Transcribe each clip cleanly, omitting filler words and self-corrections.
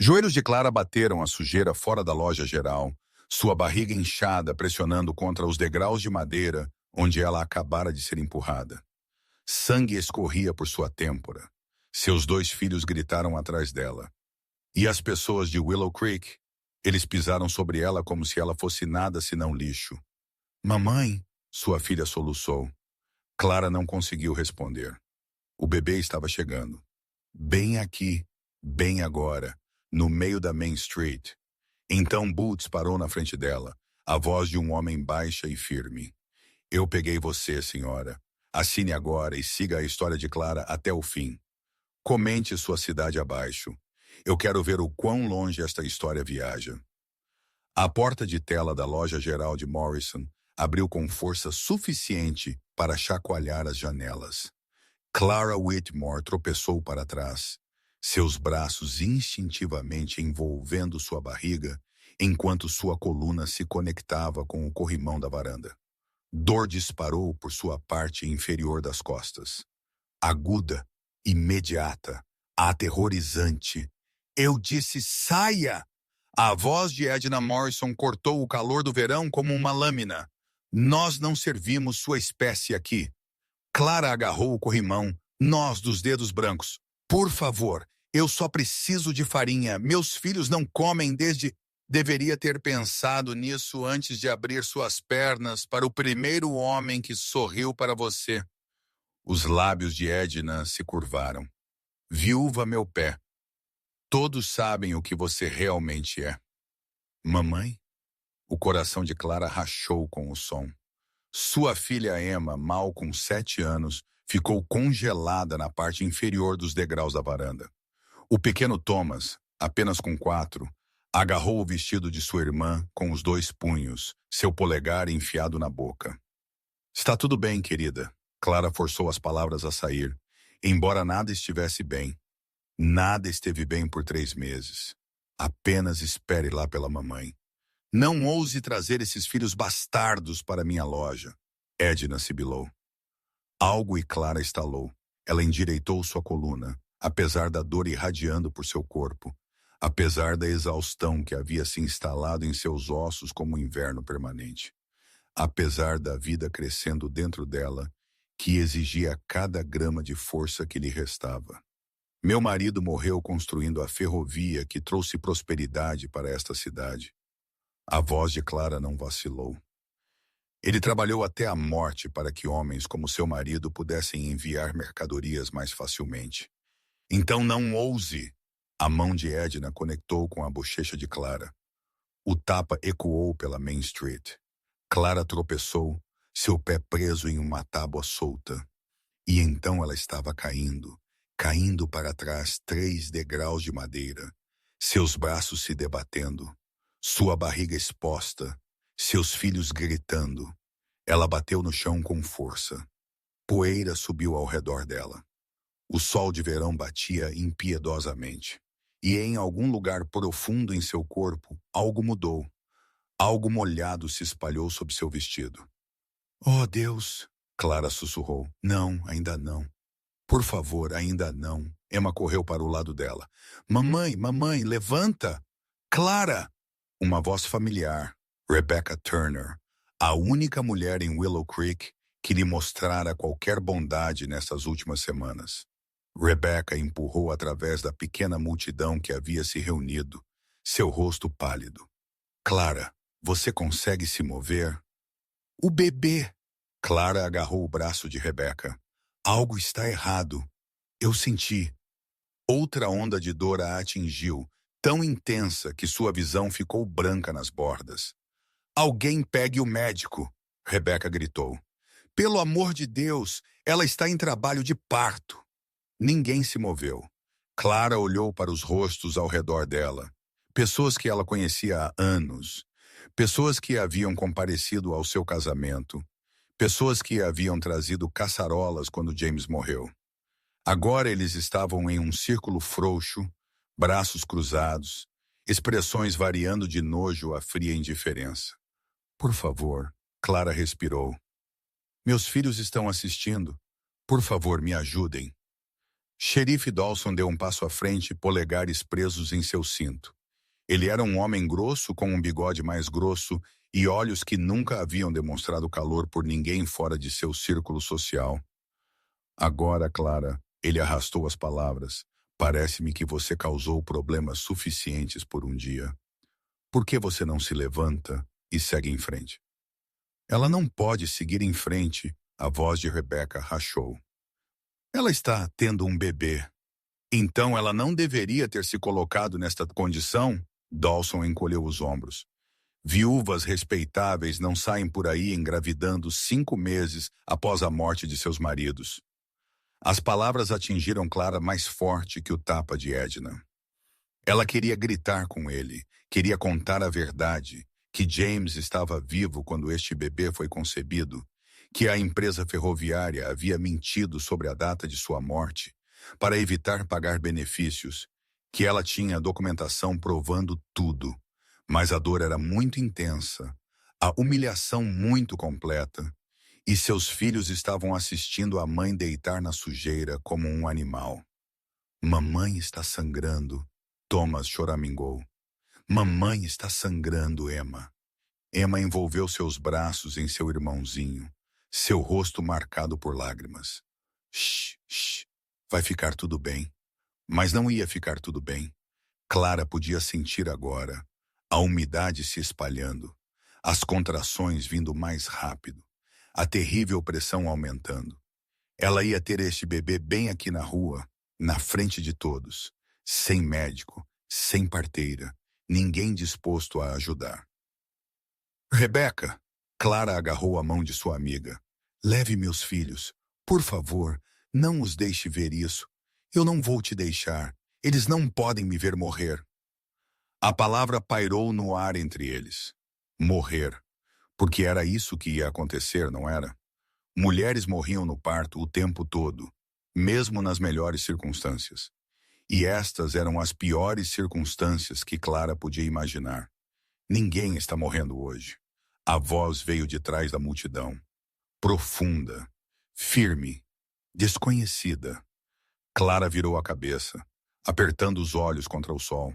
Joelhos de Clara bateram a sujeira fora da loja geral, sua barriga inchada pressionando contra os degraus de madeira onde ela acabara de ser empurrada. Sangue escorria por sua têmpora. Seus dois filhos gritaram atrás dela. E as pessoas de Willow Creek? Eles pisaram sobre ela como se ela fosse nada senão lixo. Mamãe, sua filha soluçou. Clara não conseguiu responder. O bebê estava chegando. Bem aqui, bem agora, no meio da Main Street. Então Boots parou na frente dela, a voz de um homem baixa e firme. Eu peguei você, senhora. Assine agora e siga a história de Clara até o fim. Comente sua cidade abaixo. Eu quero ver o quão longe esta história viaja. A porta de tela da loja geral de Morrison abriu com força suficiente para chacoalhar as janelas. Clara Whitmore tropeçou para trás, seus braços instintivamente envolvendo sua barriga, enquanto sua coluna se conectava com o corrimão da varanda. Dor disparou por sua parte inferior das costas. Aguda, imediata, aterrorizante. Eu disse, saia! A voz de Edna Morrison cortou o calor do verão como uma lâmina. Nós não servimos sua espécie aqui. Clara agarrou o corrimão, nós dos dedos brancos. Por favor, eu só preciso de farinha. Meus filhos não comem desde... Deveria ter pensado nisso antes de abrir suas pernas para o primeiro homem que sorriu para você. Os lábios de Edna se curvaram. Viúva meu pé. Todos sabem o que você realmente é. Mamãe? O coração de Clara rachou com o som. Sua filha Emma, mal com 7 anos, ficou congelada na parte inferior dos degraus da varanda. O pequeno Thomas, apenas com 4, agarrou o vestido de sua irmã com os 2 punhos, seu polegar enfiado na boca. Está tudo bem, querida. Clara forçou as palavras a sair, embora nada estivesse bem. Nada esteve bem por 3 meses. Apenas espere lá pela mamãe. Não ouse trazer esses filhos bastardos para minha loja. Edna sibilou. Algo e Clara estalou. Ela endireitou sua coluna, apesar da dor irradiando por seu corpo, apesar da exaustão que havia se instalado em seus ossos como um inverno permanente, apesar da vida crescendo dentro dela, que exigia cada grama de força que lhe restava. Meu marido morreu construindo a ferrovia que trouxe prosperidade para esta cidade. A voz de Clara não vacilou. Ele trabalhou até a morte para que homens como seu marido pudessem enviar mercadorias mais facilmente. Então não ouse! A mão de Edna conectou com a bochecha de Clara. O tapa ecoou pela Main Street. Clara tropeçou, seu pé preso em uma tábua solta. E então ela estava caindo para trás 3 degraus de madeira, seus braços se debatendo, sua barriga exposta, seus filhos gritando. Ela bateu no chão com força. Poeira subiu ao redor dela. O sol de verão batia impiedosamente. E em algum lugar profundo em seu corpo, algo mudou. Algo molhado se espalhou sob seu vestido. Oh, Deus! Clara sussurrou. Não, ainda não. Por favor, ainda não. Emma correu para o lado dela. Mamãe, levanta! Clara! Uma voz familiar. Rebecca Turner, a única mulher em Willow Creek que lhe mostrara qualquer bondade nessas últimas semanas. Rebecca empurrou através da pequena multidão que havia se reunido, seu rosto pálido. Clara, você consegue se mover? O bebê! Clara agarrou o braço de Rebecca. Algo está errado. Eu senti. Outra onda de dor a atingiu, tão intensa que sua visão ficou branca nas bordas. Alguém pegue o médico, Rebecca gritou. Pelo amor de Deus, ela está em trabalho de parto. Ninguém se moveu. Clara olhou para os rostos ao redor dela. Pessoas que ela conhecia há anos. Pessoas que haviam comparecido ao seu casamento. Pessoas que haviam trazido caçarolas quando James morreu. Agora eles estavam em um círculo frouxo, braços cruzados, expressões variando de nojo a fria indiferença. Por favor, Clara respirou. Meus filhos estão assistindo. Por favor, me ajudem. Xerife Dawson deu um passo à frente, polegares presos em seu cinto. Ele era um homem grosso com um bigode mais grosso e olhos que nunca haviam demonstrado calor por ninguém fora de seu círculo social. Agora, Clara, ele arrastou as palavras. Parece-me que você causou problemas suficientes por um dia. Por que você não se levanta e segue em frente? Ela não pode seguir em frente, a voz de Rebecca rachou. Ela está tendo um bebê. Então ela não deveria ter se colocado nesta condição? Dawson encolheu os ombros. Viúvas respeitáveis não saem por aí engravidando 5 meses após a morte de seus maridos. As palavras atingiram Clara mais forte que o tapa de Edna. Ela queria gritar com ele, queria contar a verdade, que James estava vivo quando este bebê foi concebido, que a empresa ferroviária havia mentido sobre a data de sua morte para evitar pagar benefícios, que ela tinha documentação provando tudo, mas a dor era muito intensa, a humilhação muito completa, e seus filhos estavam assistindo a mãe deitar na sujeira como um animal. Mamãe está sangrando, Thomas choramingou. Mamãe está sangrando, Emma. Emma envolveu seus braços em seu irmãozinho, seu rosto marcado por lágrimas. Shh, shh, vai ficar tudo bem. Mas não ia ficar tudo bem. Clara podia sentir agora a umidade se espalhando, as contrações vindo mais rápido, a terrível pressão aumentando. Ela ia ter este bebê bem aqui na rua, na frente de todos, sem médico, sem parteira, ninguém disposto a ajudar. Rebecca, Clara agarrou a mão de sua amiga. Leve meus filhos. Por favor, não os deixe ver isso. Eu não vou te deixar. Eles não podem me ver morrer. A palavra pairou no ar entre eles. Morrer. Porque era isso que ia acontecer, não era? Mulheres morriam no parto o tempo todo, mesmo nas melhores circunstâncias. E estas eram as piores circunstâncias que Clara podia imaginar. Ninguém está morrendo hoje. A voz veio de trás da multidão. Profunda, firme, desconhecida. Clara virou a cabeça, apertando os olhos contra o sol.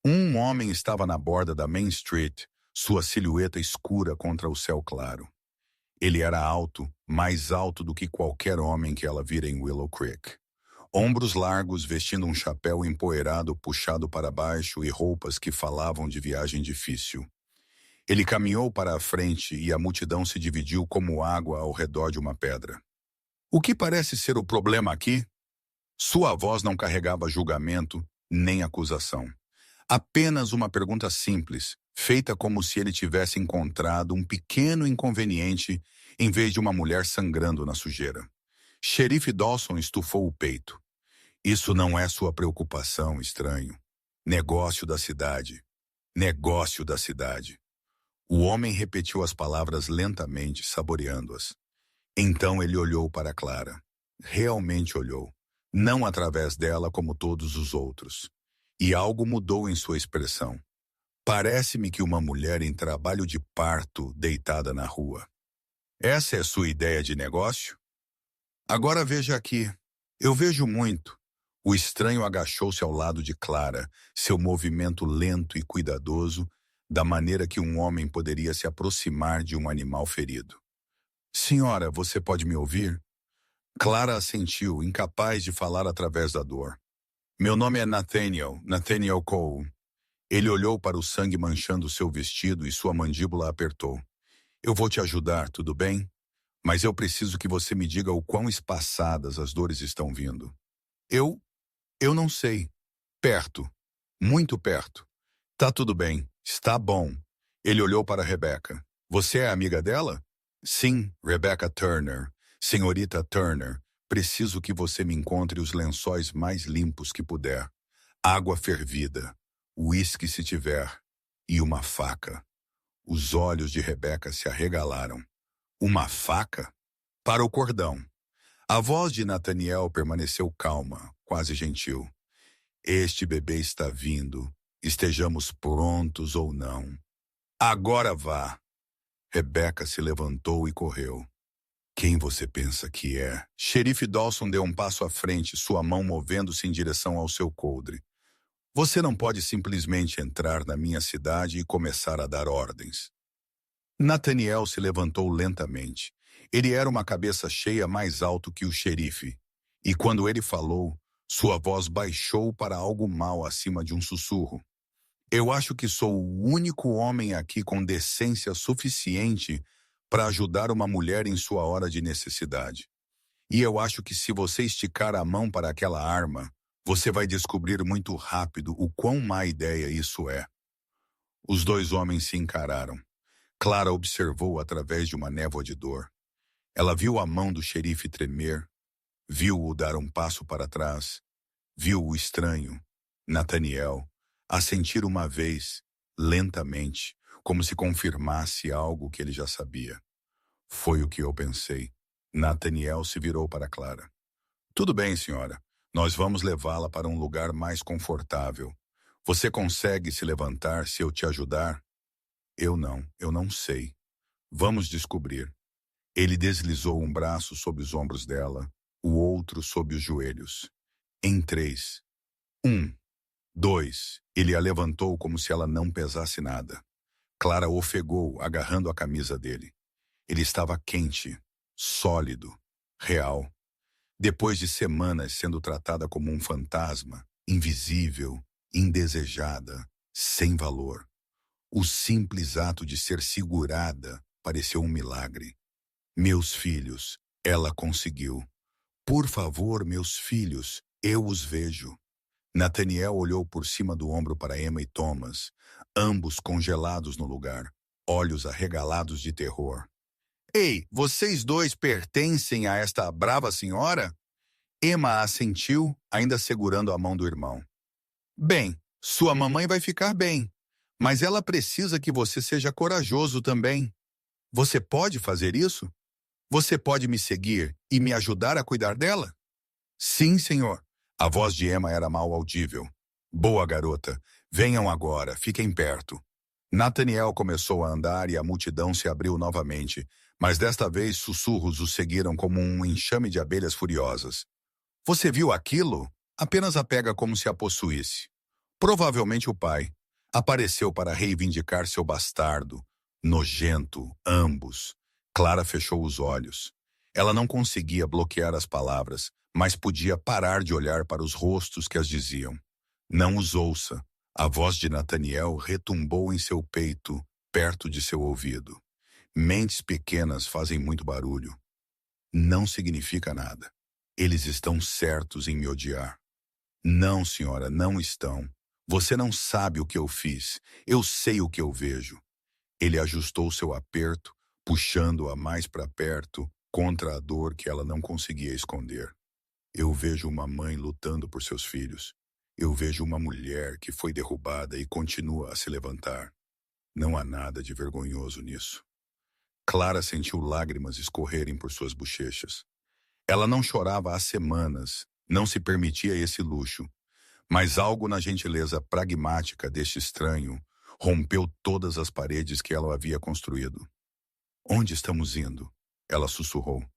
Um homem estava na borda da Main Street, sua silhueta escura contra o céu claro. Ele era alto, mais alto do que qualquer homem que ela vira em Willow Creek. Ombros largos, vestindo um chapéu empoeirado puxado para baixo e roupas que falavam de viagem difícil. Ele caminhou para a frente e a multidão se dividiu como água ao redor de uma pedra. O que parece ser o problema aqui? Sua voz não carregava julgamento nem acusação. Apenas uma pergunta simples, feita como se ele tivesse encontrado um pequeno inconveniente em vez de uma mulher sangrando na sujeira. Xerife Dawson estufou o peito. Isso não é sua preocupação, estranho. Negócio da cidade. Negócio da cidade. O homem repetiu as palavras lentamente, saboreando-as. Então ele olhou para Clara. Realmente olhou. Não através dela como todos os outros. E algo mudou em sua expressão. Parece-me que uma mulher em trabalho de parto deitada na rua. Essa é sua ideia de negócio? Agora veja aqui. Eu vejo muito. O estranho agachou-se ao lado de Clara, seu movimento lento e cuidadoso, da maneira que um homem poderia se aproximar de um animal ferido. Senhora, você pode me ouvir? Clara assentiu, incapaz de falar através da dor. Meu nome é Nathaniel Cole. Ele olhou para o sangue manchando seu vestido e sua mandíbula apertou. Eu vou te ajudar, tudo bem? Mas eu preciso que você me diga o quão espaçadas as dores estão vindo. Eu não sei. Perto. Muito perto. Tá tudo bem. Está bom. Ele olhou para Rebecca. Você é amiga dela? Sim, Rebecca Turner. Senhorita Turner, preciso que você me encontre os lençóis mais limpos que puder. Água fervida. Uísque se tiver. E uma faca. Os olhos de Rebecca se arregalaram. Uma faca? Para o cordão. A voz de Nathaniel permaneceu calma, quase gentil. Este bebê está vindo. Estejamos prontos ou não. Agora vá. Rebecca se levantou e correu. Quem você pensa que é? Xerife Dawson deu um passo à frente, sua mão movendo-se em direção ao seu coldre. Você não pode simplesmente entrar na minha cidade e começar a dar ordens. Nathaniel se levantou lentamente. Ele era uma cabeça cheia mais alto que o xerife. E quando ele falou, sua voz baixou para algo mal acima de um sussurro. Eu acho que sou o único homem aqui com decência suficiente para ajudar uma mulher em sua hora de necessidade. E eu acho que se você esticar a mão para aquela arma, você vai descobrir muito rápido o quão má ideia isso é. Os dois homens se encararam. Clara observou através de uma névoa de dor. Ela viu a mão do xerife tremer, viu-o dar um passo para trás, viu o estranho, Nathaniel, assentir uma vez, lentamente, como se confirmasse algo que ele já sabia. Foi o que eu pensei. Nathaniel se virou para Clara. Tudo bem, senhora. Nós vamos levá-la para um lugar mais confortável. Você consegue se levantar se eu te ajudar? Eu não sei. Vamos descobrir. Ele deslizou um braço sob os ombros dela, o outro sob os joelhos. Em 3. 1. 2. Ele a levantou como se ela não pesasse nada. Clara ofegou, agarrando a camisa dele. Ele estava quente, sólido, real. Depois de semanas sendo tratada como um fantasma, invisível, indesejada, sem valor, o simples ato de ser segurada pareceu um milagre. Meus filhos, ela conseguiu. Por favor, meus filhos, eu os vejo. Nathaniel olhou por cima do ombro para Emma e Thomas, ambos congelados no lugar, olhos arregalados de terror. Ei, vocês dois pertencem a esta brava senhora? Emma assentiu, ainda segurando a mão do irmão. Bem, sua mamãe vai ficar bem, mas ela precisa que você seja corajoso também. Você pode fazer isso? Você pode me seguir e me ajudar a cuidar dela? Sim, senhor. A voz de Emma era mal audível. Boa, garota. Venham agora, fiquem perto. Nathaniel começou a andar e a multidão se abriu novamente, mas desta vez sussurros o seguiram como um enxame de abelhas furiosas. Você viu aquilo? Apenas a pega como se a possuísse. Provavelmente o pai. Apareceu para reivindicar seu bastardo. Nojento, ambos. Clara fechou os olhos. Ela não conseguia bloquear as palavras, mas podia parar de olhar para os rostos que as diziam. Não os ouça. A voz de Nathaniel retumbou em seu peito, perto de seu ouvido. Mentes pequenas fazem muito barulho. Não significa nada. Eles estão certos em me odiar. Não, senhora, não estão. Você não sabe o que eu fiz. Eu sei o que eu vejo. Ele ajustou seu aperto, puxando-a mais para perto, contra a dor que ela não conseguia esconder. Eu vejo uma mãe lutando por seus filhos. Eu vejo uma mulher que foi derrubada e continua a se levantar. Não há nada de vergonhoso nisso. Clara sentiu lágrimas escorrerem por suas bochechas. Ela não chorava há semanas, não se permitia esse luxo, mas algo na gentileza pragmática deste estranho rompeu todas as paredes que ela havia construído. Onde estamos indo? Ela sussurrou.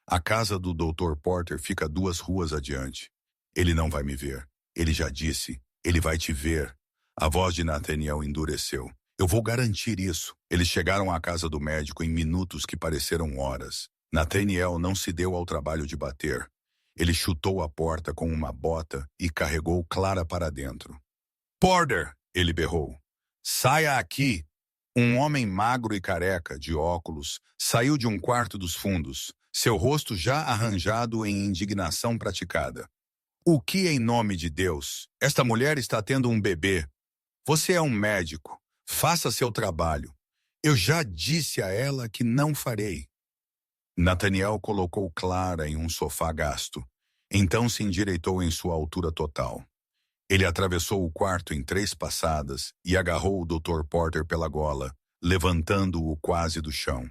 A casa do Dr. Porter fica 2 ruas adiante. Ele não vai me ver. Ele já disse. Ele vai te ver. A voz de Nathaniel endureceu. Eu vou garantir isso. Eles chegaram à casa do médico em minutos que pareceram horas. Nathaniel não se deu ao trabalho de bater. Ele chutou a porta com uma bota e carregou Clara para dentro. Porter! Ele berrou. Saia aqui! Um homem magro e careca, de óculos, saiu de um quarto dos fundos, seu rosto já arranjado em indignação praticada. O que em nome de Deus? Esta mulher está tendo um bebê. Você é um médico. Faça seu trabalho. Eu já disse a ela que não farei. Nathaniel colocou Clara em um sofá gasto. Então se endireitou em sua altura total. Ele atravessou o quarto em 3 passadas e agarrou o Dr. Porter pela gola, levantando-o quase do chão.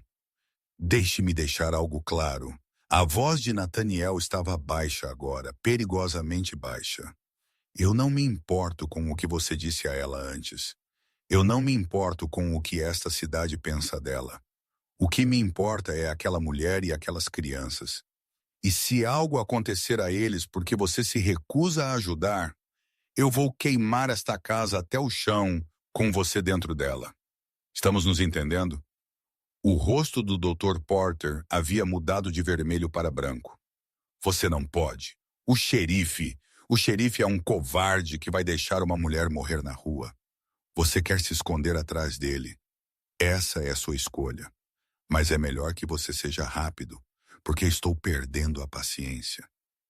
Deixe-me deixar algo claro. A voz de Nathaniel estava baixa agora, perigosamente baixa. Eu não me importo com o que você disse a ela antes. Eu não me importo com o que esta cidade pensa dela. O que me importa é aquela mulher e aquelas crianças. E se algo acontecer a eles porque você se recusa a ajudar, eu vou queimar esta casa até o chão com você dentro dela. Estamos nos entendendo? O rosto do Dr. Porter havia mudado de vermelho para branco. Você não pode. O xerife. O xerife é um covarde que vai deixar uma mulher morrer na rua. Você quer se esconder atrás dele. Essa é a sua escolha. Mas é melhor que você seja rápido, porque estou perdendo a paciência.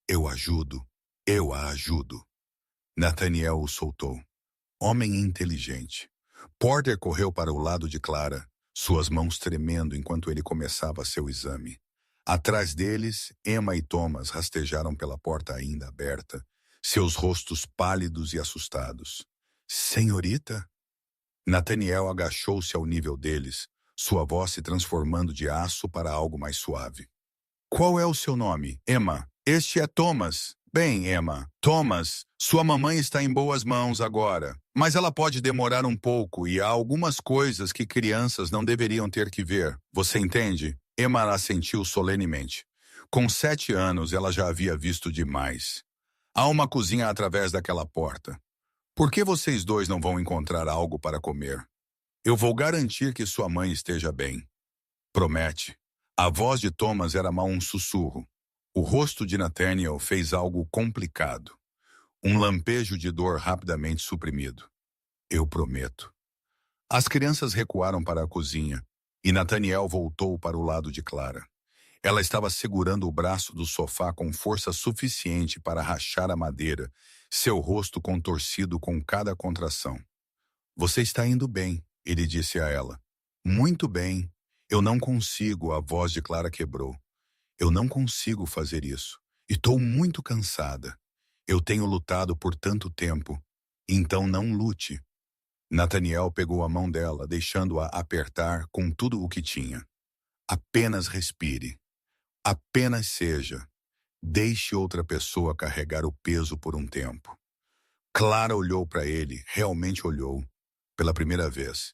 Eu ajudo. Eu a ajudo. Nathaniel o soltou. Homem inteligente. Porter correu para o lado de Clara, suas mãos tremendo enquanto ele começava seu exame. Atrás deles, Emma e Thomas rastejaram pela porta ainda aberta, seus rostos pálidos e assustados. Senhorita? Nathaniel agachou-se ao nível deles, sua voz se transformando de aço para algo mais suave. Qual é o seu nome, Emma? Este é Thomas. Bem, Emma, Thomas, sua mamãe está em boas mãos agora, mas ela pode demorar um pouco e há algumas coisas que crianças não deveriam ter que ver. Você entende? Emma assentiu solenemente. Com 7 anos, ela já havia visto demais. Há uma cozinha através daquela porta. Por que vocês dois não vão encontrar algo para comer? Eu vou garantir que sua mãe esteja bem. Promete. A voz de Thomas era mal um sussurro. O rosto de Nathaniel fez algo complicado. Um lampejo de dor rapidamente suprimido. Eu prometo. As crianças recuaram para a cozinha e Nathaniel voltou para o lado de Clara. Ela estava segurando o braço do sofá com força suficiente para rachar a madeira, seu rosto contorcido com cada contração. Você está indo bem, ele disse a ela. Muito bem. Eu não consigo, a voz de Clara quebrou. Eu não consigo fazer isso. E estou muito cansada. Eu tenho lutado por tanto tempo. Então não lute. Nathaniel pegou a mão dela, deixando-a apertar com tudo o que tinha. Apenas respire. Apenas seja. Deixe outra pessoa carregar o peso por um tempo. Clara olhou para ele, realmente olhou, pela primeira vez.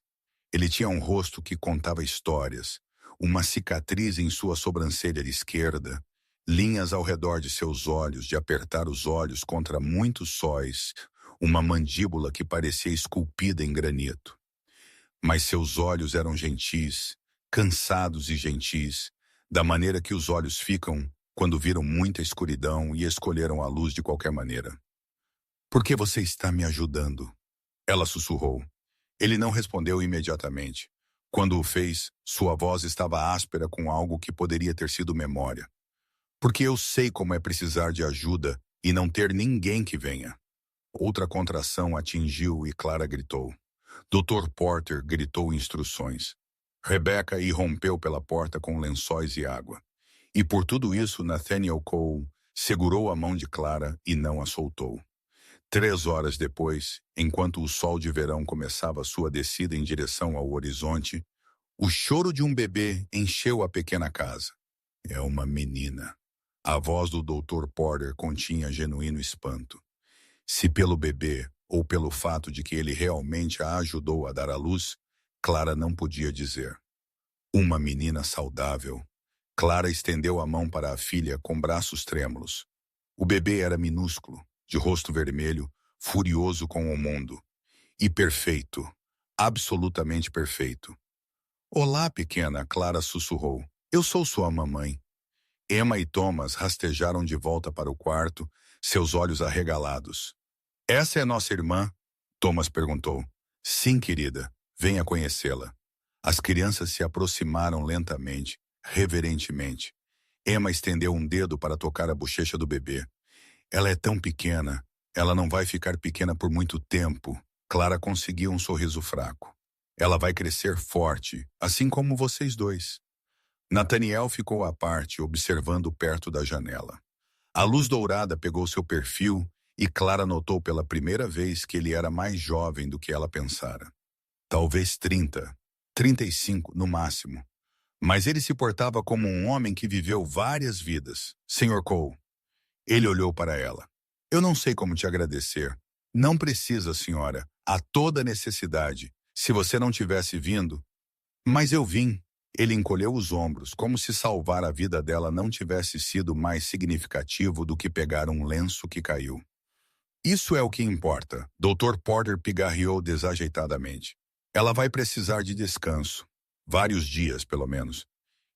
Ele tinha um rosto que contava histórias, uma cicatriz em sua sobrancelha esquerda, linhas ao redor de seus olhos, de apertar os olhos contra muitos sóis, uma mandíbula que parecia esculpida em granito. Mas seus olhos eram gentis, cansados e gentis, da maneira que os olhos ficam quando viram muita escuridão e escolheram a luz de qualquer maneira. Por que você está me ajudando? Ela sussurrou. Ele não respondeu imediatamente. Quando o fez, sua voz estava áspera com algo que poderia ter sido memória. Porque eu sei como é precisar de ajuda e não ter ninguém que venha. Outra contração atingiu e Clara gritou. Dr. Porter gritou instruções. Rebecca irrompeu pela porta com lençóis e água. E por tudo isso, Nathaniel Cole segurou a mão de Clara e não a soltou. 3 horas depois, enquanto o sol de verão começava sua descida em direção ao horizonte, o choro de um bebê encheu a pequena casa. É uma menina. A voz do Dr. Porter continha genuíno espanto. Se pelo bebê ou pelo fato de que ele realmente a ajudou a dar à luz, Clara não podia dizer. Uma menina saudável. Clara estendeu a mão para a filha com braços trêmulos. O bebê era minúsculo, de rosto vermelho, furioso com o mundo. E perfeito. Absolutamente perfeito. Olá, pequena, Clara sussurrou. Eu sou sua mamãe. Emma e Thomas rastejaram de volta para o quarto, seus olhos arregalados. Essa é nossa irmã? Thomas perguntou. Sim, querida. Venha conhecê-la. As crianças se aproximaram lentamente, reverentemente. Emma estendeu um dedo para tocar a bochecha do bebê. Ela é tão pequena. Ela não vai ficar pequena por muito tempo. Clara conseguiu um sorriso fraco. Ela vai crescer forte, assim como vocês dois. Nathaniel ficou à parte, observando perto da janela. A luz dourada pegou seu perfil e Clara notou pela primeira vez que ele era mais jovem do que ela pensara. Talvez 30, 35 no máximo. Mas ele se portava como um homem que viveu várias vidas. Sr. Cole. Ele olhou para ela. Eu não sei como te agradecer. Não precisa, senhora. Há toda necessidade. Se você não tivesse vindo... Mas eu vim. Ele encolheu os ombros, como se salvar a vida dela não tivesse sido mais significativo do que pegar um lenço que caiu. Isso é o que importa, Dr. Porter pigarreou desajeitadamente. Ela vai precisar de descanso. Vários dias, pelo menos.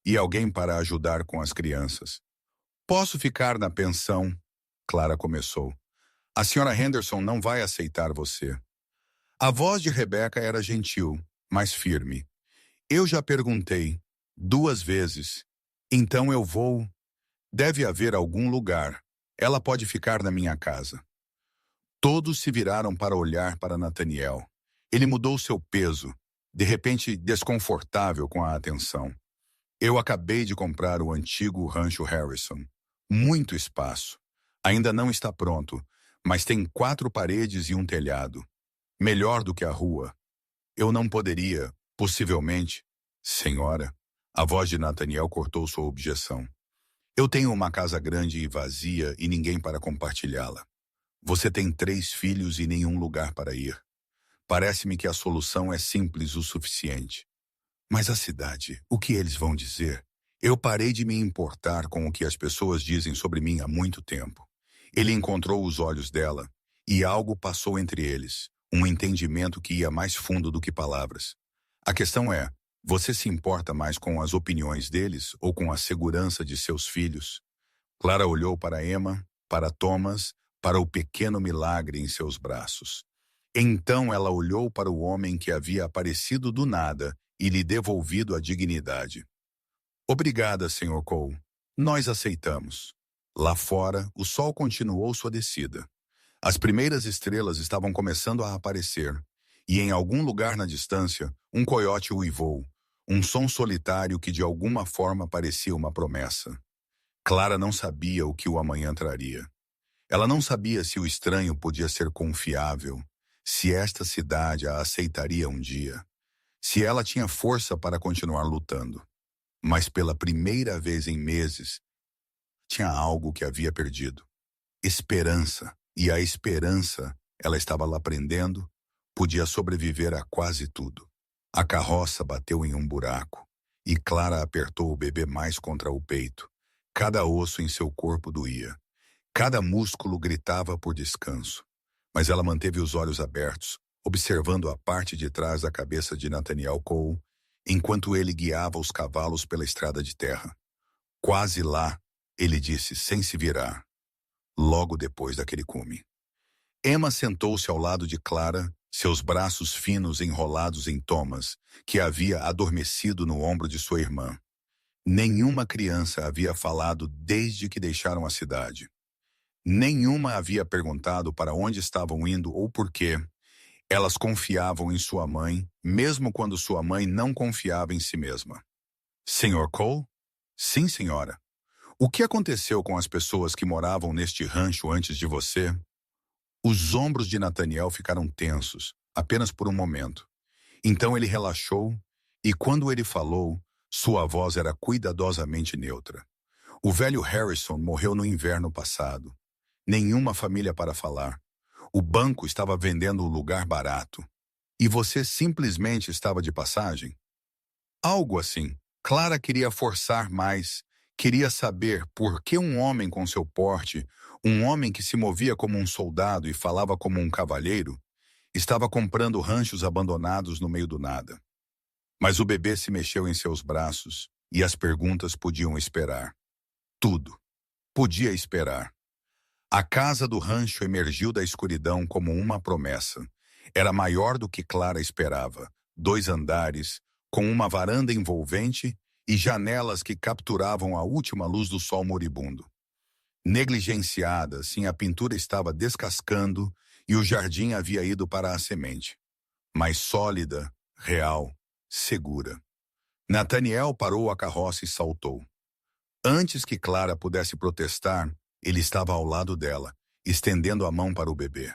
E alguém para ajudar com as crianças. Posso ficar na pensão? Clara começou. A senhora Henderson não vai aceitar você. A voz de Rebecca era gentil, mas firme. Eu já perguntei, 2 vezes. Então eu vou. Deve haver algum lugar. Ela pode ficar na minha casa. Todos se viraram para olhar para Nathaniel. Ele mudou seu peso, de repente desconfortável com a atenção. Eu acabei de comprar o antigo rancho Harrison. Muito espaço. Ainda não está pronto, mas tem 4 paredes e um telhado. Melhor do que a rua. Eu não poderia, possivelmente... Senhora, a voz de Nathaniel cortou sua objeção. Eu tenho uma casa grande e vazia e ninguém para compartilhá-la. Você tem 3 filhos e nenhum lugar para ir. Parece-me que a solução é simples o suficiente. Mas a cidade, o que eles vão dizer? Eu parei de me importar com o que as pessoas dizem sobre mim há muito tempo. Ele encontrou os olhos dela, e algo passou entre eles, um entendimento que ia mais fundo do que palavras. A questão é, você se importa mais com as opiniões deles ou com a segurança de seus filhos? Clara olhou para Emma, para Thomas, para o pequeno milagre em seus braços. Então ela olhou para o homem que havia aparecido do nada e lhe devolvido a dignidade. Obrigada, Sr. Cole. Nós aceitamos. Lá fora, o sol continuou sua descida. As primeiras estrelas estavam começando a aparecer, e em algum lugar na distância, um coiote uivou, um som solitário que de alguma forma parecia uma promessa. Clara não sabia o que o amanhã traria. Ela não sabia se o estranho podia ser confiável, se esta cidade a aceitaria um dia, se ela tinha força para continuar lutando. Mas pela primeira vez em meses, tinha algo que havia perdido. Esperança. E a esperança, ela estava lá aprendendo, podia sobreviver a quase tudo. A carroça bateu em um buraco, e Clara apertou o bebê mais contra o peito. Cada osso em seu corpo doía. Cada músculo gritava por descanso. Mas ela manteve os olhos abertos, observando a parte de trás da cabeça de Nathaniel Cole, enquanto ele guiava os cavalos pela estrada de terra. Quase lá, ele disse sem se virar, logo depois daquele cume. Emma sentou-se ao lado de Clara, seus braços finos enrolados em Thomas, que havia adormecido no ombro de sua irmã. Nenhuma criança havia falado desde que deixaram a cidade. Nenhuma havia perguntado para onde estavam indo ou por quê. Elas confiavam em sua mãe, mesmo quando sua mãe não confiava em si mesma. Sr. Cole? Sim, senhora. O que aconteceu com as pessoas que moravam neste rancho antes de você? Os ombros de Nathaniel ficaram tensos, apenas por um momento. Então ele relaxou, e quando ele falou, sua voz era cuidadosamente neutra. O velho Harrison morreu no inverno passado. Nenhuma família para falar. O banco estava vendendo o lugar barato. E você simplesmente estava de passagem? Algo assim. Clara queria forçar mais. Queria saber por que um homem com seu porte, um homem que se movia como um soldado e falava como um cavalheiro, estava comprando ranchos abandonados no meio do nada. Mas o bebê se mexeu em seus braços e as perguntas podiam esperar. Tudo. Podia esperar. A casa do rancho emergiu da escuridão como uma promessa. Era maior do que Clara esperava. 2 andares, com uma varanda envolvente e janelas que capturavam a última luz do sol moribundo. Negligenciada, assim, a pintura estava descascando e o jardim havia ido para a semente. Mas sólida, real, segura. Nathaniel parou a carroça e saltou. Antes que Clara pudesse protestar, ele estava ao lado dela, estendendo a mão para o bebê.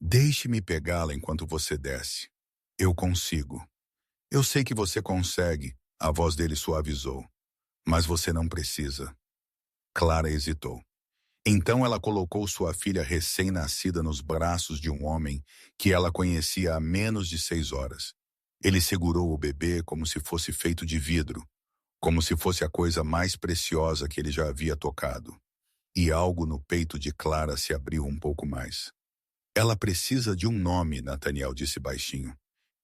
Deixe-me pegá-la enquanto você desce. Eu consigo. Eu sei que você consegue, a voz dele suavizou. Mas você não precisa. Clara hesitou. Então ela colocou sua filha recém-nascida nos braços de um homem que ela conhecia há menos de 6 horas. Ele segurou o bebê como se fosse feito de vidro, como se fosse a coisa mais preciosa que ele já havia tocado. E algo no peito de Clara se abriu um pouco mais. Ela precisa de um nome, Nathaniel disse baixinho.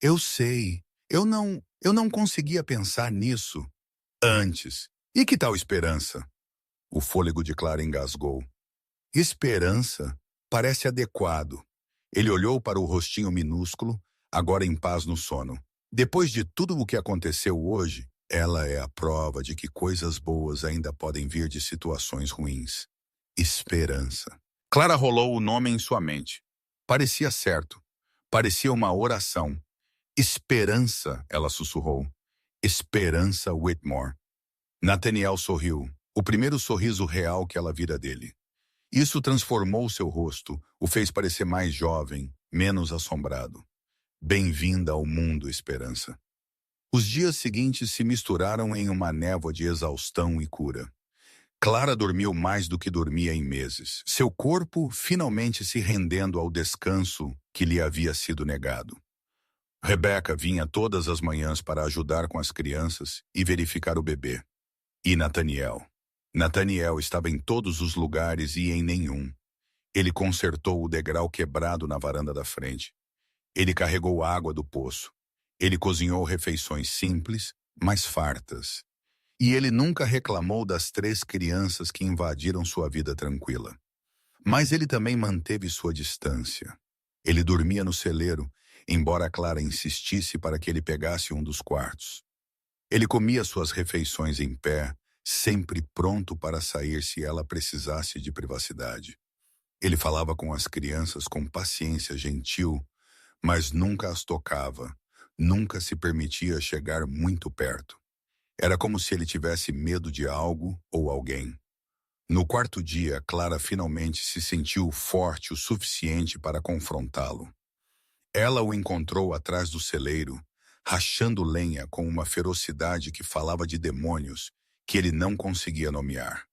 Eu sei. Eu não conseguia pensar nisso antes. E que tal Esperança? O fôlego de Clara engasgou. Esperança parece adequado. Ele olhou para o rostinho minúsculo, agora em paz no sono. Depois de tudo o que aconteceu hoje, ela é a prova de que coisas boas ainda podem vir de situações ruins. Esperança. Clara rolou o nome em sua mente. Parecia certo. Parecia uma oração. Esperança, ela sussurrou. Esperança Whitmore. Nathaniel sorriu, o primeiro sorriso real que ela vira dele. Isso transformou seu rosto, o fez parecer mais jovem, menos assombrado. Bem-vinda ao mundo, Esperança. Os dias seguintes se misturaram em uma névoa de exaustão e cura. Clara dormiu mais do que dormia em meses, seu corpo finalmente se rendendo ao descanso que lhe havia sido negado. Rebecca vinha todas as manhãs para ajudar com as crianças e verificar o bebê. E Nathaniel? Nathaniel estava em todos os lugares e em nenhum. Ele consertou o degrau quebrado na varanda da frente. Ele carregou água do poço. Ele cozinhou refeições simples, mas fartas. E ele nunca reclamou das 3 crianças que invadiram sua vida tranquila. Mas ele também manteve sua distância. Ele dormia no celeiro, embora Clara insistisse para que ele pegasse um dos quartos. Ele comia suas refeições em pé, sempre pronto para sair se ela precisasse de privacidade. Ele falava com as crianças com paciência gentil, mas nunca as tocava, nunca se permitia chegar muito perto. Era como se ele tivesse medo de algo ou alguém. No 4º dia, Clara finalmente se sentiu forte o suficiente para confrontá-lo. Ela o encontrou atrás do celeiro, rachando lenha com uma ferocidade que falava de demônios que ele não conseguia nomear.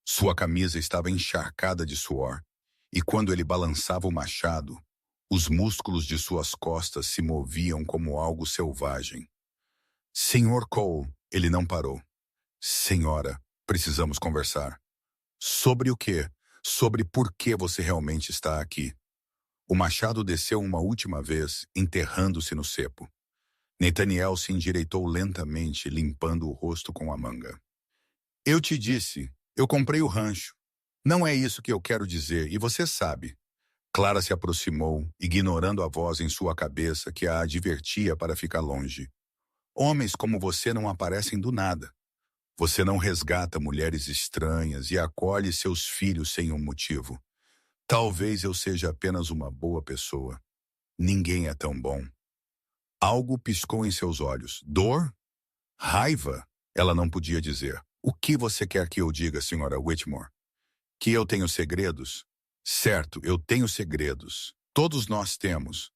Sua camisa estava encharcada de suor, e quando ele balançava o machado, os músculos de suas costas se moviam como algo selvagem. Senhor Cole, ele não parou. Senhora, precisamos conversar. Sobre o quê? Sobre por que você realmente está aqui. O machado desceu uma última vez, enterrando-se no cepo. Nathaniel se endireitou lentamente, limpando o rosto com a manga. Eu te disse, eu comprei o rancho. Não é isso que eu quero dizer, e você sabe. Clara se aproximou, ignorando a voz em sua cabeça que a advertia para ficar longe. Homens como você não aparecem do nada. Você não resgata mulheres estranhas e acolhe seus filhos sem um motivo. Talvez eu seja apenas uma boa pessoa. Ninguém é tão bom. Algo piscou em seus olhos. Dor? Raiva? Ela não podia dizer. O que você quer que eu diga, senhora Whitmore? Que eu tenho segredos? Certo, eu tenho segredos. Todos nós temos.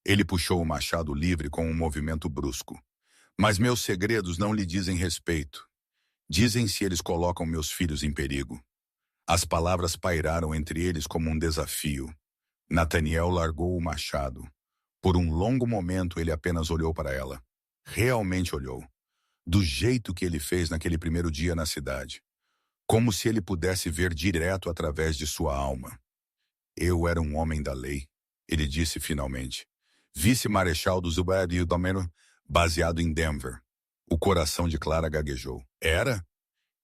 Ele puxou o machado livre com um movimento brusco. Mas meus segredos não lhe dizem respeito. Dizem se eles colocam meus filhos em perigo. As palavras pairaram entre eles como um desafio. Nathaniel largou o machado. Por um longo momento ele apenas olhou para ela. Realmente olhou. Do jeito que ele fez naquele primeiro dia na cidade. Como se ele pudesse ver direto através de sua alma. Eu era um homem da lei, ele disse finalmente. Vice-marechal do Zubair-Domeno, baseado em Denver. O coração de Clara gaguejou. Era?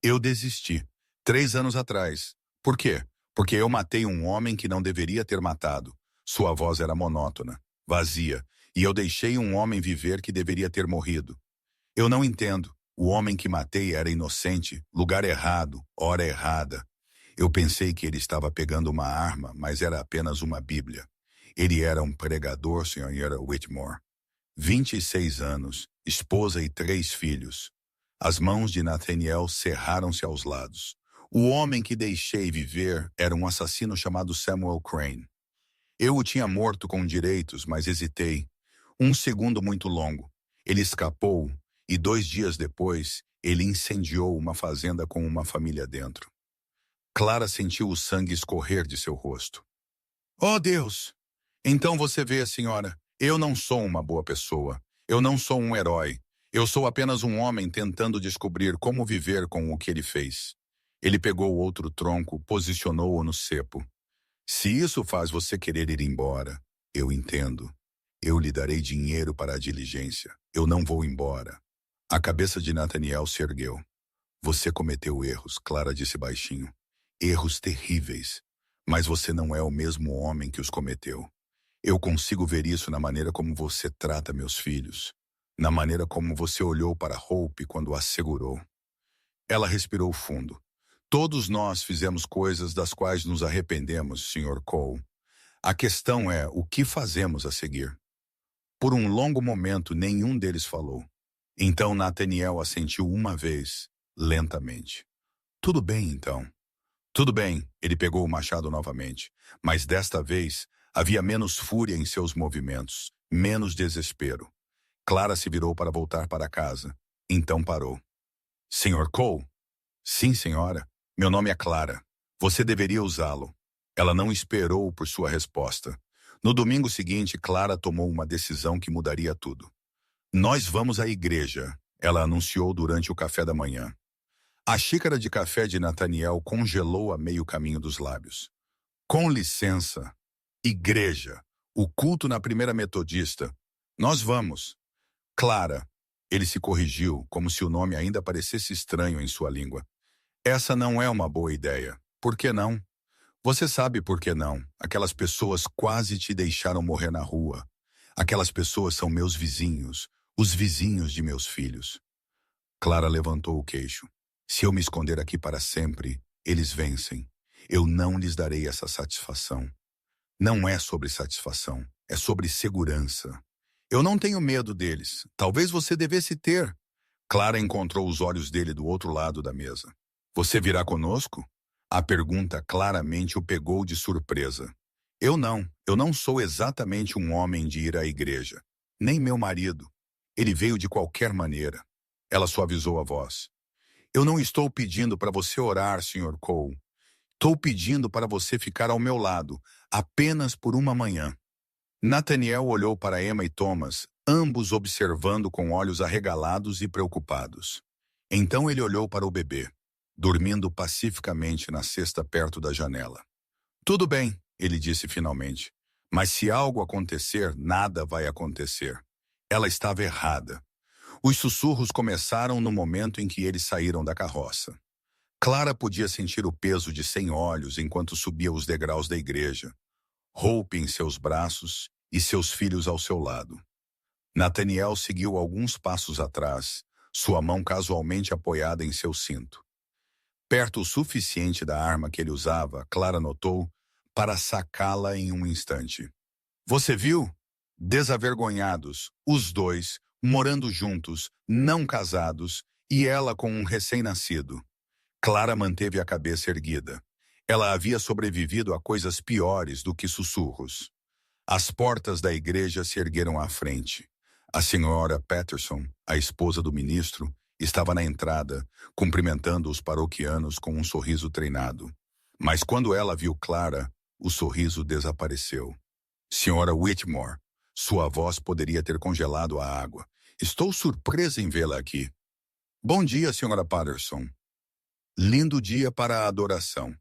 Eu desisti. 3 anos atrás. Por quê? Porque eu matei um homem que não deveria ter matado. Sua voz era monótona, vazia, e eu deixei um homem viver que deveria ter morrido. Eu não entendo. O homem que matei era inocente, lugar errado, hora errada. Eu pensei que ele estava pegando uma arma, mas era apenas uma bíblia. Ele era um pregador, senhora Whitmore. 26 anos, esposa e 3 filhos. As mãos de Nathaniel cerraram-se aos lados. O homem que deixei viver era um assassino chamado Samuel Crane. Eu o tinha morto com direitos, mas hesitei. Um segundo muito longo. Ele escapou e 2 dias depois, ele incendiou uma fazenda com uma família dentro. Clara sentiu o sangue escorrer de seu rosto. Oh, Deus! Então você vê, senhora, eu não sou uma boa pessoa. Eu não sou um herói. Eu sou apenas um homem tentando descobrir como viver com o que ele fez. Ele pegou outro tronco, posicionou-o no cepo. Se isso faz você querer ir embora, eu entendo. Eu lhe darei dinheiro para a diligência. Eu não vou embora. A cabeça de Nathaniel se ergueu. Você cometeu erros, Clara disse baixinho. Erros terríveis. Mas você não é o mesmo homem que os cometeu. Eu consigo ver isso na maneira como você trata meus filhos. Na maneira como você olhou para Hope quando a segurou. Ela respirou fundo. Todos nós fizemos coisas das quais nos arrependemos, Sr. Cole. A questão é o que fazemos a seguir. Por um longo momento, nenhum deles falou. Então Nathaniel assentiu uma vez, lentamente. Tudo bem, então. Tudo bem, ele pegou o machado novamente. Mas desta vez, havia menos fúria em seus movimentos, menos desespero. Clara se virou para voltar para casa. Então parou. Sr. Cole? Sim, senhora. Meu nome é Clara. Você deveria usá-lo. Ela não esperou por sua resposta. No domingo seguinte, Clara tomou uma decisão que mudaria tudo. Nós vamos à igreja, ela anunciou durante o café da manhã. A xícara de café de Nathaniel congelou a meio caminho dos lábios. Com licença. Igreja. O culto na primeira metodista. Nós vamos. Clara. Ele se corrigiu, como se o nome ainda parecesse estranho em sua língua. Essa não é uma boa ideia. Por que não? Você sabe por que não. Aquelas pessoas quase te deixaram morrer na rua. Aquelas pessoas são meus vizinhos, os vizinhos de meus filhos. Clara levantou o queixo. Se eu me esconder aqui para sempre, eles vencem. Eu não lhes darei essa satisfação. Não é sobre satisfação, é sobre segurança. Eu não tenho medo deles. Talvez você devesse ter. Clara encontrou os olhos dele do outro lado da mesa. Você virá conosco? A pergunta claramente o pegou de surpresa. Eu não sou exatamente um homem de ir à igreja. Nem meu marido. Ele veio de qualquer maneira. Ela suavizou a voz. Eu não estou pedindo para você orar, Sr. Cole. Estou pedindo para você ficar ao meu lado, apenas por uma manhã. Nathaniel olhou para Emma e Thomas, ambos observando com olhos arregalados e preocupados. Então ele olhou para o bebê, dormindo pacificamente na cesta perto da janela. Tudo bem, ele disse finalmente. Mas se algo acontecer, nada vai acontecer. Ela estava errada. Os sussurros começaram no momento em que eles saíram da carroça. Clara podia sentir o peso de 100 olhos enquanto subia os degraus da igreja. Hope em seus braços e seus filhos ao seu lado. Nathaniel seguiu alguns passos atrás, sua mão casualmente apoiada em seu cinto. Perto o suficiente da arma que ele usava, Clara notou, para sacá-la em um instante. Você viu? Desavergonhados, os dois, morando juntos, não casados, e ela com um recém-nascido. Clara manteve a cabeça erguida. Ela havia sobrevivido a coisas piores do que sussurros. As portas da igreja se ergueram à frente. A senhora Patterson, a esposa do ministro, estava na entrada, cumprimentando os paroquianos com um sorriso treinado. Mas quando ela viu Clara, o sorriso desapareceu. Senhora Whitmore, sua voz poderia ter congelado a água. Estou surpresa em vê-la aqui. Bom dia, senhora Patterson. Lindo dia para a adoração.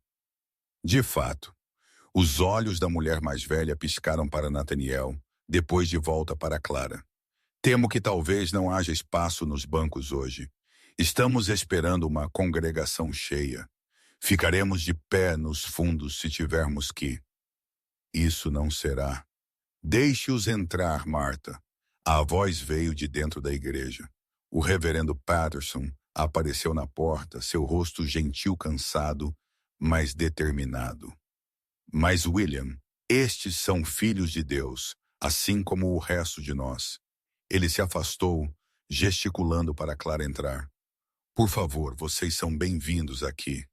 De fato, os olhos da mulher mais velha piscaram para Nathaniel, depois de volta para Clara. Temo que talvez não haja espaço nos bancos hoje. Estamos esperando uma congregação cheia. Ficaremos de pé nos fundos se tivermos que. Isso não será. Deixe-os entrar, Marta. A voz veio de dentro da igreja. O reverendo Patterson apareceu na porta, seu rosto gentil cansado, mas determinado. Mas, William, estes são filhos de Deus, assim como o resto de nós. Ele se afastou, gesticulando para Clara entrar. Por favor, vocês são bem-vindos aqui.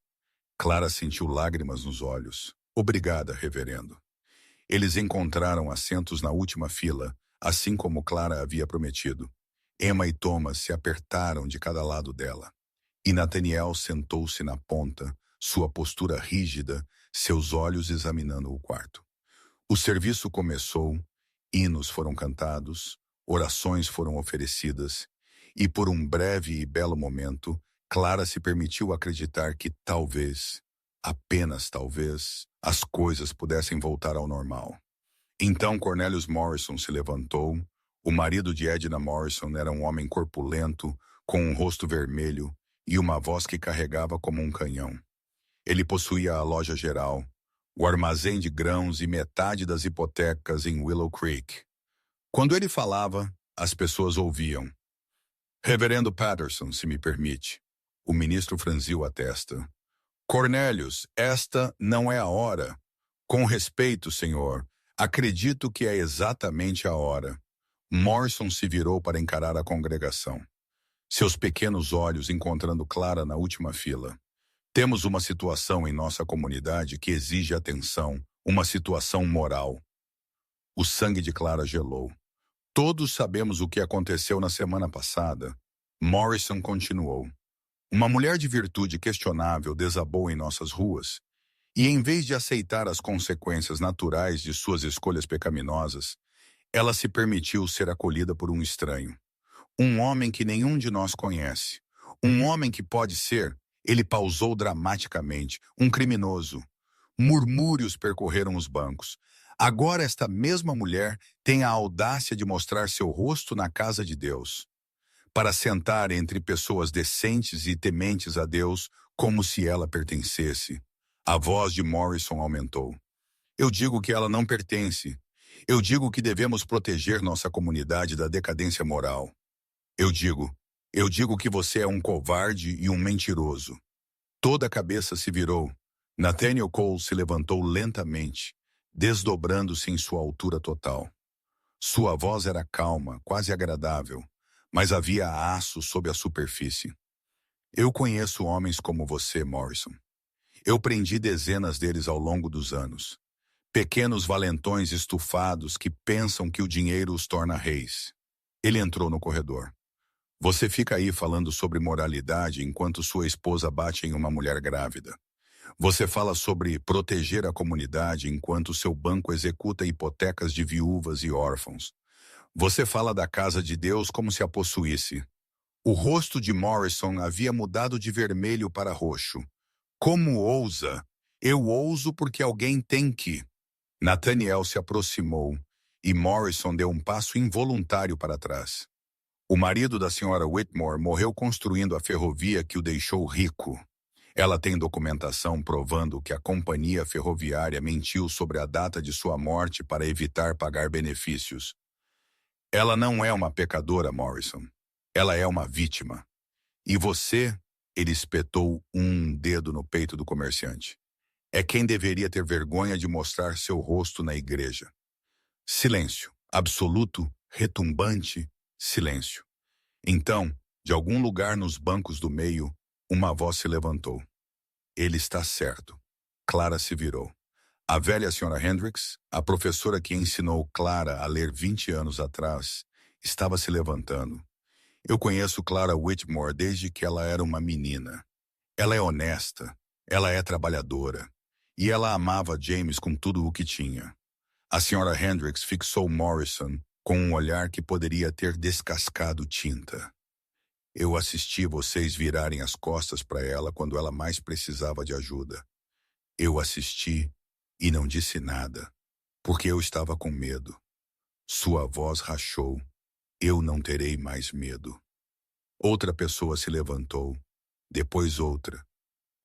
Clara sentiu lágrimas nos olhos. Obrigada, reverendo. Eles encontraram assentos na última fila, assim como Clara havia prometido. Emma e Thomas se apertaram de cada lado dela. E Nathaniel sentou-se na ponta, sua postura rígida, seus olhos examinando o quarto. O serviço começou, hinos foram cantados, orações foram oferecidas, e por um breve e belo momento, Clara se permitiu acreditar que talvez, apenas talvez, as coisas pudessem voltar ao normal. Então Cornelius Morrison se levantou. O marido de Edna Morrison era um homem corpulento, com um rosto vermelho e uma voz que carregava como um canhão. Ele possuía a loja geral, o armazém de grãos e metade das hipotecas em Willow Creek. Quando ele falava, as pessoas ouviam. Reverendo Patterson, se me permite. O ministro franziu a testa. Cornelius, esta não é a hora. Com respeito, senhor, acredito que é exatamente a hora. Morrison se virou para encarar a congregação. Seus pequenos olhos encontrando Clara na última fila. Temos uma situação em nossa comunidade que exige atenção, uma situação moral. O sangue de Clara gelou. Todos sabemos o que aconteceu na semana passada. Morrison continuou. Uma mulher de virtude questionável desabou em nossas ruas, e em vez de aceitar as consequências naturais de suas escolhas pecaminosas, ela se permitiu ser acolhida por um estranho. Um homem que nenhum de nós conhece. Um homem que pode ser, ele pausou dramaticamente, um criminoso. Murmúrios percorreram os bancos. Agora esta mesma mulher tem a audácia de mostrar seu rosto na casa de Deus, para sentar entre pessoas decentes e tementes a Deus como se ela pertencesse. A voz de Morrison aumentou. Eu digo que ela não pertence. Eu digo que devemos proteger nossa comunidade da decadência moral. Eu digo que você é um covarde e um mentiroso. Toda a cabeça se virou. Nathaniel Cole se levantou lentamente, desdobrando-se em sua altura total. Sua voz era calma, quase agradável, mas havia aço sob a superfície. Eu conheço homens como você, Morrison. Eu prendi dezenas deles ao longo dos anos. Pequenos valentões estufados que pensam que o dinheiro os torna reis. Ele entrou no corredor. Você fica aí falando sobre moralidade enquanto sua esposa bate em uma mulher grávida. Você fala sobre proteger a comunidade enquanto seu banco executa hipotecas de viúvas e órfãos. Você fala da casa de Deus como se a possuísse. O rosto de Morrison havia mudado de vermelho para roxo. Como ousa? Eu ouso porque alguém tem que. Nathaniel se aproximou e Morrison deu um passo involuntário para trás. O marido da senhora Whitmore morreu construindo a ferrovia que o deixou rico. Ela tem documentação provando que a companhia ferroviária mentiu sobre a data de sua morte para evitar pagar benefícios. Ela não é uma pecadora, Morrison. Ela é uma vítima. E você, ele espetou um dedo no peito do comerciante, é quem deveria ter vergonha de mostrar seu rosto na igreja. Silêncio, absoluto, retumbante, silêncio. Então, de algum lugar nos bancos do meio, uma voz se levantou. Ele está certo. Clara se virou. A velha senhora Hendricks, a professora que ensinou Clara a ler 20 anos atrás, estava se levantando. Eu conheço Clara Whitmore desde que ela era uma menina. Ela é honesta, ela é trabalhadora, e ela amava James com tudo o que tinha. A senhora Hendricks fixou Morrison com um olhar que poderia ter descascado tinta. Eu assisti vocês virarem as costas para ela quando ela mais precisava de ajuda. Eu assisti e não disse nada, porque eu estava com medo. Sua voz rachou. Eu não terei mais medo. Outra pessoa se levantou, depois outra,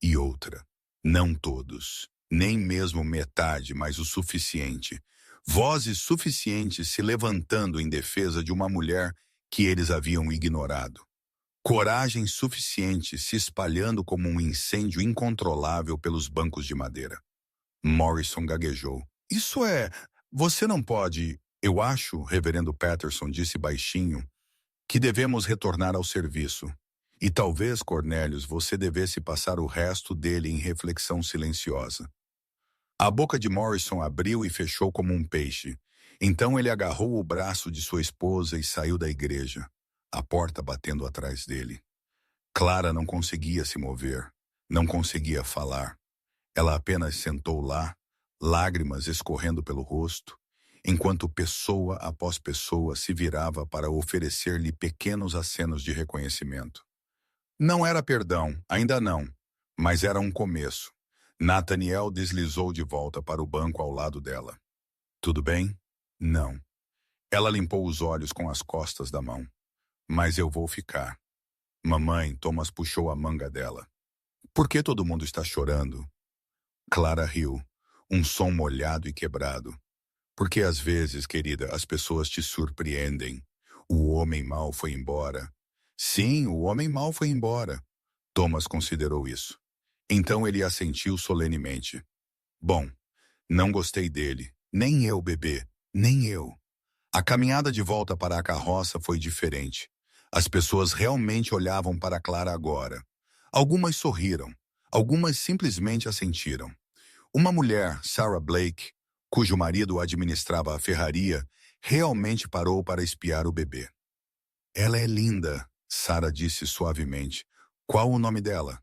e outra. Não todos, nem mesmo metade, mas o suficiente. Vozes suficientes se levantando em defesa de uma mulher que eles haviam ignorado. Coragem suficiente se espalhando como um incêndio incontrolável pelos bancos de madeira. Morrison gaguejou. Isso é... Você não pode... Eu acho, reverendo Patterson disse baixinho, que devemos retornar ao serviço. E talvez, Cornelius, você devesse passar o resto dele em reflexão silenciosa. A boca de Morrison abriu e fechou como um peixe. Então ele agarrou o braço de sua esposa e saiu da igreja, a porta batendo atrás dele. Clara não conseguia se mover, não conseguia falar. Ela apenas sentou lá, lágrimas escorrendo pelo rosto, enquanto pessoa após pessoa se virava para oferecer-lhe pequenos acenos de reconhecimento. Não era perdão, ainda não, mas era um começo. Nathaniel deslizou de volta para o banco ao lado dela. Tudo bem? Não. Ela limpou os olhos com as costas da mão. Mas eu vou ficar. Mamãe, Thomas puxou a manga dela. Por que todo mundo está chorando? Clara riu, um som molhado e quebrado. Porque às vezes, querida, as pessoas te surpreendem. O homem mau foi embora. Sim, o homem mau foi embora. Thomas considerou isso. Então ele assentiu solenemente. Bom, não gostei dele. Nem eu, bebê. Nem eu. A caminhada de volta para a carroça foi diferente. As pessoas realmente olhavam para Clara agora. Algumas sorriram. Algumas simplesmente assentiram. Uma mulher, Sarah Blake, cujo marido administrava a ferraria, realmente parou para espiar o bebê. Ela é linda, Sarah disse suavemente. Qual o nome dela?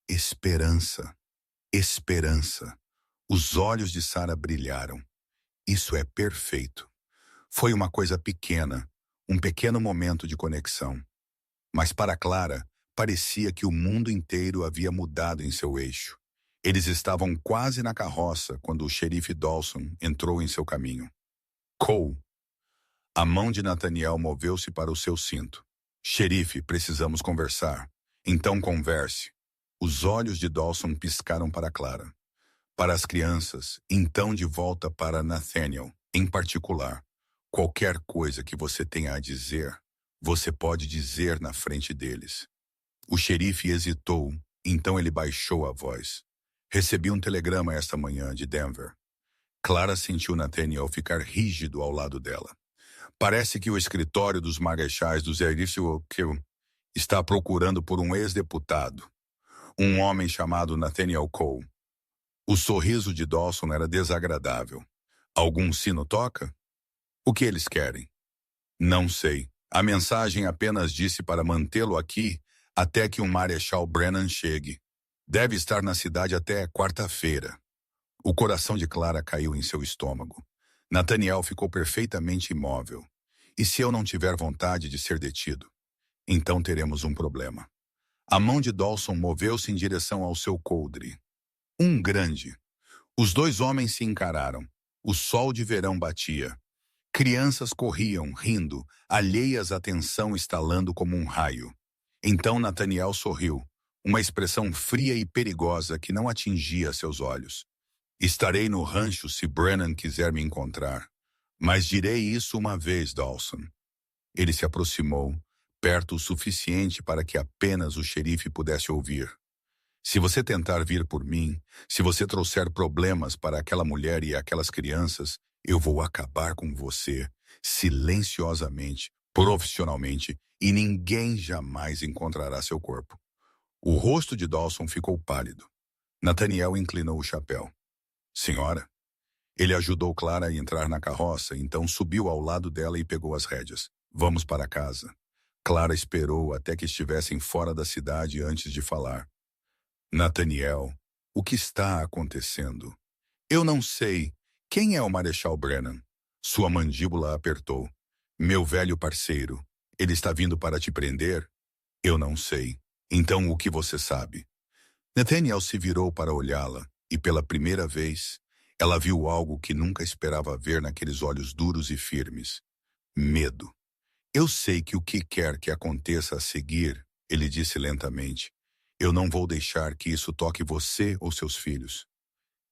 Esperança. Esperança. Os olhos de Sarah brilharam. Isso é perfeito. Foi uma coisa pequena, um pequeno momento de conexão. Mas para Clara, parecia que o mundo inteiro havia mudado em seu eixo. Eles estavam quase na carroça quando o xerife Dawson entrou em seu caminho. Cole. A mão de Nathaniel moveu-se para o seu cinto. Xerife, precisamos conversar. Então converse. Os olhos de Dawson piscaram para Clara. Para as crianças, então de volta para Nathaniel, em particular. Qualquer coisa que você tenha a dizer, você pode dizer na frente deles. O xerife hesitou, então ele baixou a voz. Recebi um telegrama esta manhã de Denver. Clara sentiu Nathaniel ficar rígido ao lado dela. Parece que o escritório dos marechais do Sheriff está procurando por um ex-deputado, um homem chamado Nathaniel Cole. O sorriso de Dawson era desagradável. Algum sino toca? O que eles querem? Não sei. A mensagem apenas disse para mantê-lo aqui até que o Marechal Brennan chegue. Deve estar na cidade até quarta-feira. O coração de Clara caiu em seu estômago. Nathaniel ficou perfeitamente imóvel. E se eu não tiver vontade de ser detido? Então teremos um problema. A mão de Dawson moveu-se em direção ao seu coldre. Um grande. Os dois homens se encararam. O sol de verão batia. Crianças corriam, rindo, alheias à tensão estalando como um raio. Então Nathaniel sorriu, uma expressão fria e perigosa que não atingia seus olhos. Estarei no rancho se Brennan quiser me encontrar. Mas direi isso uma vez, Dawson. Ele se aproximou, perto o suficiente para que apenas o xerife pudesse ouvir. Se você tentar vir por mim, se você trouxer problemas para aquela mulher e aquelas crianças, eu vou acabar com você, silenciosamente, profissionalmente, e ninguém jamais encontrará seu corpo. O rosto de Dawson ficou pálido. Nathaniel inclinou o chapéu. Senhora? Ele ajudou Clara a entrar na carroça, então subiu ao lado dela e pegou as rédeas. Vamos para casa. Clara esperou até que estivessem fora da cidade antes de falar. Nathaniel, o que está acontecendo? Eu não sei. Quem é o Marechal Brennan? Sua mandíbula apertou. Meu velho parceiro. Ele está vindo para te prender? Eu não sei. Então o que você sabe? Nathaniel se virou para olhá-la, e pela primeira vez, ela viu algo que nunca esperava ver naqueles olhos duros e firmes. Medo. Eu sei que o que quer que aconteça a seguir, ele disse lentamente, eu não vou deixar que isso toque você ou seus filhos.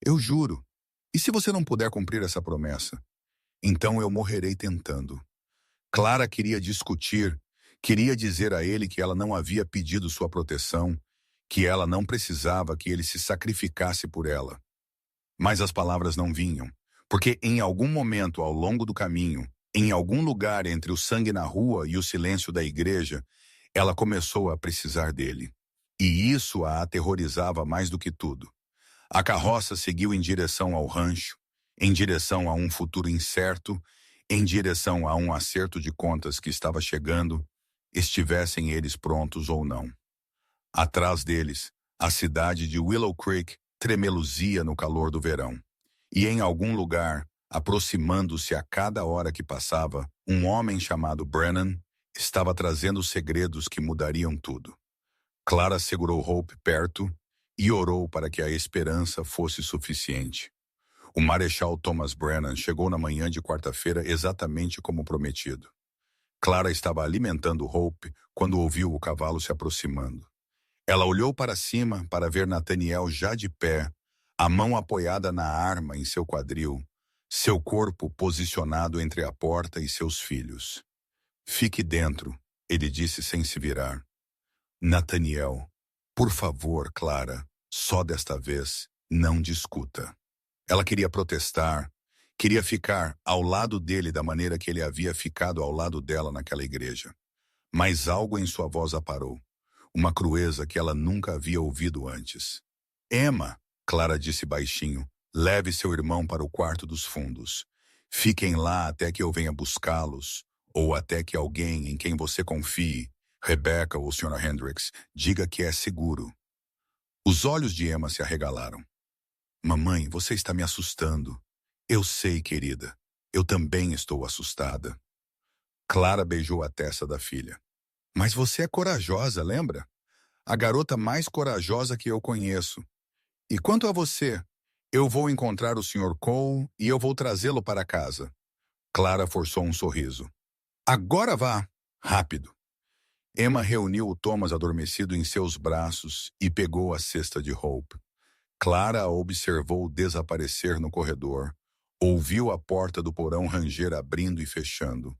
Eu juro. E se você não puder cumprir essa promessa? Então eu morrerei tentando. Clara queria discutir, queria dizer a ele que ela não havia pedido sua proteção, que ela não precisava que ele se sacrificasse por ela. Mas as palavras não vinham, porque em algum momento ao longo do caminho, em algum lugar entre o sangue na rua e o silêncio da igreja, ela começou a precisar dele. E isso a aterrorizava mais do que tudo. A carroça seguiu em direção ao rancho, em direção a um futuro incerto, em direção a um acerto de contas que estava chegando, estivessem eles prontos ou não. Atrás deles, a cidade de Willow Creek tremeluzia no calor do verão. E em algum lugar, Aproximando-se a cada hora que passava, um homem chamado Brennan estava trazendo segredos que mudariam tudo. Clara segurou Hope perto e orou para que a esperança fosse suficiente. O Marechal Thomas Brennan chegou na manhã de quarta-feira exatamente como prometido. Clara estava alimentando Hope quando ouviu o cavalo se aproximando. Ela olhou para cima para ver Nathaniel já de pé, a mão apoiada na arma em seu quadril, seu corpo posicionado entre a porta e seus filhos. Fique dentro, ele disse sem se virar. Nathaniel, por favor, Clara, só desta vez, não discuta. Ela queria protestar, queria ficar ao lado dele da maneira que ele havia ficado ao lado dela naquela igreja. Mas algo em sua voz a parou, uma crueza que ela nunca havia ouvido antes. Emma, Clara disse baixinho, leve seu irmão para o quarto dos fundos. Fiquem lá até que eu venha buscá-los, ou até que alguém em quem você confie, Rebecca ou Sra. Hendricks, diga que é seguro. Os olhos de Emma se arregalaram. Mamãe, você está me assustando. Eu sei, querida. Eu também estou assustada. Clara beijou a testa da filha. Mas você é corajosa, lembra? A garota mais corajosa que eu conheço. E quanto a você? Eu vou encontrar o Sr. Cole e eu vou trazê-lo para casa. Clara forçou um sorriso. Agora vá! Rápido! Emma reuniu o Thomas adormecido em seus braços e pegou a cesta de Hope. Clara a observou desaparecer no corredor. Ouviu a porta do porão ranger abrindo e fechando.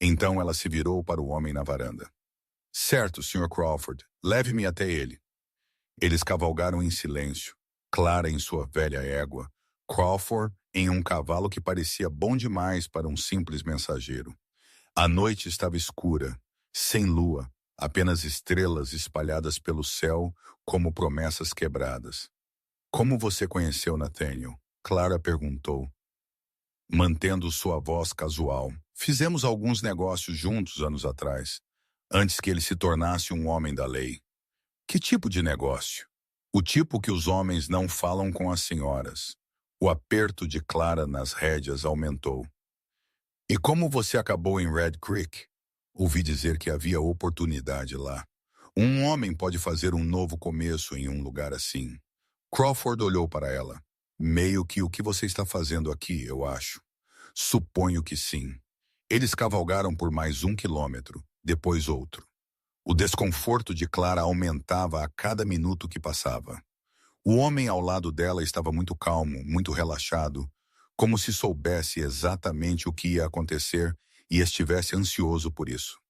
Então ela se virou para o homem na varanda. Certo, Sr. Crawford, leve-me até ele. Eles cavalgaram em silêncio. Clara em sua velha égua, Crawford em um cavalo que parecia bom demais para um simples mensageiro. A noite estava escura, sem lua, apenas estrelas espalhadas pelo céu como promessas quebradas. Como você conheceu Nathaniel? Clara perguntou, mantendo sua voz casual. Fizemos alguns negócios juntos anos atrás, antes que ele se tornasse um homem da lei. Que tipo de negócio? O tipo que os homens não falam com as senhoras. O aperto de Clara nas rédeas aumentou. E como você acabou em Red Creek? Ouvi dizer que havia oportunidade lá. Um homem pode fazer um novo começo em um lugar assim. Crawford olhou para ela. Meio que o que você está fazendo aqui, eu acho. Suponho que sim. Eles cavalgaram por mais 1 quilômetro, depois outro. O desconforto de Clara aumentava a cada minuto que passava. O homem ao lado dela estava muito calmo, muito relaxado, como se soubesse exatamente o que ia acontecer e estivesse ansioso por isso.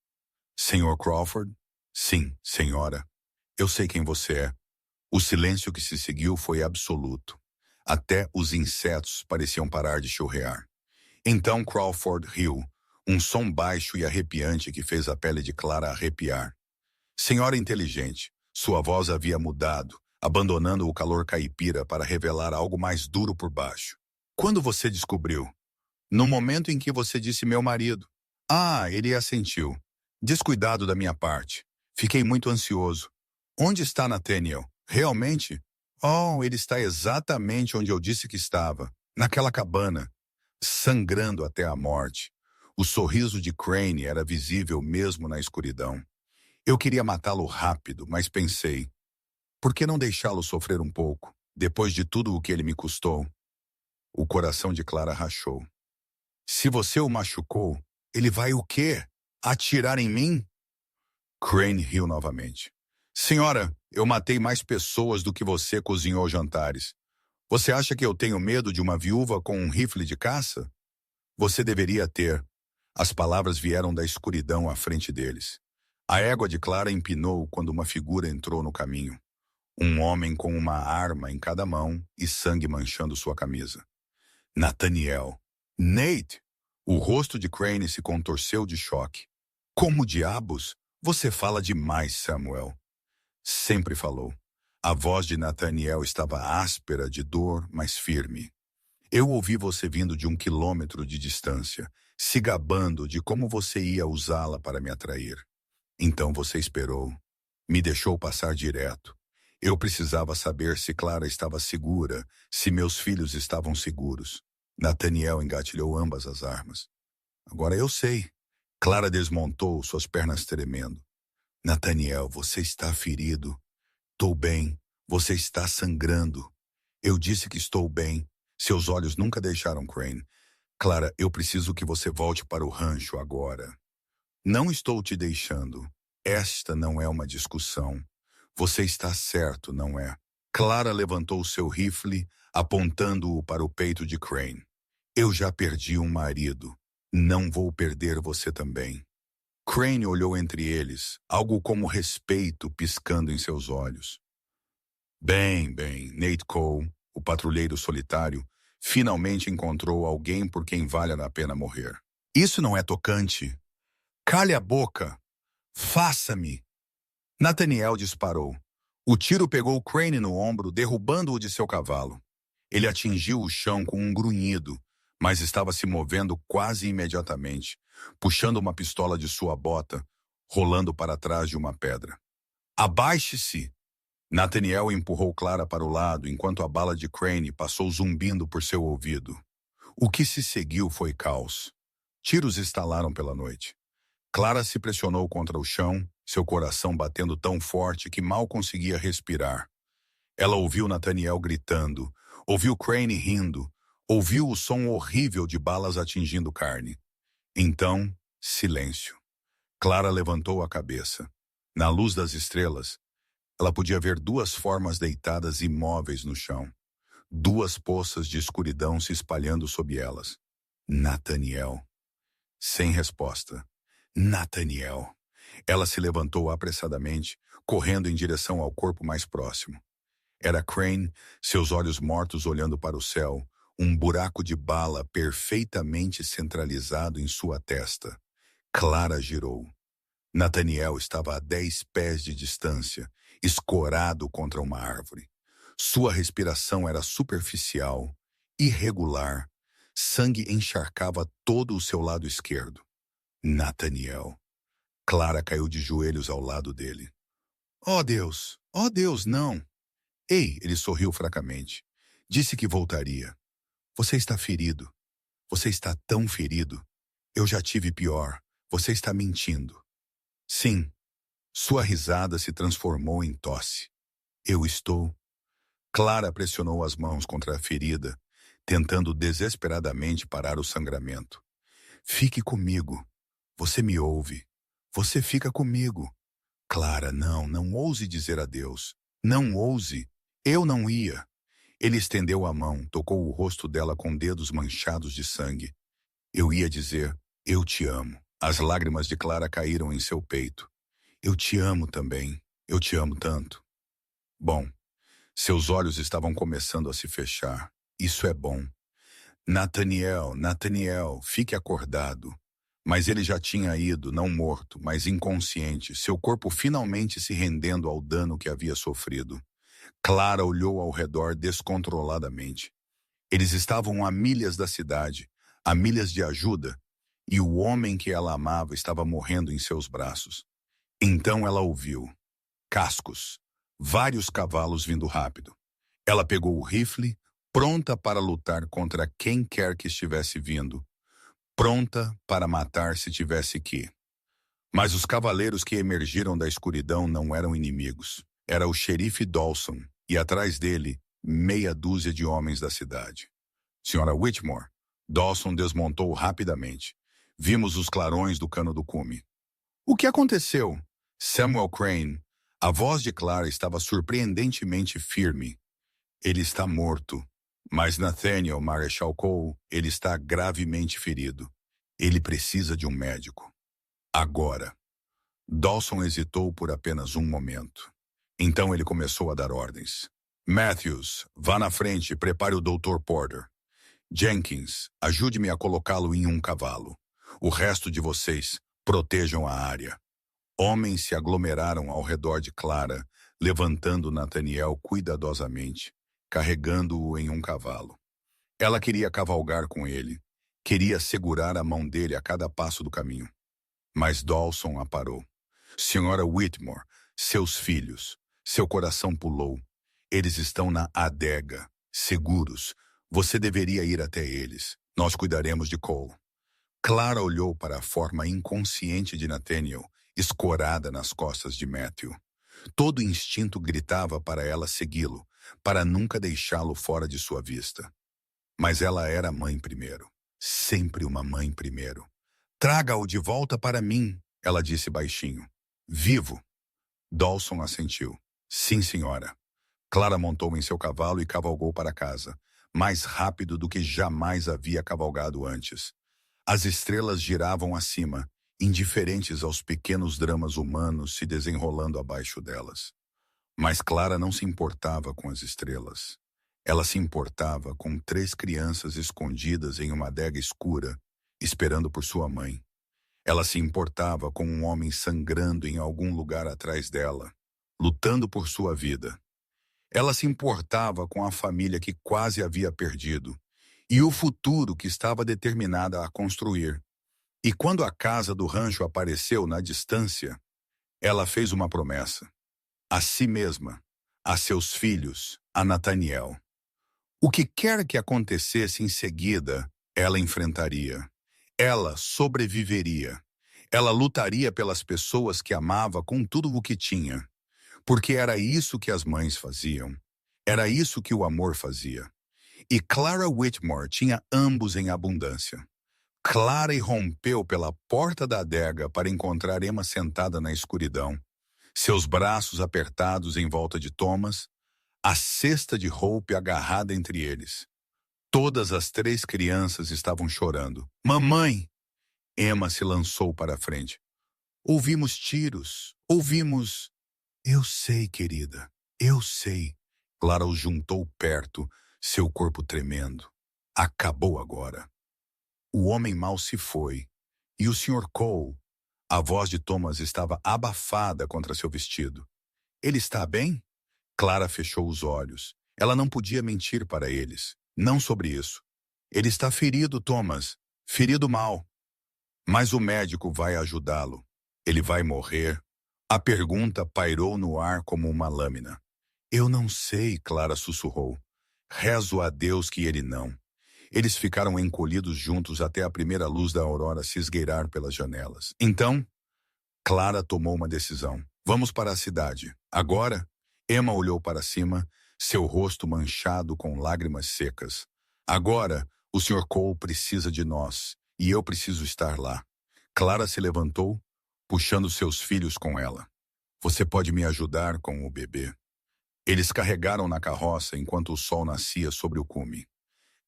Senhor Crawford? Sim, senhora. Eu sei quem você é. O silêncio que se seguiu foi absoluto. Até os insetos pareciam parar de chorrear. Então Crawford riu, um som baixo e arrepiante que fez a pele de Clara arrepiar. Senhora inteligente, sua voz havia mudado, abandonando o calor caipira para revelar algo mais duro por baixo. Quando você descobriu? No momento em que você disse meu marido. Ah, ele assentiu. Descuidado da minha parte. Fiquei muito ansioso. Onde está Nathaniel? Realmente? Oh, ele está exatamente onde eu disse que estava. Naquela cabana. Sangrando até a morte. O sorriso de Crane era visível mesmo na escuridão. Eu queria matá-lo rápido, mas pensei, por que não deixá-lo sofrer um pouco, depois de tudo o que ele me custou? O coração de Clara rachou. Se você o machucou, ele vai o quê? Atirar em mim? Crane riu novamente. Senhora, eu matei mais pessoas do que você cozinhou jantares. Você acha que eu tenho medo de uma viúva com um rifle de caça? Você deveria ter. As palavras vieram da escuridão à frente deles. A égua de Clara empinou quando uma figura entrou no caminho. Um homem com uma arma em cada mão e sangue manchando sua camisa. Nathaniel. Nate! O rosto de Crane se contorceu de choque. Como diabos? Você fala demais, Samuel. Sempre falou. A voz de Nathaniel estava áspera de dor, mas firme. Eu ouvi você vindo de 1 quilômetro de distância, se gabando de como você ia usá-la para me atrair. Então você esperou. Me deixou passar direto. Eu precisava saber se Clara estava segura, se meus filhos estavam seguros. Nathaniel engatilhou ambas as armas. Agora eu sei. Clara desmontou, suas pernas tremendo. Nathaniel, você está ferido. Estou bem. Você está sangrando. Eu disse que estou bem. Seus olhos nunca deixaram Crane. Clara, eu preciso que você volte para o rancho agora. Não estou te deixando. Esta não é uma discussão. Você está certo, não é? Clara levantou seu rifle, apontando-o para o peito de Crane. Eu já perdi um marido. Não vou perder você também. Crane olhou entre eles, algo como respeito piscando em seus olhos. Bem, Nate Cole, o patrulheiro solitário, finalmente encontrou alguém por quem vale a pena morrer. Isso não é tocante. Cale a boca. Faça-me. Nathaniel disparou. O tiro pegou Crane no ombro, derrubando-o de seu cavalo. Ele atingiu o chão com um grunhido, mas estava se movendo quase imediatamente, puxando uma pistola de sua bota, rolando para trás de uma pedra. Abaixe-se! Nathaniel empurrou Clara para o lado, enquanto a bala de Crane passou zumbindo por seu ouvido. O que se seguiu foi caos. Tiros estalaram pela noite. Clara se pressionou contra o chão, seu coração batendo tão forte que mal conseguia respirar. Ela ouviu Nathaniel gritando, ouviu Crane rindo, ouviu o som horrível de balas atingindo carne. Então, silêncio. Clara levantou a cabeça. Na luz das estrelas, ela podia ver duas formas deitadas imóveis no chão. Duas poças de escuridão se espalhando sob elas. Nathaniel. Sem resposta. Nathaniel. Ela se levantou apressadamente, correndo em direção ao corpo mais próximo. Era Crane, seus olhos mortos olhando para o céu, um buraco de bala perfeitamente centralizado em sua testa. Clara girou. Nathaniel estava a 10 pés de distância, escorado contra uma árvore. Sua respiração era superficial, irregular. Sangue encharcava todo o seu lado esquerdo. Nathaniel. Clara caiu de joelhos ao lado dele. Oh Deus, não! Ei, ele sorriu fracamente. Disse que voltaria. Você está ferido. Você está tão ferido. Eu já tive pior. Você está mentindo. Sim. Sua risada se transformou em tosse. Eu estou. Clara pressionou as mãos contra a ferida, tentando desesperadamente parar o sangramento. Fique comigo. Você me ouve. Você fica comigo. Clara, não ouse dizer adeus. Não ouse. Eu não ia. Ele estendeu a mão, tocou o rosto dela com dedos manchados de sangue. Eu ia dizer, eu te amo. As lágrimas de Clara caíram em seu peito. Eu te amo também. Eu te amo tanto. Bom, seus olhos estavam começando a se fechar. Isso é bom. Nathaniel, fique acordado. Mas ele já tinha ido, não morto, mas inconsciente, seu corpo finalmente se rendendo ao dano que havia sofrido. Clara olhou ao redor descontroladamente. Eles estavam a milhas da cidade, a milhas de ajuda, e o homem que ela amava estava morrendo em seus braços. Então ela ouviu. Cascos. Vários cavalos vindo rápido. Ela pegou o rifle, pronta para lutar contra quem quer que estivesse vindo. Pronta para matar se tivesse que. Mas os cavaleiros que emergiram da escuridão não eram inimigos. Era o xerife Dawson, e atrás dele, meia dúzia de homens da cidade. Senhora Whitmore, Dawson desmontou rapidamente. Vimos os clarões do cano do cume. O que aconteceu? Samuel Crane. A voz de Clara estava surpreendentemente firme. Ele está morto. Mas Nathaniel Marechal Cole, ele está gravemente ferido. Ele precisa de um médico. Agora. Dawson hesitou por apenas um momento. Então ele começou a dar ordens. Matthews, vá na frente e prepare o Dr. Porter. Jenkins, ajude-me a colocá-lo em um cavalo. O resto de vocês, protejam a área. Homens se aglomeraram ao redor de Clara, levantando Nathaniel cuidadosamente, carregando-o em um cavalo. Ela queria cavalgar com ele, queria segurar a mão dele a cada passo do caminho. Mas Dawson a parou. Senhora Whitmore, seus filhos, seu coração pulou. Eles estão na adega, seguros. Você deveria ir até eles. Nós cuidaremos de Cole. Clara olhou para a forma inconsciente de Nathaniel, escorada nas costas de Matthew. Todo instinto gritava para ela segui-lo, para nunca deixá-lo fora de sua vista. Mas ela era mãe primeiro. Sempre uma mãe primeiro. Traga-o de volta para mim, ela disse baixinho. Vivo. Dawson assentiu. Sim, senhora. Clara montou em seu cavalo e cavalgou para casa, mais rápido do que jamais havia cavalgado antes. As estrelas giravam acima, indiferentes aos pequenos dramas humanos se desenrolando abaixo delas. Mas Clara não se importava com as estrelas. Ela se importava com 3 crianças escondidas em uma adega escura, esperando por sua mãe. Ela se importava com um homem sangrando em algum lugar atrás dela, lutando por sua vida. Ela se importava com a família que quase havia perdido e o futuro que estava determinada a construir. E quando a casa do rancho apareceu na distância, ela fez uma promessa. A si mesma, a seus filhos, a Nathaniel. O que quer que acontecesse em seguida, ela enfrentaria. Ela sobreviveria. Ela lutaria pelas pessoas que amava com tudo o que tinha. Porque era isso que as mães faziam. Era isso que o amor fazia. E Clara Whitmore tinha ambos em abundância. Clara irrompeu pela porta da adega para encontrar Emma sentada na escuridão, seus braços apertados em volta de Thomas, a cesta de Hope agarrada entre eles. Todas as 3 crianças estavam chorando. Mamãe! Emma se lançou para a frente. Ouvimos tiros. Ouvimos... Eu sei, querida. Eu sei. Clara o juntou perto, seu corpo tremendo. Acabou agora. O homem mau se foi. E o Sr. Cole... A voz de Thomas estava abafada contra seu vestido. Ele está bem? Clara fechou os olhos. Ela não podia mentir para eles. Não sobre isso. Ele está ferido, Thomas. Ferido mal. Mas o médico vai ajudá-lo. Ele vai morrer. A pergunta pairou no ar como uma lâmina. Eu não sei, Clara sussurrou. Rezo a Deus que ele não. Eles ficaram encolhidos juntos até a primeira luz da aurora se esgueirar pelas janelas. Então, Clara tomou uma decisão. Vamos para a cidade. Agora? Emma olhou para cima, seu rosto manchado com lágrimas secas. Agora, o Sr. Cole precisa de nós, e eu preciso estar lá. Clara se levantou, puxando seus filhos com ela. Você pode me ajudar com o bebê? Eles carregaram na carroça enquanto o sol nascia sobre o cume.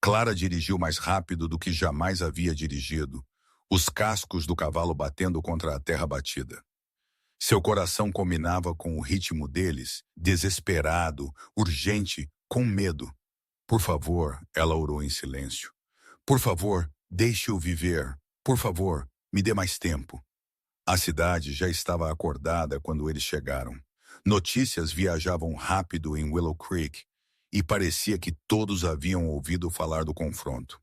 Clara dirigiu mais rápido do que jamais havia dirigido, os cascos do cavalo batendo contra a terra batida. Seu coração combinava com o ritmo deles, desesperado, urgente, com medo. Por favor, ela orou em silêncio. Por favor, deixe-o viver. Por favor, me dê mais tempo. A cidade já estava acordada quando eles chegaram. Notícias viajavam rápido em Willow Creek e parecia que todos haviam ouvido falar do confronto.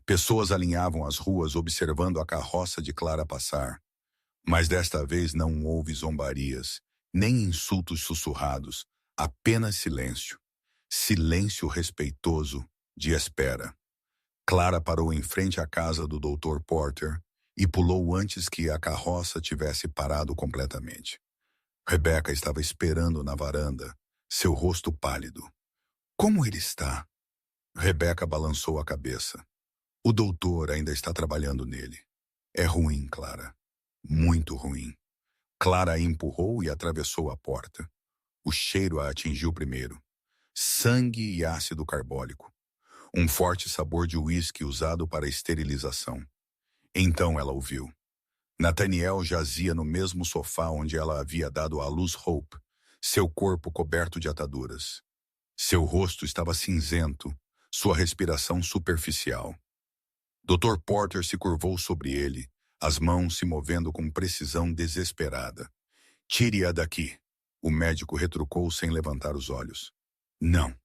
Pessoas alinhavam as ruas observando a carroça de Clara passar. Mas desta vez não houve zombarias, nem insultos sussurrados, apenas silêncio. Silêncio respeitoso, de espera. Clara parou em frente à casa do Dr. Porter e pulou antes que a carroça tivesse parado completamente. Rebecca estava esperando na varanda, seu rosto pálido. Como ele está? Rebecca balançou a cabeça. O doutor ainda está trabalhando nele. É ruim, Clara. Muito ruim. Clara a empurrou e atravessou a porta. O cheiro a atingiu primeiro. Sangue e ácido carbólico. Um forte sabor de uísque usado para esterilização. Então ela ouviu. Nathaniel jazia no mesmo sofá onde ela havia dado à luz Hope, seu corpo coberto de ataduras. Seu rosto estava cinzento, sua respiração superficial. Dr. Porter se curvou sobre ele, as mãos se movendo com precisão desesperada. Tire-a daqui, o médico retrucou sem levantar os olhos. Não.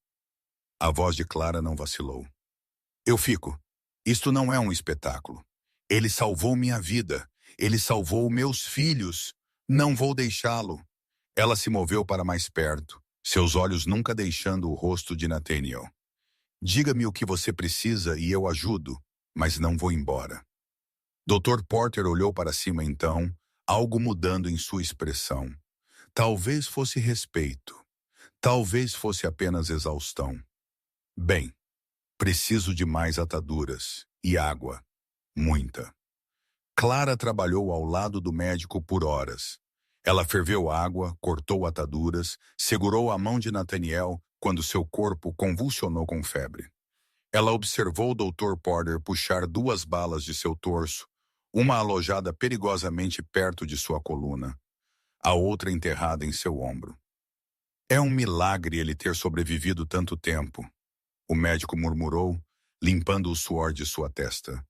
A voz de Clara não vacilou. Eu fico. Isto não é um espetáculo. Ele salvou minha vida. Ele salvou meus filhos. Não vou deixá-lo. Ela se moveu para mais perto, seus olhos nunca deixando o rosto de Nathaniel. Diga-me o que você precisa e eu ajudo, mas não vou embora. Dr. Porter olhou para cima então, algo mudando em sua expressão. Talvez fosse respeito. Talvez fosse apenas exaustão. Bem, preciso de mais ataduras. E água. Muita. Clara trabalhou ao lado do médico por horas. Ela ferveu água, cortou ataduras, segurou a mão de Nathaniel quando seu corpo convulsionou com febre. Ela observou o Dr. Porter puxar 2 balas de seu torso, uma alojada perigosamente perto de sua coluna, a outra enterrada em seu ombro. É um milagre ele ter sobrevivido tanto tempo, o médico murmurou, limpando o suor de sua testa.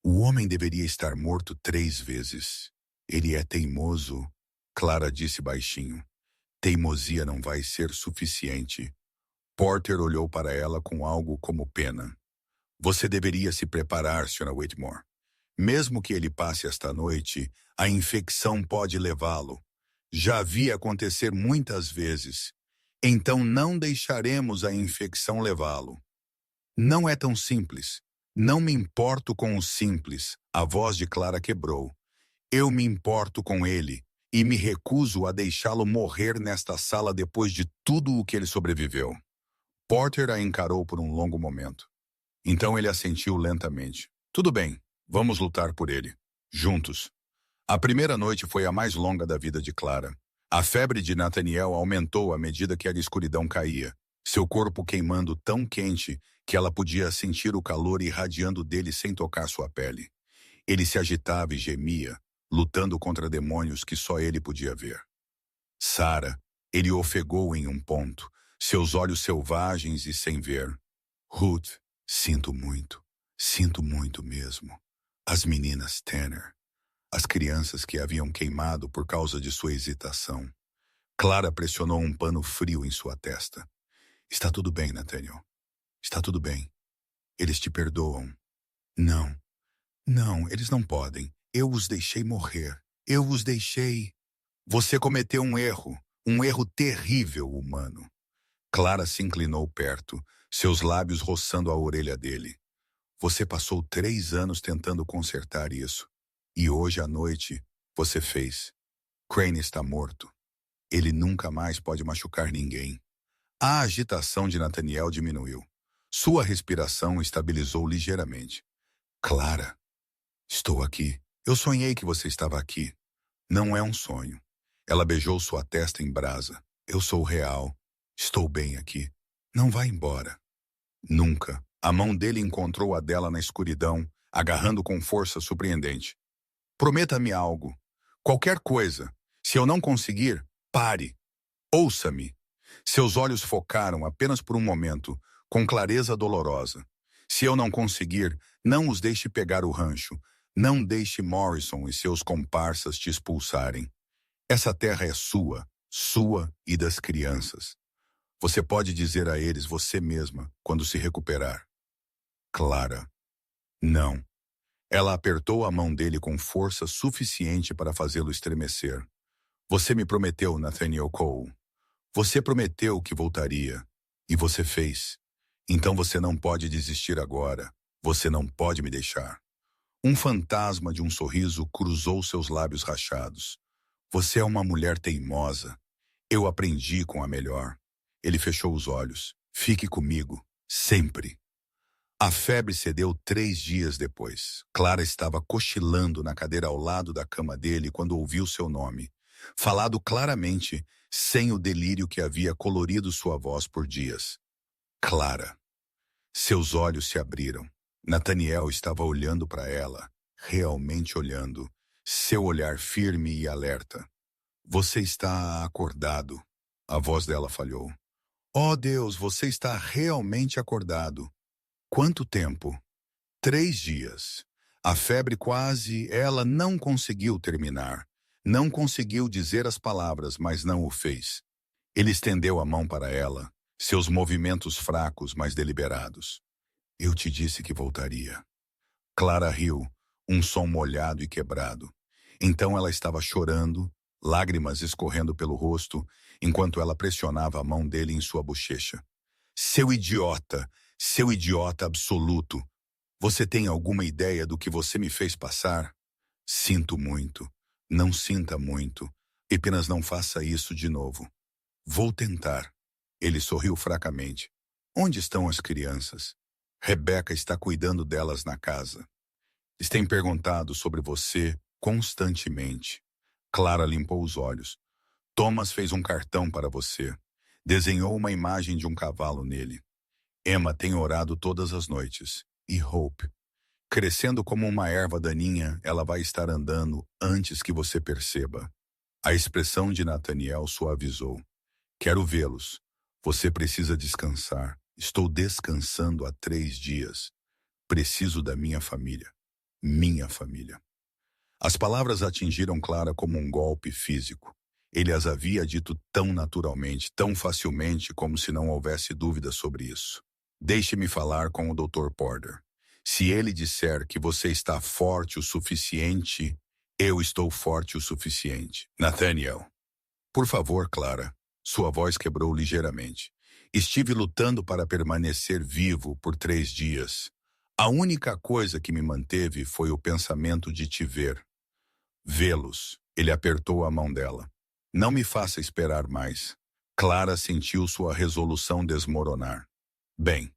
O homem deveria estar morto 3 vezes. Ele é teimoso, Clara disse baixinho. Teimosia não vai ser suficiente. Porter olhou para ela com algo como pena. Você deveria se preparar, Sra. Whitmore. Mesmo que ele passe esta noite, a infecção pode levá-lo. Já vi acontecer muitas vezes. Então não deixaremos a infecção levá-lo. Não é tão simples. Não me importo com o simples, a voz de Clara quebrou. Eu me importo com ele e me recuso a deixá-lo morrer nesta sala depois de tudo o que ele sobreviveu. Porter a encarou por um longo momento. Então ele assentiu lentamente. Tudo bem, vamos lutar por ele. Juntos. A primeira noite foi a mais longa da vida de Clara. A febre de Nathaniel aumentou à medida que a escuridão caía, seu corpo queimando tão quente que ela podia sentir o calor irradiando dele sem tocar sua pele. Ele se agitava e gemia, lutando contra demônios que só ele podia ver. Sarah, ele ofegou em um ponto, seus olhos selvagens e sem ver. Ruth, sinto muito mesmo. As meninas Tanner, as crianças que haviam queimado por causa de sua hesitação. Clara pressionou um pano frio em sua testa. Está tudo bem, Nathaniel. Está tudo bem. Eles te perdoam. Não. Não, eles não podem. Eu os deixei morrer. Eu os deixei. Você cometeu um erro terrível, humano. Clara se inclinou perto, seus lábios roçando a orelha dele. Você passou 3 anos tentando consertar isso. E hoje à noite, você fez. Crane está morto. Ele nunca mais pode machucar ninguém. A agitação de Nathaniel diminuiu. Sua respiração estabilizou ligeiramente. Clara, estou aqui. Eu sonhei que você estava aqui. Não é um sonho. Ela beijou sua testa em brasa. Eu sou real. Estou bem aqui. Não vá embora. Nunca. A mão dele encontrou a dela na escuridão, agarrando com força surpreendente. Prometa-me algo. Qualquer coisa. Se eu não conseguir, pare. Ouça-me. Seus olhos focaram apenas por um momento, com clareza dolorosa. Se eu não conseguir, não os deixe pegar o rancho. Não deixe Morrison e seus comparsas te expulsarem. Essa terra é sua e das crianças. Você pode dizer a eles você mesma quando se recuperar. Clara. Não. Ela apertou a mão dele com força suficiente para fazê-lo estremecer. Você me prometeu, Nathaniel Cole. Você prometeu que voltaria. E você fez. Então você não pode desistir agora. Você não pode me deixar. Um fantasma de um sorriso cruzou seus lábios rachados. Você é uma mulher teimosa. Eu aprendi com a melhor. Ele fechou os olhos. Fique comigo. Sempre. A febre cedeu 3 dias depois. Clara estava cochilando na cadeira ao lado da cama dele quando ouviu seu nome. Falado claramente, sem o delírio que havia colorido sua voz por dias. Clara. Seus olhos se abriram. Nathaniel estava olhando para ela, realmente olhando, seu olhar firme e alerta. Você está acordado. A voz dela falhou. Oh Deus, você está realmente acordado. Quanto tempo? 3 dias. A febre quase, ela não conseguiu terminar. Não conseguiu dizer as palavras, mas não o fez. Ele estendeu a mão para ela, seus movimentos fracos, mas deliberados. Eu te disse que voltaria. Clara riu, um som molhado e quebrado. Então ela estava chorando, lágrimas escorrendo pelo rosto, enquanto ela pressionava a mão dele em sua bochecha. Seu idiota! Seu idiota absoluto! Você tem alguma ideia do que você me fez passar? Sinto muito. Não sinta muito. Apenas não faça isso de novo. Vou tentar. Ele sorriu fracamente. Onde estão as crianças? Rebecca está cuidando delas na casa. Têm perguntado sobre você constantemente. Clara limpou os olhos. Thomas fez um cartão para você. Desenhou uma imagem de um cavalo nele. Emma tem orado todas as noites. E Hope, crescendo como uma erva daninha, ela vai estar andando antes que você perceba. A expressão de Nathaniel suavizou. Quero vê-los. Você precisa descansar. Estou descansando há 3 dias. Preciso da minha família. Minha família. As palavras atingiram Clara como um golpe físico. Ele as havia dito tão naturalmente, tão facilmente, como se não houvesse dúvida sobre isso. Deixe-me falar com o Dr. Porter. Se ele disser que você está forte o suficiente, eu estou forte o suficiente. Nathaniel. Por favor, Clara. Sua voz quebrou ligeiramente. Estive lutando para permanecer vivo por 3 dias. A única coisa que me manteve foi o pensamento de te ver. Vê-los. Ele apertou a mão dela. Não me faça esperar mais. Clara sentiu sua resolução desmoronar. Bem,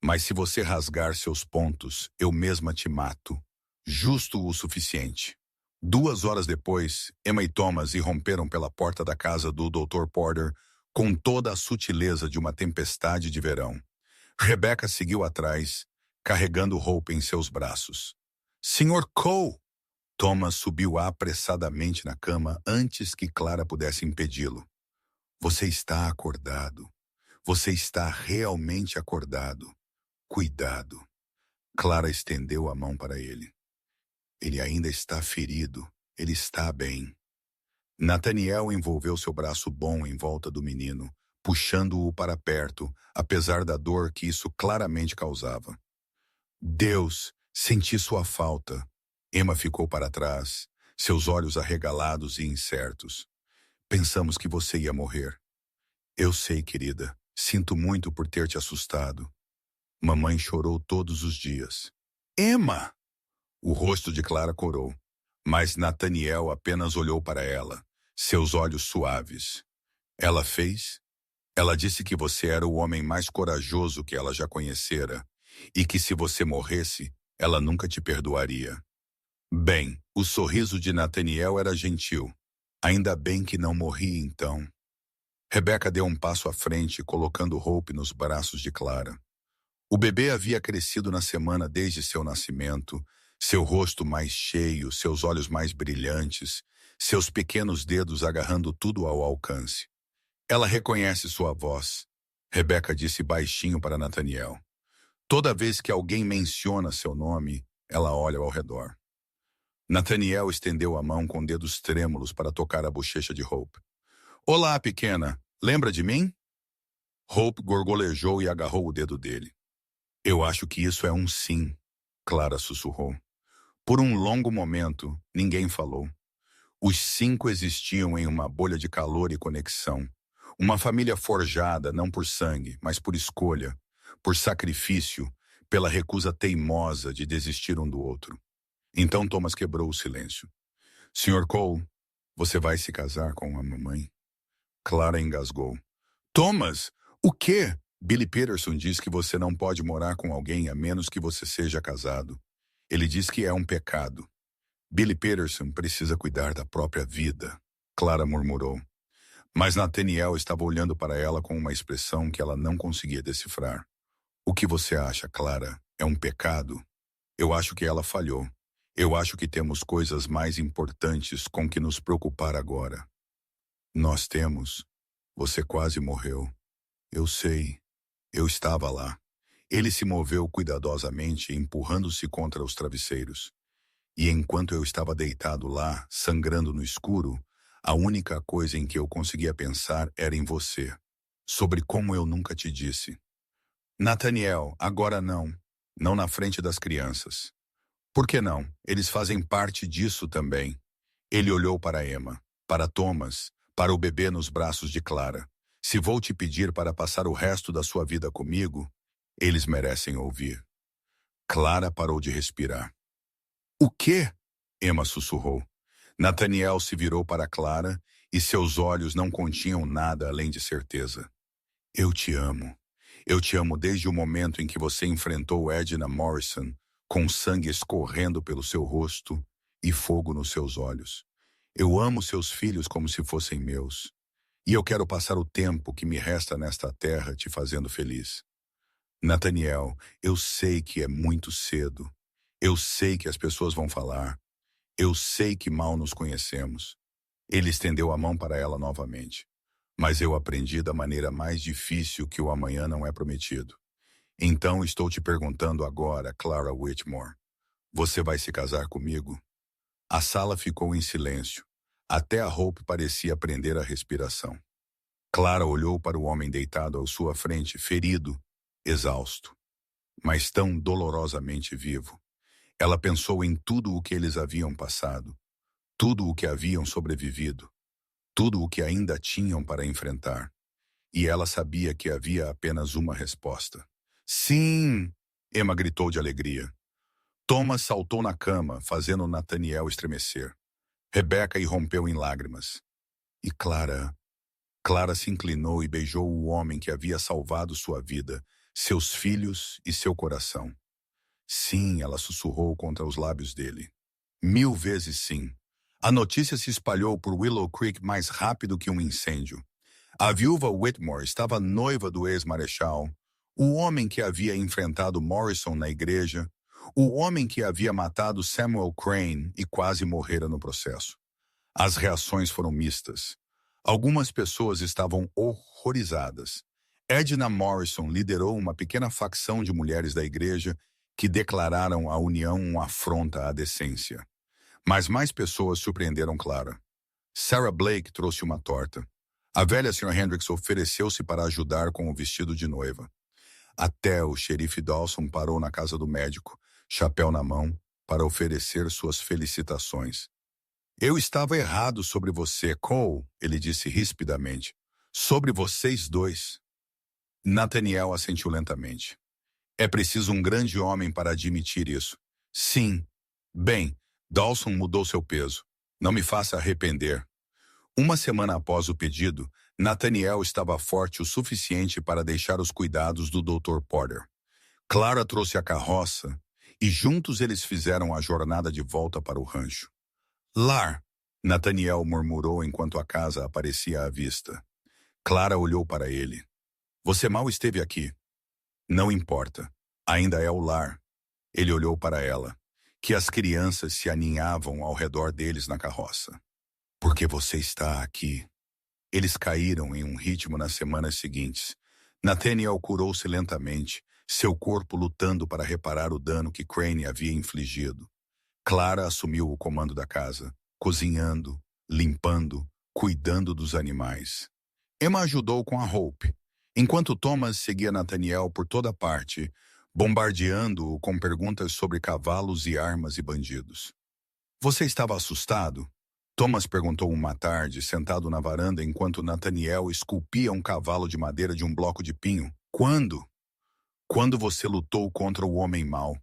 mas se você rasgar seus pontos, eu mesma te mato. Justo o suficiente. 2 horas depois, Emma e Thomas irromperam pela porta da casa do Dr. Porter com toda a sutileza de uma tempestade de verão. Rebecca seguiu atrás, carregando Hope em seus braços. Sr. Cole! Thomas subiu apressadamente na cama antes que Clara pudesse impedi-lo. Você está acordado. Você está realmente acordado. Cuidado. Clara estendeu a mão para ele. Ele ainda está ferido. Ele está bem. Nathaniel envolveu seu braço bom em volta do menino, puxando-o para perto, apesar da dor que isso claramente causava. Deus, senti sua falta. Emma ficou para trás, seus olhos arregalados e incertos. Pensamos que você ia morrer. Eu sei, querida. Sinto muito por ter te assustado. Mamãe chorou todos os dias. Emma! O rosto de Clara corou, mas Nathaniel apenas olhou para ela, seus olhos suaves. Ela fez? Ela disse que você era o homem mais corajoso que ela já conhecera e que se você morresse, ela nunca te perdoaria. Bem, o sorriso de Nathaniel era gentil. Ainda bem que não morri então. Rebecca deu um passo à frente, colocando Hope nos braços de Clara. O bebê havia crescido na semana desde seu nascimento, seu rosto mais cheio, seus olhos mais brilhantes, seus pequenos dedos agarrando tudo ao alcance. Ela reconhece sua voz, Rebecca disse baixinho para Nathaniel. Toda vez que alguém menciona seu nome, ela olha ao redor. Nathaniel estendeu a mão com dedos trêmulos para tocar a bochecha de Hope. Olá, pequena. Lembra de mim? Hope gorgolejou e agarrou o dedo dele. Eu acho que isso é um sim, Clara sussurrou. Por um longo momento, ninguém falou. Os 5 existiam em uma bolha de calor e conexão. Uma família forjada não por sangue, mas por escolha, por sacrifício, pela recusa teimosa de desistir um do outro. Então Thomas quebrou o silêncio. Sr. Cole, você vai se casar com a mamãe? Clara engasgou. Thomas, o quê? Billy Peterson diz que você não pode morar com alguém a menos que você seja casado. Ele diz que é um pecado. Billy Peterson precisa cuidar da própria vida, Clara murmurou. Mas Nathaniel estava olhando para ela com uma expressão que ela não conseguia decifrar. O que você acha, Clara? É um pecado? Eu acho que ela falhou. Eu acho que temos coisas mais importantes com que nos preocupar agora. Nós temos. Você quase morreu. Eu sei. Eu estava lá. Ele se moveu cuidadosamente, empurrando-se contra os travesseiros. E enquanto eu estava deitado lá, sangrando no escuro, a única coisa em que eu conseguia pensar era em você. Sobre como eu nunca te disse. Nathaniel, agora não. Não na frente das crianças. Por que não? Eles fazem parte disso também. Ele olhou para Emma, para Thomas, para o bebê nos braços de Clara. Se vou te pedir para passar o resto da sua vida comigo, Eles merecem ouvir. Clara parou de respirar. O quê? Emma sussurrou. Nathaniel se virou para Clara e seus olhos não continham nada além de certeza. Eu te amo. Eu te amo desde o momento em que você enfrentou Edna Morrison, com sangue escorrendo pelo seu rosto e fogo nos seus olhos. Eu amo seus filhos como se fossem meus. E eu quero passar o tempo que me resta nesta terra te fazendo feliz. Nathaniel, eu sei que é muito cedo. Eu sei que as pessoas vão falar. Eu sei que mal nos conhecemos. Ele estendeu a mão para ela novamente. Mas eu aprendi da maneira mais difícil que o amanhã não é prometido. Então estou te perguntando agora, Clara Whitmore. Você vai se casar comigo? A sala ficou em silêncio. Até a Hope parecia prender a respiração. Clara olhou para o homem deitado à sua frente, ferido, exausto, mas tão dolorosamente vivo. Ela pensou em tudo o que eles haviam passado, tudo o que haviam sobrevivido, tudo o que ainda tinham para enfrentar. E ela sabia que havia apenas uma resposta. Sim! Emma gritou de alegria. Thomas saltou na cama, fazendo Nathaniel estremecer. Rebecca irrompeu em lágrimas. E Clara se inclinou e beijou o homem que havia salvado sua vida, seus filhos e seu coração. Sim, ela sussurrou contra os lábios dele. 1000 vezes sim. A notícia se espalhou por Willow Creek mais rápido que um incêndio. A viúva Whitmore estava noiva do ex-marechal, o homem que havia enfrentado Morrison na igreja, o homem que havia matado Samuel Crane e quase morrera no processo. As reações foram mistas. Algumas pessoas estavam horrorizadas. Edna Morrison liderou uma pequena facção de mulheres da igreja que declararam a união uma afronta à decência. Mas mais pessoas surpreenderam Clara. Sarah Blake trouxe uma torta. A velha Sra. Hendricks ofereceu-se para ajudar com o vestido de noiva. Até o xerife Dawson parou na casa do médico, chapéu na mão, para oferecer suas felicitações. Eu estava errado sobre você, Cole, ele disse rispidamente. Sobre vocês dois. Nathaniel assentiu lentamente. É preciso um grande homem para admitir isso. Sim. Bem, Dawson mudou seu peso. Não me faça arrepender. Uma semana após o pedido, Nathaniel estava forte o suficiente para deixar os cuidados do Dr. Porter. Clara trouxe a carroça e juntos eles fizeram a jornada de volta para o rancho. Lar, Nathaniel murmurou enquanto a casa aparecia à vista. Clara olhou para ele. Você mal esteve aqui. Não importa. Ainda é o lar. Ele olhou para ela, que as crianças se aninhavam ao redor deles na carroça. Porque você está aqui. Eles caíram em um ritmo nas semanas seguintes. Nathaniel curou-se lentamente, seu corpo lutando para reparar o dano que Crane havia infligido. Clara assumiu o comando da casa, cozinhando, limpando, cuidando dos animais. Emma ajudou com a Hope, enquanto Thomas seguia Nathaniel por toda parte, bombardeando-o com perguntas sobre cavalos e armas e bandidos. Você estava assustado? Thomas perguntou uma tarde, sentado na varanda enquanto Nathaniel esculpia um cavalo de madeira de um bloco de pinho. Quando? Quando você lutou contra o homem mau.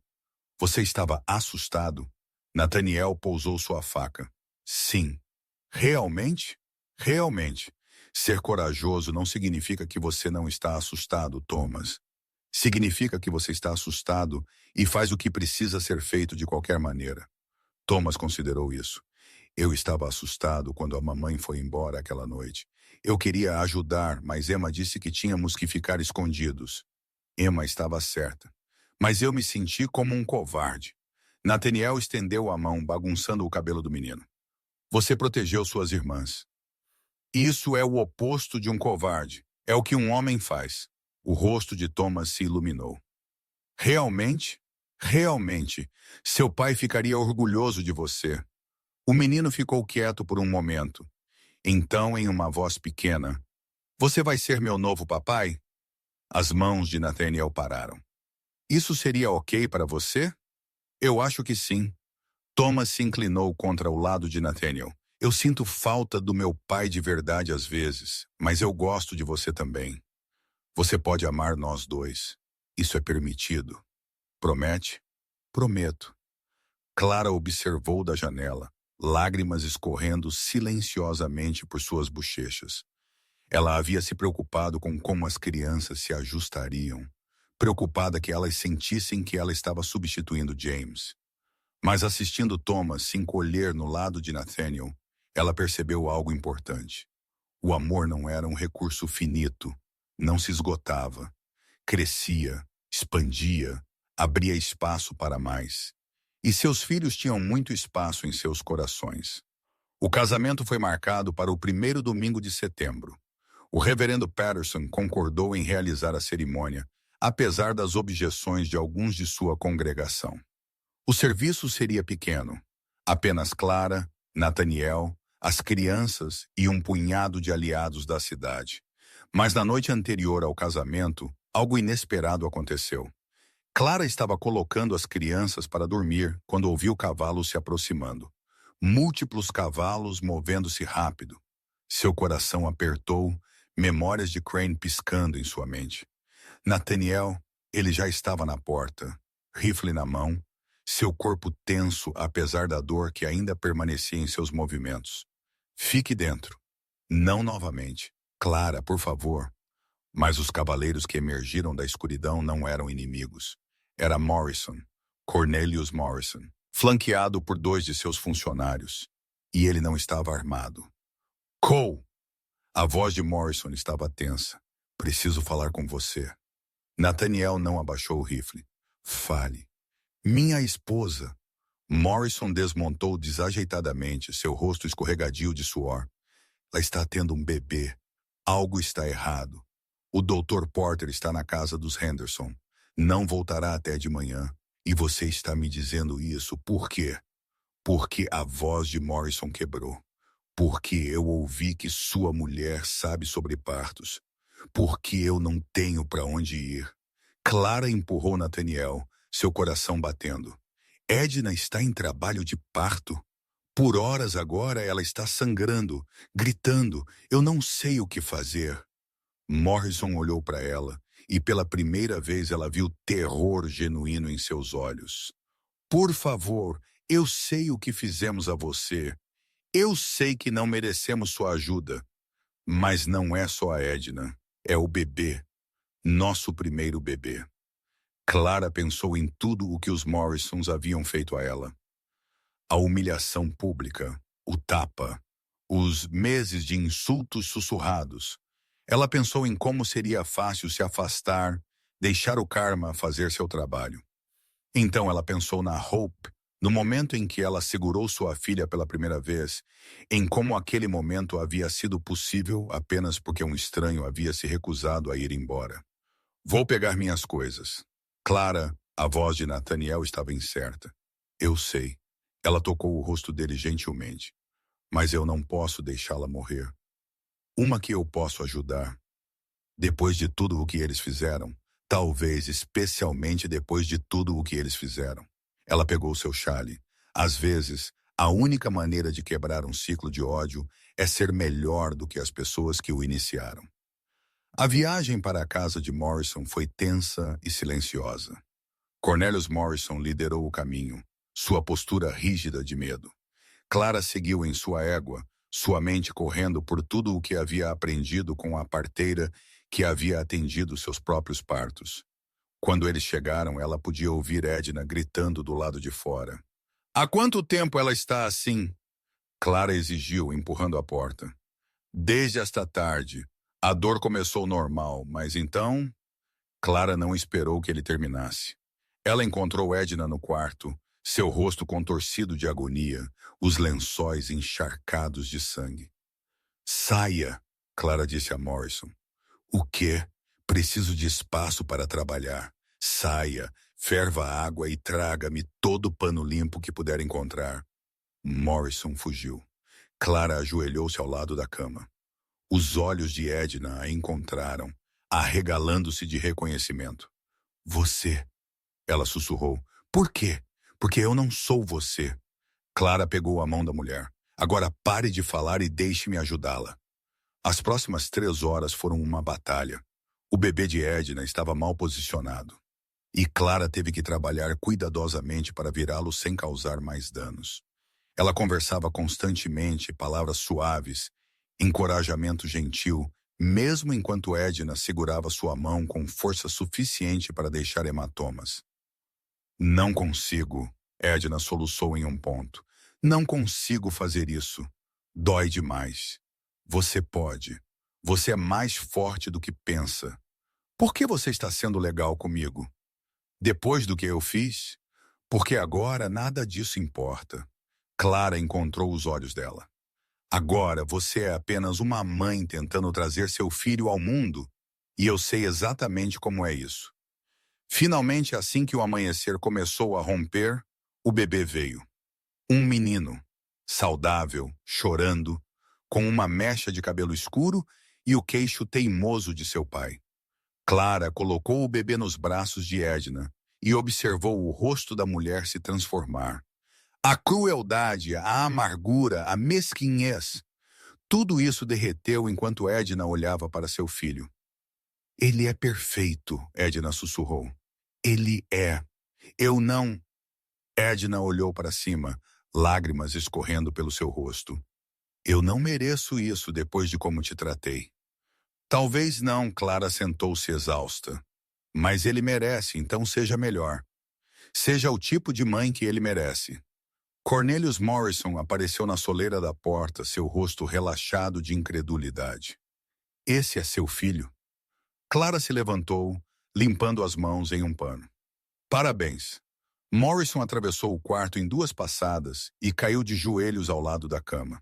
Você estava assustado? Nathaniel pousou sua faca. Sim. Realmente? Realmente. Ser corajoso não significa que você não está assustado, Thomas. Significa que você está assustado e faz o que precisa ser feito de qualquer maneira. Thomas considerou isso. Eu estava assustado quando a mamãe foi embora aquela noite. Eu queria ajudar, mas Emma disse que tínhamos que ficar escondidos. Emma estava certa. Mas eu me senti como um covarde. Nathaniel estendeu a mão, bagunçando o cabelo do menino. Você protegeu suas irmãs. Isso é o oposto de um covarde. É o que um homem faz. O rosto de Thomas se iluminou. Realmente? Realmente. Seu pai ficaria orgulhoso de você. O menino ficou quieto por um momento. Então, em uma voz pequena, você vai ser meu novo papai? As mãos de Nathaniel pararam. Isso seria ok para você? Eu acho que sim. Thomas se inclinou contra o lado de Nathaniel. Eu sinto falta do meu pai de verdade às vezes, mas eu gosto de você também. Você pode amar nós dois. Isso é permitido. Promete? Prometo. Clara observou da janela, lágrimas escorrendo silenciosamente por suas bochechas. Ela havia se preocupado com como as crianças se ajustariam, preocupada que elas sentissem que ela estava substituindo James. Mas assistindo Thomas se encolher no lado de Nathaniel, ela percebeu algo importante. O amor não era um recurso finito, não se esgotava. Crescia, expandia, abria espaço para mais. E seus filhos tinham muito espaço em seus corações. O casamento foi marcado para o primeiro domingo de setembro. O reverendo Patterson concordou em realizar a cerimônia, apesar das objeções de alguns de sua congregação. O serviço seria pequeno. Apenas Clara, Nathaniel, as crianças e um punhado de aliados da cidade. Mas na noite anterior ao casamento, algo inesperado aconteceu. Clara estava colocando as crianças para dormir quando ouviu cavalos se aproximando. Múltiplos cavalos movendo-se rápido. Seu coração apertou, memórias de Crane piscando em sua mente. Nathaniel, ele já estava na porta, rifle na mão, seu corpo tenso apesar da dor que ainda permanecia em seus movimentos. Fique dentro. Não novamente. Clara, por favor. Mas os cavaleiros que emergiram da escuridão não eram inimigos. Era Morrison, Cornelius Morrison, flanqueado por 2 de seus funcionários. E ele não estava armado. Cole! A voz de Morrison estava tensa. Preciso falar com você. Nathaniel não abaixou o rifle. Fale. Minha esposa. Morrison desmontou desajeitadamente, seu rosto escorregadio de suor. Ela está tendo um bebê. Algo está errado. O Dr. Porter está na casa dos Henderson. Não voltará até de manhã. E você está me dizendo isso por quê? Porque a voz de Morrison quebrou. Porque eu ouvi que sua mulher sabe sobre partos. Porque eu não tenho para onde ir. Clara empurrou Nathaniel, seu coração batendo. Edna está em trabalho de parto. Por horas agora ela está sangrando, gritando. Eu não sei o que fazer. Morrison olhou para ela e pela primeira vez ela viu terror genuíno em seus olhos. Por favor, eu sei o que fizemos a você. Eu sei que não merecemos sua ajuda. Mas não é só a Edna, é o bebê. Nosso primeiro bebê. Clara pensou em tudo o que os Morrisons haviam feito a ela. A humilhação pública, o tapa, os meses de insultos sussurrados. Ela pensou em como seria fácil se afastar, deixar o karma fazer seu trabalho. Então ela pensou na Hope, no momento em que ela segurou sua filha pela primeira vez, em como aquele momento havia sido possível apenas porque um estranho havia se recusado a ir embora. Vou pegar minhas coisas. Clara, a voz de Nathaniel estava incerta. Eu sei. Ela tocou o rosto dele gentilmente. Mas eu não posso deixá-la morrer. Uma que eu posso ajudar. Depois de tudo o que eles fizeram, talvez especialmente depois de tudo o que eles fizeram. Ela pegou seu chale. Às vezes, a única maneira de quebrar um ciclo de ódio é ser melhor do que as pessoas que o iniciaram. A viagem para a casa de Morrison foi tensa e silenciosa. Cornelius Morrison liderou o caminho, sua postura rígida de medo. Clara seguiu em sua égua, sua mente correndo por tudo o que havia aprendido com a parteira que havia atendido seus próprios partos. Quando eles chegaram, ela podia ouvir Edna gritando do lado de fora. Há quanto tempo ela está assim? Clara exigiu, empurrando a porta. Desde esta tarde. A dor começou normal, mas então... Clara não esperou que ele terminasse. Ela encontrou Edna no quarto, seu rosto contorcido de agonia, os lençóis encharcados de sangue. Saia, Clara disse a Morrison. O quê? Preciso de espaço para trabalhar. Saia, ferva a água e traga-me todo o pano limpo que puder encontrar. Morrison fugiu. Clara ajoelhou-se ao lado da cama. Os olhos de Edna a encontraram, arregalando-se de reconhecimento. Você, ela sussurrou. Por quê? Porque eu não sou você. Clara pegou a mão da mulher. Agora pare de falar e deixe-me ajudá-la. As próximas 3 horas foram uma batalha. O bebê de Edna estava mal posicionado. e Clara teve que trabalhar cuidadosamente para virá-lo sem causar mais danos. Ela conversava constantemente, palavras suaves, encorajamento gentil, mesmo enquanto Edna segurava sua mão com força suficiente para deixar hematomas. Não consigo, Edna soluçou em um ponto. Não consigo fazer isso. Dói demais. Você pode. Você é mais forte do que pensa. Por que você está sendo legal comigo? Depois do que eu fiz? Porque agora nada disso importa. Clara encontrou os olhos dela. Agora você é apenas uma mãe tentando trazer seu filho ao mundo, e eu sei exatamente como é isso. Finalmente, assim que o amanhecer começou a romper, o bebê veio. Um menino, saudável, chorando, com uma mecha de cabelo escuro e o queixo teimoso de seu pai. Clara colocou o bebê nos braços de Edna e observou o rosto da mulher se transformar. A crueldade, a amargura, a mesquinhez, tudo isso derreteu enquanto Edna olhava para seu filho. Ele é perfeito, Edna sussurrou. Ele é. Eu não. Edna olhou para cima, lágrimas escorrendo pelo seu rosto. Eu não mereço isso depois de como te tratei. Talvez não, Clara sentou-se exausta. Mas ele merece, então seja melhor. Seja o tipo de mãe que ele merece. Cornelius Morrison apareceu na soleira da porta, seu rosto relaxado de incredulidade. Esse é seu filho? Clara se levantou, limpando as mãos em um pano. Parabéns. Morrison atravessou o quarto em 2 passadas e caiu de joelhos ao lado da cama.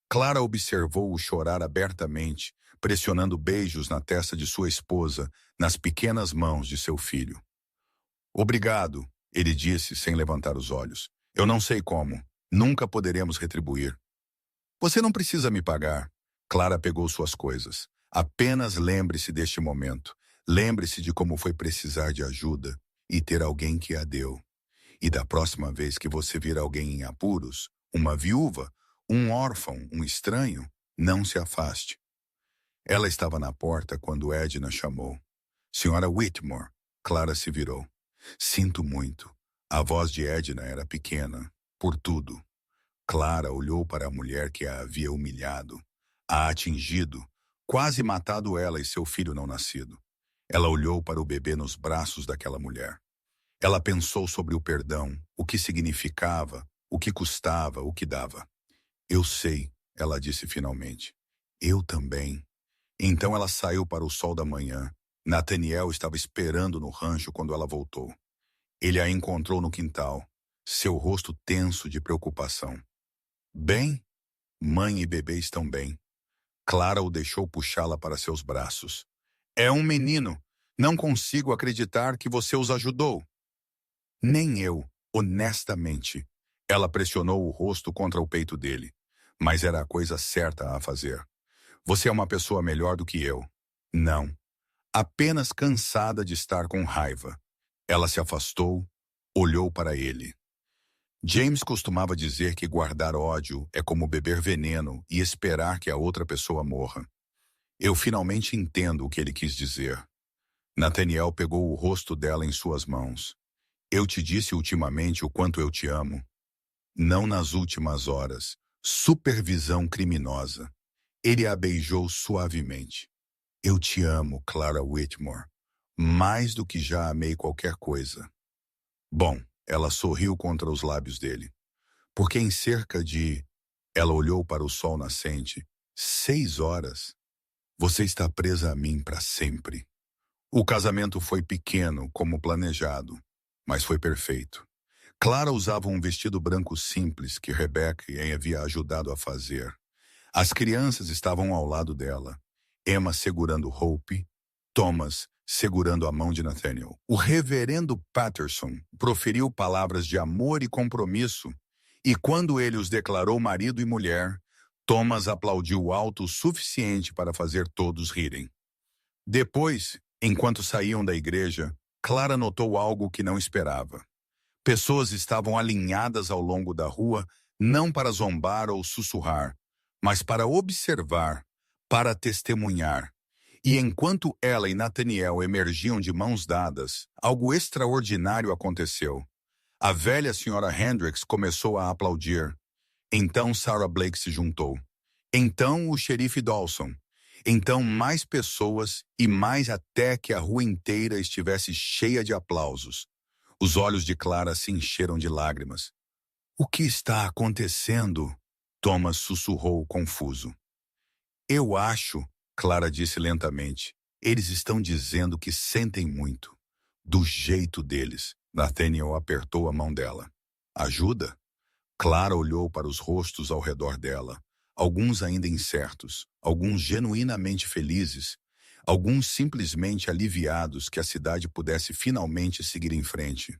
Clara observou-o chorar abertamente, pressionando beijos na testa de sua esposa, nas pequenas mãos de seu filho. Obrigado, ele disse sem levantar os olhos. Eu não sei como. Nunca poderemos retribuir. Você não precisa me pagar. Clara pegou suas coisas. Apenas lembre-se deste momento. Lembre-se de como foi precisar de ajuda e ter alguém que a deu. E da próxima vez que você vir alguém em apuros, uma viúva, um órfão, um estranho, não se afaste. Ela estava na porta quando Edna chamou. Senhora Whitmore. Clara se virou. Sinto muito. A voz de Edna era pequena, por tudo. Clara olhou para a mulher que a havia humilhado, a atingido, quase matado ela e seu filho não nascido. Ela olhou para o bebê nos braços daquela mulher. Ela pensou sobre o perdão, o que significava, o que custava, o que dava. Eu sei, ela disse finalmente. Eu também. Então ela saiu para o sol da manhã. Nathaniel estava esperando no rancho quando ela voltou. Ele a encontrou no quintal, seu rosto tenso de preocupação. Bem? Mãe e bebê estão bem. Clara o deixou puxá-la para seus braços. É um menino. Não consigo acreditar que você os ajudou. Nem eu, honestamente. Ela pressionou o rosto contra o peito dele. Mas era a coisa certa a fazer. Você é uma pessoa melhor do que eu. Não. Apenas cansada de estar com raiva. Ela se afastou, olhou para ele. James costumava dizer que guardar ódio é como beber veneno e esperar que a outra pessoa morra. Eu finalmente entendo o que ele quis dizer. Nathaniel pegou o rosto dela em suas mãos. Eu te disse ultimamente o quanto eu te amo. Não nas últimas horas. Supervisão criminosa. Ele a beijou suavemente. Eu te amo, Clara Whitmore. Mais do que já amei qualquer coisa. Bom, ela sorriu contra os lábios dele. Porque em cerca de... Ela olhou para o sol nascente. 6 horas. Você está presa a mim para sempre. O casamento foi pequeno, como planejado, mas foi perfeito. Clara usava um vestido branco simples que Rebecca a havia ajudado a fazer. As crianças estavam ao lado dela. Emma segurando Hope, Thomas segurando a mão de Nathaniel. O reverendo Patterson proferiu palavras de amor e compromisso, e quando ele os declarou marido e mulher, Thomas aplaudiu alto o suficiente para fazer todos rirem. Depois, enquanto saíam da igreja, Clara notou algo que não esperava. Pessoas estavam alinhadas ao longo da rua, não para zombar ou sussurrar, mas para observar, para testemunhar. E enquanto ela e Nathaniel emergiam de mãos dadas, algo extraordinário aconteceu. A velha senhora Hendricks começou a aplaudir. Então Sarah Blake se juntou. Então o xerife Dawson. Então mais pessoas e mais até que a rua inteira estivesse cheia de aplausos. Os olhos de Clara se encheram de lágrimas. O que está acontecendo? Thomas sussurrou confuso. Eu acho, Clara disse lentamente, eles estão dizendo que sentem muito. Do jeito deles. Nathaniel apertou a mão dela. Ajuda? Clara olhou para os rostos ao redor dela, alguns ainda incertos, alguns genuinamente felizes, alguns simplesmente aliviados que a cidade pudesse finalmente seguir em frente.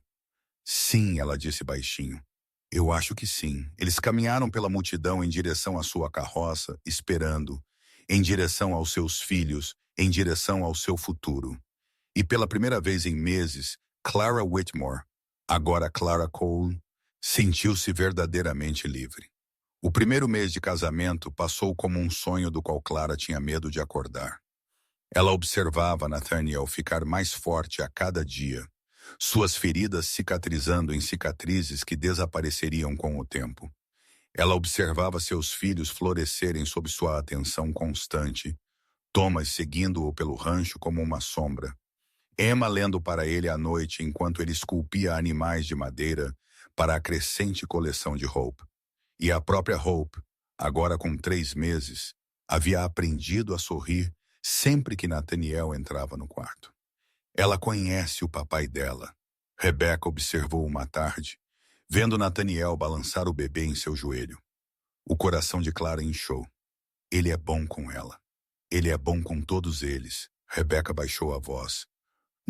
Sim, ela disse baixinho. Eu acho que sim. Eles caminharam pela multidão em direção à sua carroça, esperando, em direção aos seus filhos, em direção ao seu futuro. E pela primeira vez em meses, Clara Whitmore, agora Clara Cole, sentiu-se verdadeiramente livre. O primeiro mês de casamento passou como um sonho do qual Clara tinha medo de acordar. Ela observava Nathaniel ficar mais forte a cada dia, suas feridas cicatrizando em cicatrizes que desapareceriam com o tempo. Ela observava seus filhos florescerem sob sua atenção constante, Thomas seguindo-o pelo rancho como uma sombra, Emma lendo para ele à noite enquanto ele esculpia animais de madeira para a crescente coleção de Hope. E a própria Hope, agora com 3 meses, havia aprendido a sorrir sempre que Nathaniel entrava no quarto. Ela conhece o papai dela. Rebecca observou uma tarde, vendo Nathaniel balançar o bebê em seu joelho. O coração de Clara inchou. Ele é bom com ela. Ele é bom com todos eles. Rebecca baixou a voz.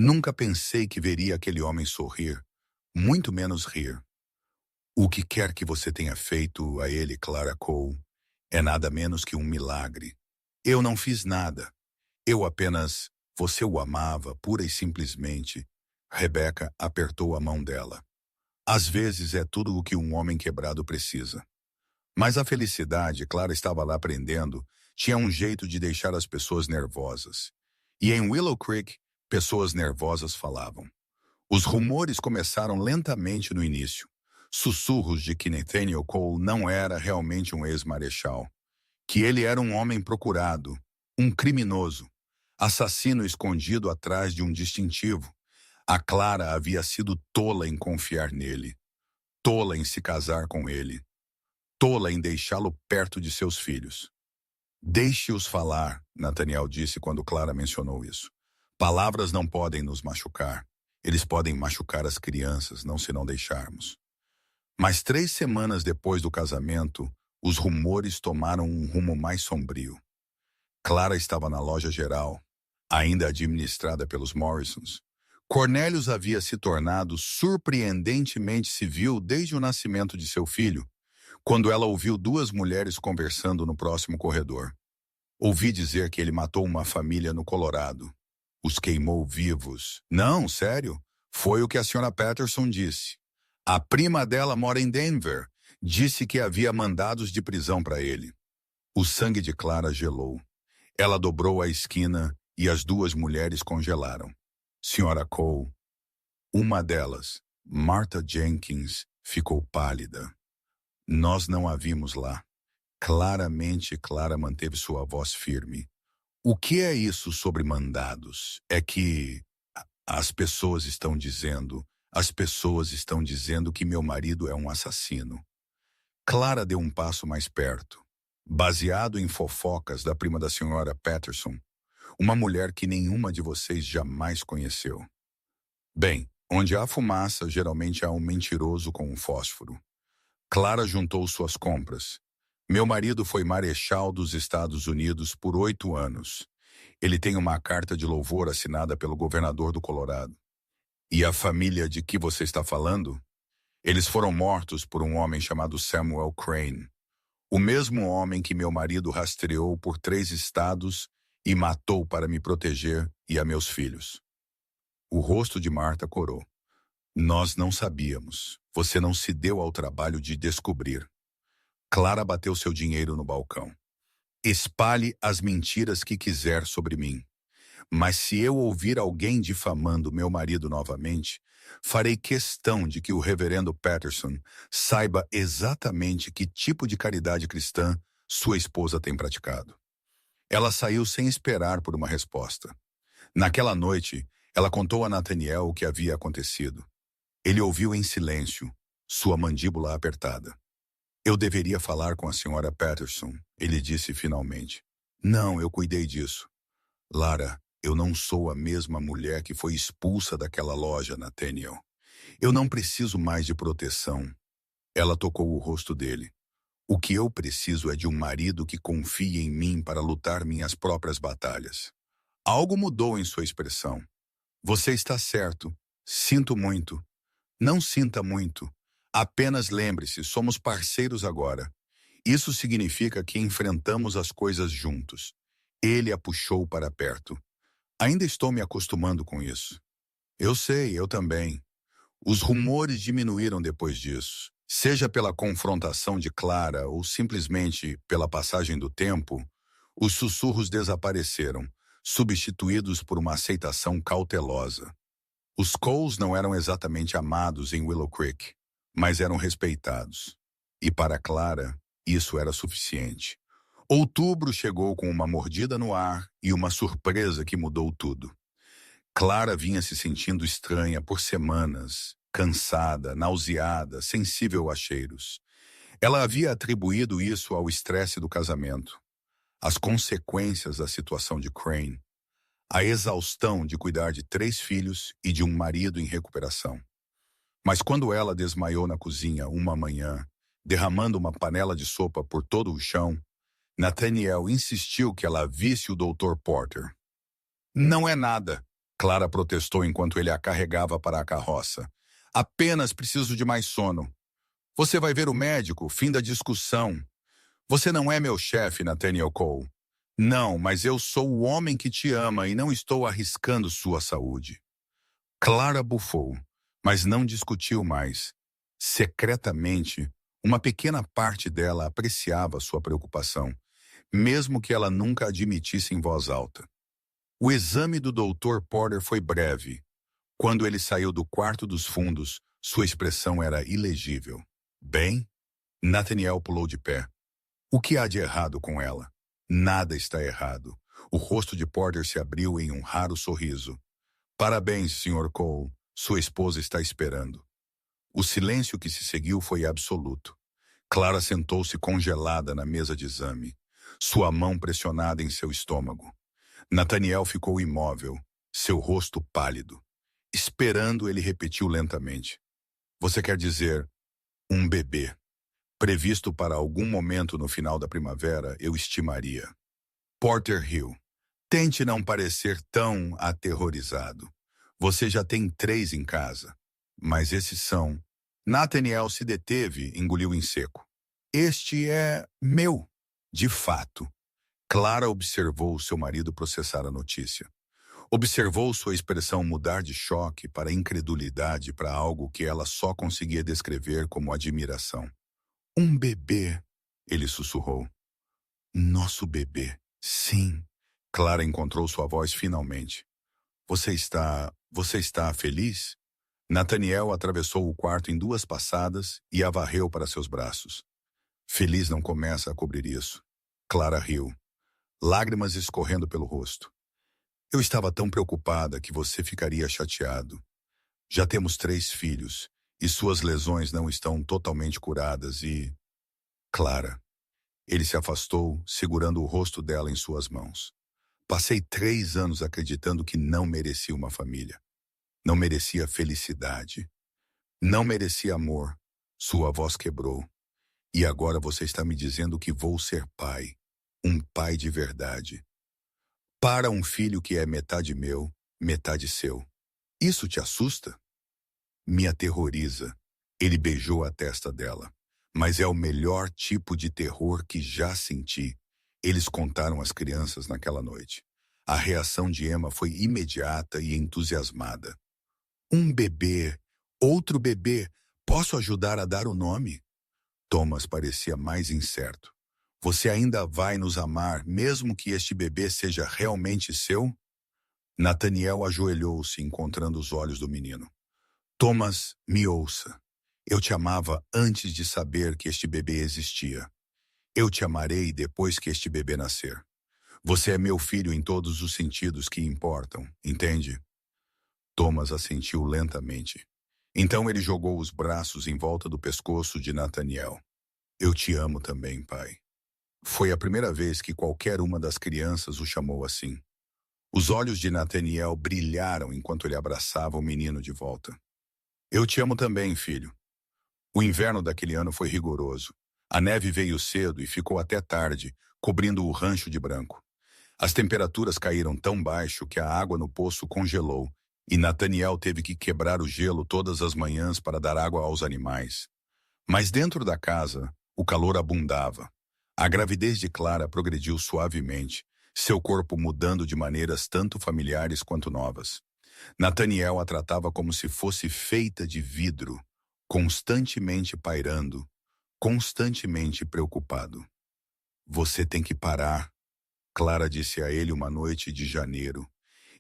Nunca pensei que veria aquele homem sorrir, muito menos rir. O que quer que você tenha feito a ele, Clara Cole, é nada menos que um milagre. Eu não fiz nada. Eu apenas... Você o amava, pura e simplesmente. Rebecca apertou a mão dela. Às vezes é tudo o que um homem quebrado precisa. Mas a felicidade, Clara estava lá aprendendo, tinha um jeito de deixar as pessoas nervosas. E em Willow Creek, pessoas nervosas falavam. Os rumores começaram lentamente no início. Sussurros de que Nathaniel Cole não era realmente um ex-marechal. Que ele era um homem procurado, um criminoso, assassino escondido atrás de um distintivo. A Clara havia sido tola em confiar nele, tola em se casar com ele, tola em deixá-lo perto de seus filhos. Deixe-os falar, Nathaniel disse quando Clara mencionou isso. Palavras não podem nos machucar. Eles podem machucar as crianças, não se não deixarmos. Mas 3 semanas depois do casamento, os rumores tomaram um rumo mais sombrio. Clara estava na loja geral, ainda administrada pelos Morrisons. Cornelius havia se tornado surpreendentemente civil desde o nascimento de seu filho, quando ela ouviu 2 mulheres conversando no próximo corredor. Ouvi dizer que ele matou uma família no Colorado. Os queimou vivos. Não, sério. Foi o que a senhora Patterson disse. A prima dela mora em Denver. Disse que havia mandados de prisão para ele. O sangue de Clara gelou. Ela dobrou a esquina e as 2 mulheres congelaram. Senhora Cole, uma delas, Martha Jenkins, ficou pálida. Nós não a vimos lá. Claramente, Clara manteve sua voz firme. O que é isso sobre mandados? É que as pessoas estão dizendo que meu marido é um assassino. Clara deu um passo mais perto. Baseado em fofocas da prima da senhora Patterson, uma mulher que nenhuma de vocês jamais conheceu. Bem, onde há fumaça, geralmente há um mentiroso com um fósforo. Clara juntou suas compras. Meu marido foi marechal dos Estados Unidos por 8 anos. Ele tem uma carta de louvor assinada pelo governador do Colorado. E a família de que você está falando? Eles foram mortos por um homem chamado Samuel Crane. O mesmo homem que meu marido rastreou por 3 estados e matou para me proteger e a meus filhos. O rosto de Marta corou. Nós não sabíamos. Você não se deu ao trabalho de descobrir. Clara bateu seu dinheiro no balcão. Espalhe as mentiras que quiser sobre mim. Mas se eu ouvir alguém difamando meu marido novamente, farei questão de que o reverendo Patterson saiba exatamente que tipo de caridade cristã sua esposa tem praticado. Ela saiu sem esperar por uma resposta. Naquela noite, ela contou a Nathaniel o que havia acontecido. Ele ouviu em silêncio, sua mandíbula apertada. Eu deveria falar com a senhora Patterson, ele disse finalmente. Não, eu cuidei disso. Lara, eu não sou a mesma mulher que foi expulsa daquela loja, Nathaniel. Eu não preciso mais de proteção. Ela tocou o rosto dele. O que eu preciso é de um marido que confie em mim para lutar minhas próprias batalhas. Algo mudou em sua expressão. Você está certo. Sinto muito. Não sinta muito. Apenas lembre-se, somos parceiros agora. Isso significa que enfrentamos as coisas juntos. Ele a puxou para perto. Ainda estou me acostumando com isso. Eu sei, eu também. Os rumores diminuíram depois disso. Seja pela confrontação de Clara ou simplesmente pela passagem do tempo, os sussurros desapareceram, substituídos por uma aceitação cautelosa. Os Coles não eram exatamente amados em Willow Creek, mas eram respeitados. E para Clara, isso era suficiente. Outubro chegou com uma mordida no ar e uma surpresa que mudou tudo. Clara vinha se sentindo estranha por semanas, cansada, nauseada, sensível a cheiros. Ela havia atribuído isso ao estresse do casamento, às consequências da situação de Crane, à exaustão de cuidar de 3 filhos e de um marido em recuperação. Mas quando ela desmaiou na cozinha uma manhã, derramando uma panela de sopa por todo o chão, Nathaniel insistiu que ela visse o Dr. Porter. Não é nada, Clara protestou enquanto ele a carregava para a carroça. Apenas preciso de mais sono. Você vai ver o médico, fim da discussão. Você não é meu chefe, Nathaniel Cole. Não, mas eu sou o homem que te ama e não estou arriscando sua saúde. Clara bufou, mas não discutiu mais. Secretamente, uma pequena parte dela apreciava sua preocupação, mesmo que ela nunca admitisse em voz alta. O exame do Dr. Porter foi breve. Quando ele saiu do quarto dos fundos, sua expressão era ilegível. Bem? Nathaniel pulou de pé. O que há de errado com ela? Nada está errado. O rosto de Porter se abriu em um raro sorriso. Parabéns, Sr. Cole. Sua esposa está esperando. O silêncio que se seguiu foi absoluto. Clara sentou-se congelada na mesa de exame, sua mão pressionada em seu estômago. Nathaniel ficou imóvel, seu rosto pálido. Esperando, ele repetiu lentamente. Você quer dizer, um bebê. Previsto para algum momento no final da primavera, eu estimaria. Porter riu. Tente não parecer tão aterrorizado. Você já tem 3 em casa. Mas esses são... Nathaniel se deteve, engoliu em seco. Este é meu. De fato. Clara observou seu marido processar a notícia. Observou sua expressão mudar de choque para incredulidade para algo que ela só conseguia descrever como admiração. Um bebê, ele sussurrou. Nosso bebê. Sim. Clara encontrou sua voz finalmente. Você está feliz? Nathaniel atravessou o quarto em 2 passadas e a varreu para seus braços. Feliz não começa a cobrir isso. Clara riu, lágrimas escorrendo pelo rosto. Eu estava tão preocupada que você ficaria chateado. Já temos 3 filhos e suas lesões não estão totalmente curadas e... Clara. Ele se afastou, segurando o rosto dela em suas mãos. Passei 3 anos acreditando que não merecia uma família. Não merecia felicidade. Não merecia amor. Sua voz quebrou. E agora você está me dizendo que vou ser pai. Um pai de verdade. Para um filho que é metade meu, metade seu. Isso te assusta? Me aterroriza. Ele beijou a testa dela. Mas é o melhor tipo de terror que já senti. Eles contaram às crianças naquela noite. A reação de Emma foi imediata e entusiasmada. Um bebê, outro bebê, posso ajudar a dar o nome? Thomas parecia mais incerto. Você ainda vai nos amar, mesmo que este bebê seja realmente seu? Nathaniel ajoelhou-se, encontrando os olhos do menino. Thomas, me ouça. Eu te amava antes de saber que este bebê existia. Eu te amarei depois que este bebê nascer. Você é meu filho em todos os sentidos que importam, entende? Thomas assentiu lentamente. Então ele jogou os braços em volta do pescoço de Nathaniel. Eu te amo também, pai. Foi a primeira vez que qualquer uma das crianças o chamou assim. Os olhos de Nathaniel brilharam enquanto ele abraçava o menino de volta. Eu te amo também, filho. O inverno daquele ano foi rigoroso. A neve veio cedo e ficou até tarde, cobrindo o rancho de branco. As temperaturas caíram tão baixo que a água no poço congelou, e Nathaniel teve que quebrar o gelo todas as manhãs para dar água aos animais. Mas dentro da casa, o calor abundava. A gravidez de Clara progrediu suavemente, seu corpo mudando de maneiras tanto familiares quanto novas. Nathaniel a tratava como se fosse feita de vidro, constantemente pairando, constantemente preocupado. Você tem que parar, Clara disse a ele uma noite de janeiro,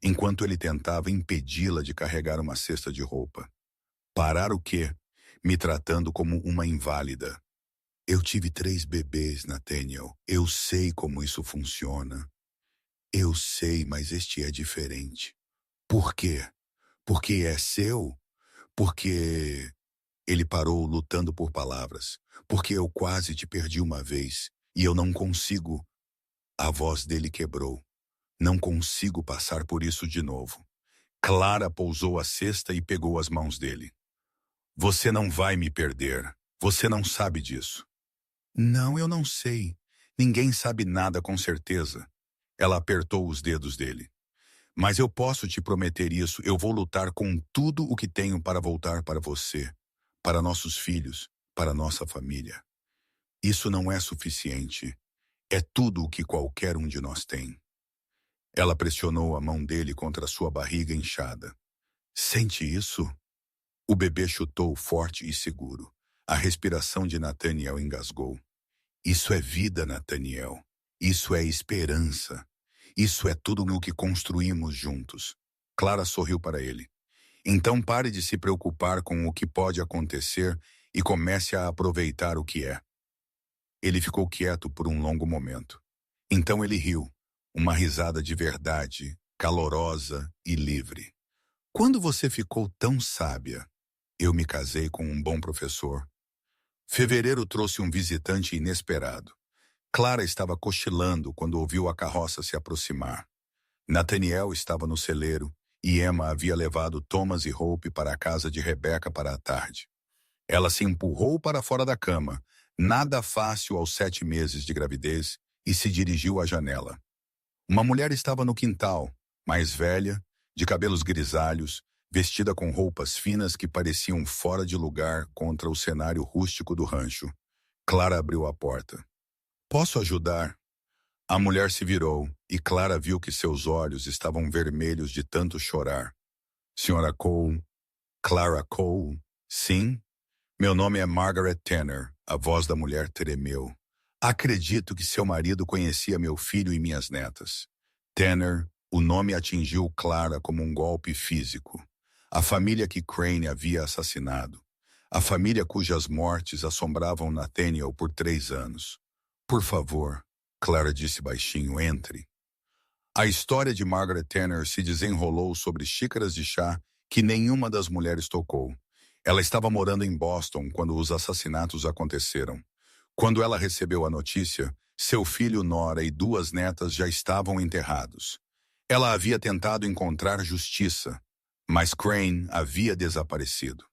enquanto ele tentava impedi-la de carregar uma cesta de roupa. Parar o quê? Me tratando como uma inválida. Eu tive 3 bebês, Nathaniel. Eu sei como isso funciona. Eu sei, mas este é diferente. Por quê? Porque é seu? Porque... Ele parou, lutando por palavras. Porque eu quase te perdi uma vez, e eu não consigo... A voz dele quebrou. Não consigo passar por isso de novo. Clara pousou a cesta e pegou as mãos dele. Você não vai me perder. Você não sabe disso. Não, eu não sei. Ninguém sabe nada com certeza. Ela apertou os dedos dele. Mas eu posso te prometer isso. Eu vou lutar com tudo o que tenho para voltar para você, para nossos filhos, para nossa família. Isso não é suficiente. É tudo o que qualquer um de nós tem. Ela pressionou a mão dele contra sua barriga inchada. Sente isso? O bebê chutou forte e seguro. A respiração de Nathaniel engasgou. Isso é vida, Nathaniel. Isso é esperança. Isso é tudo no que construímos juntos. Clara sorriu para ele. Então pare de se preocupar com o que pode acontecer e comece a aproveitar o que é. Ele ficou quieto por um longo momento. Então ele riu, uma risada de verdade, calorosa e livre. Quando você ficou tão sábia? Eu me casei com um bom professor. Fevereiro trouxe um visitante inesperado. Clara estava cochilando quando ouviu a carroça se aproximar. Nathaniel estava no celeiro e Emma havia levado Thomas e Hope para a casa de Rebecca para a tarde. Ela se empurrou para fora da cama, nada fácil aos 7 meses de gravidez, e se dirigiu à janela. Uma mulher estava no quintal, mais velha, de cabelos grisalhos, vestida com roupas finas que pareciam fora de lugar contra o cenário rústico do rancho. Clara abriu a porta. Posso ajudar? A mulher se virou e Clara viu que seus olhos estavam vermelhos de tanto chorar. Senhora Cole? Clara Cole? Sim? Meu nome é Margaret Tanner. A voz da mulher tremeu. Acredito que seu marido conhecia meu filho e minhas netas. Tanner, o nome atingiu Clara como um golpe físico. A família que Crane havia assassinado. A família cujas mortes assombravam Nathaniel por 3 anos. Por favor, Clara disse baixinho, entre. A história de Margaret Tanner se desenrolou sobre xícaras de chá que nenhuma das mulheres tocou. Ela estava morando em Boston quando os assassinatos aconteceram. Quando ela recebeu a notícia, seu filho Nora e 2 netas já estavam enterrados. Ela havia tentado encontrar justiça, mas Crane havia desaparecido.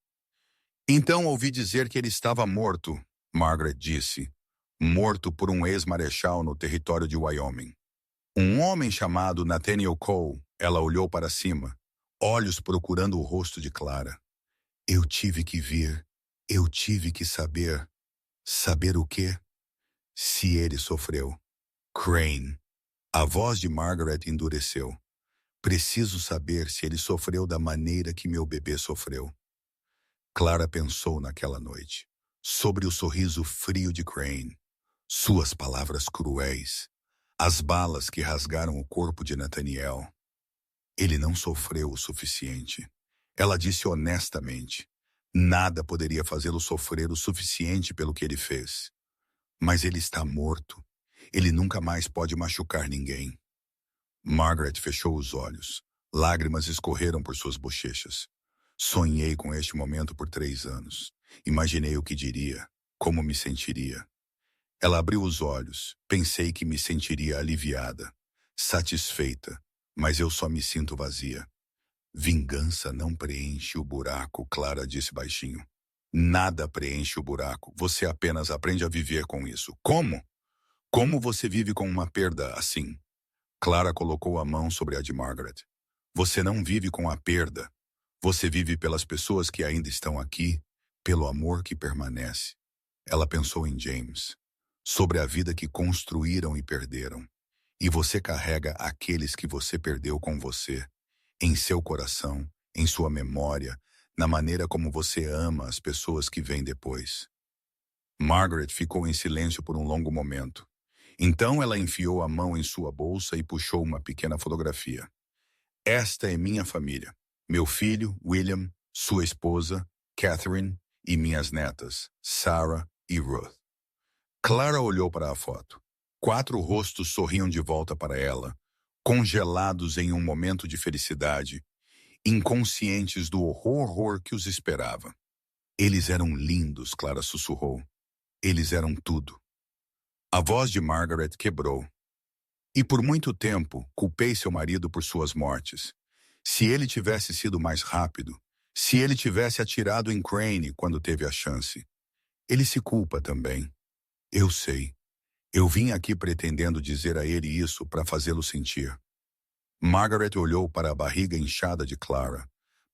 Então ouvi dizer que ele estava morto, Margaret disse. Morto por um ex-marechal no território de Wyoming. Um homem chamado Nathaniel Cole. Ela olhou para cima, olhos procurando o rosto de Clara. Eu tive que vir. Eu tive que saber. Saber o quê? Se ele sofreu. Crane. A voz de Margaret endureceu. Preciso saber se ele sofreu da maneira que meu bebê sofreu. Clara pensou naquela noite, sobre o sorriso frio de Crane, suas palavras cruéis, as balas que rasgaram o corpo de Nathaniel. Ele não sofreu o suficiente. Ela disse honestamente. Nada poderia fazê-lo sofrer o suficiente pelo que ele fez. Mas ele está morto. Ele nunca mais pode machucar ninguém. Margaret fechou os olhos. Lágrimas escorreram por suas bochechas. Sonhei com este momento por 3 anos. Imaginei o que diria, como me sentiria. Ela abriu os olhos. Pensei que me sentiria aliviada, satisfeita, mas eu só me sinto vazia. Vingança não preenche o buraco, Clara disse baixinho. Nada preenche o buraco. Você apenas aprende a viver com isso. Como? Como você vive com uma perda assim? Clara colocou a mão sobre a de Margaret. Você não vive com a perda. Você vive pelas pessoas que ainda estão aqui, pelo amor que permanece. Ela pensou em James, sobre a vida que construíram e perderam. E você carrega aqueles que você perdeu com você, em seu coração, em sua memória, na maneira como você ama as pessoas que vêm depois. Margaret ficou em silêncio por um longo momento. Então ela enfiou a mão em sua bolsa e puxou uma pequena fotografia. Esta é minha família. Meu filho, William, sua esposa, Catherine, e minhas netas, Sarah e Ruth. Clara olhou para a foto. 4 rostos sorriam de volta para ela, congelados em um momento de felicidade, inconscientes do horror que os esperava. Eles eram lindos, Clara sussurrou. Eles eram tudo. A voz de Margaret quebrou. E por muito tempo, culpei seu marido por suas mortes. Se ele tivesse sido mais rápido, se ele tivesse atirado em Crane quando teve a chance. Ele se culpa também. Eu sei. Eu vim aqui pretendendo dizer a ele isso para fazê-lo sentir. Margaret olhou para a barriga inchada de Clara,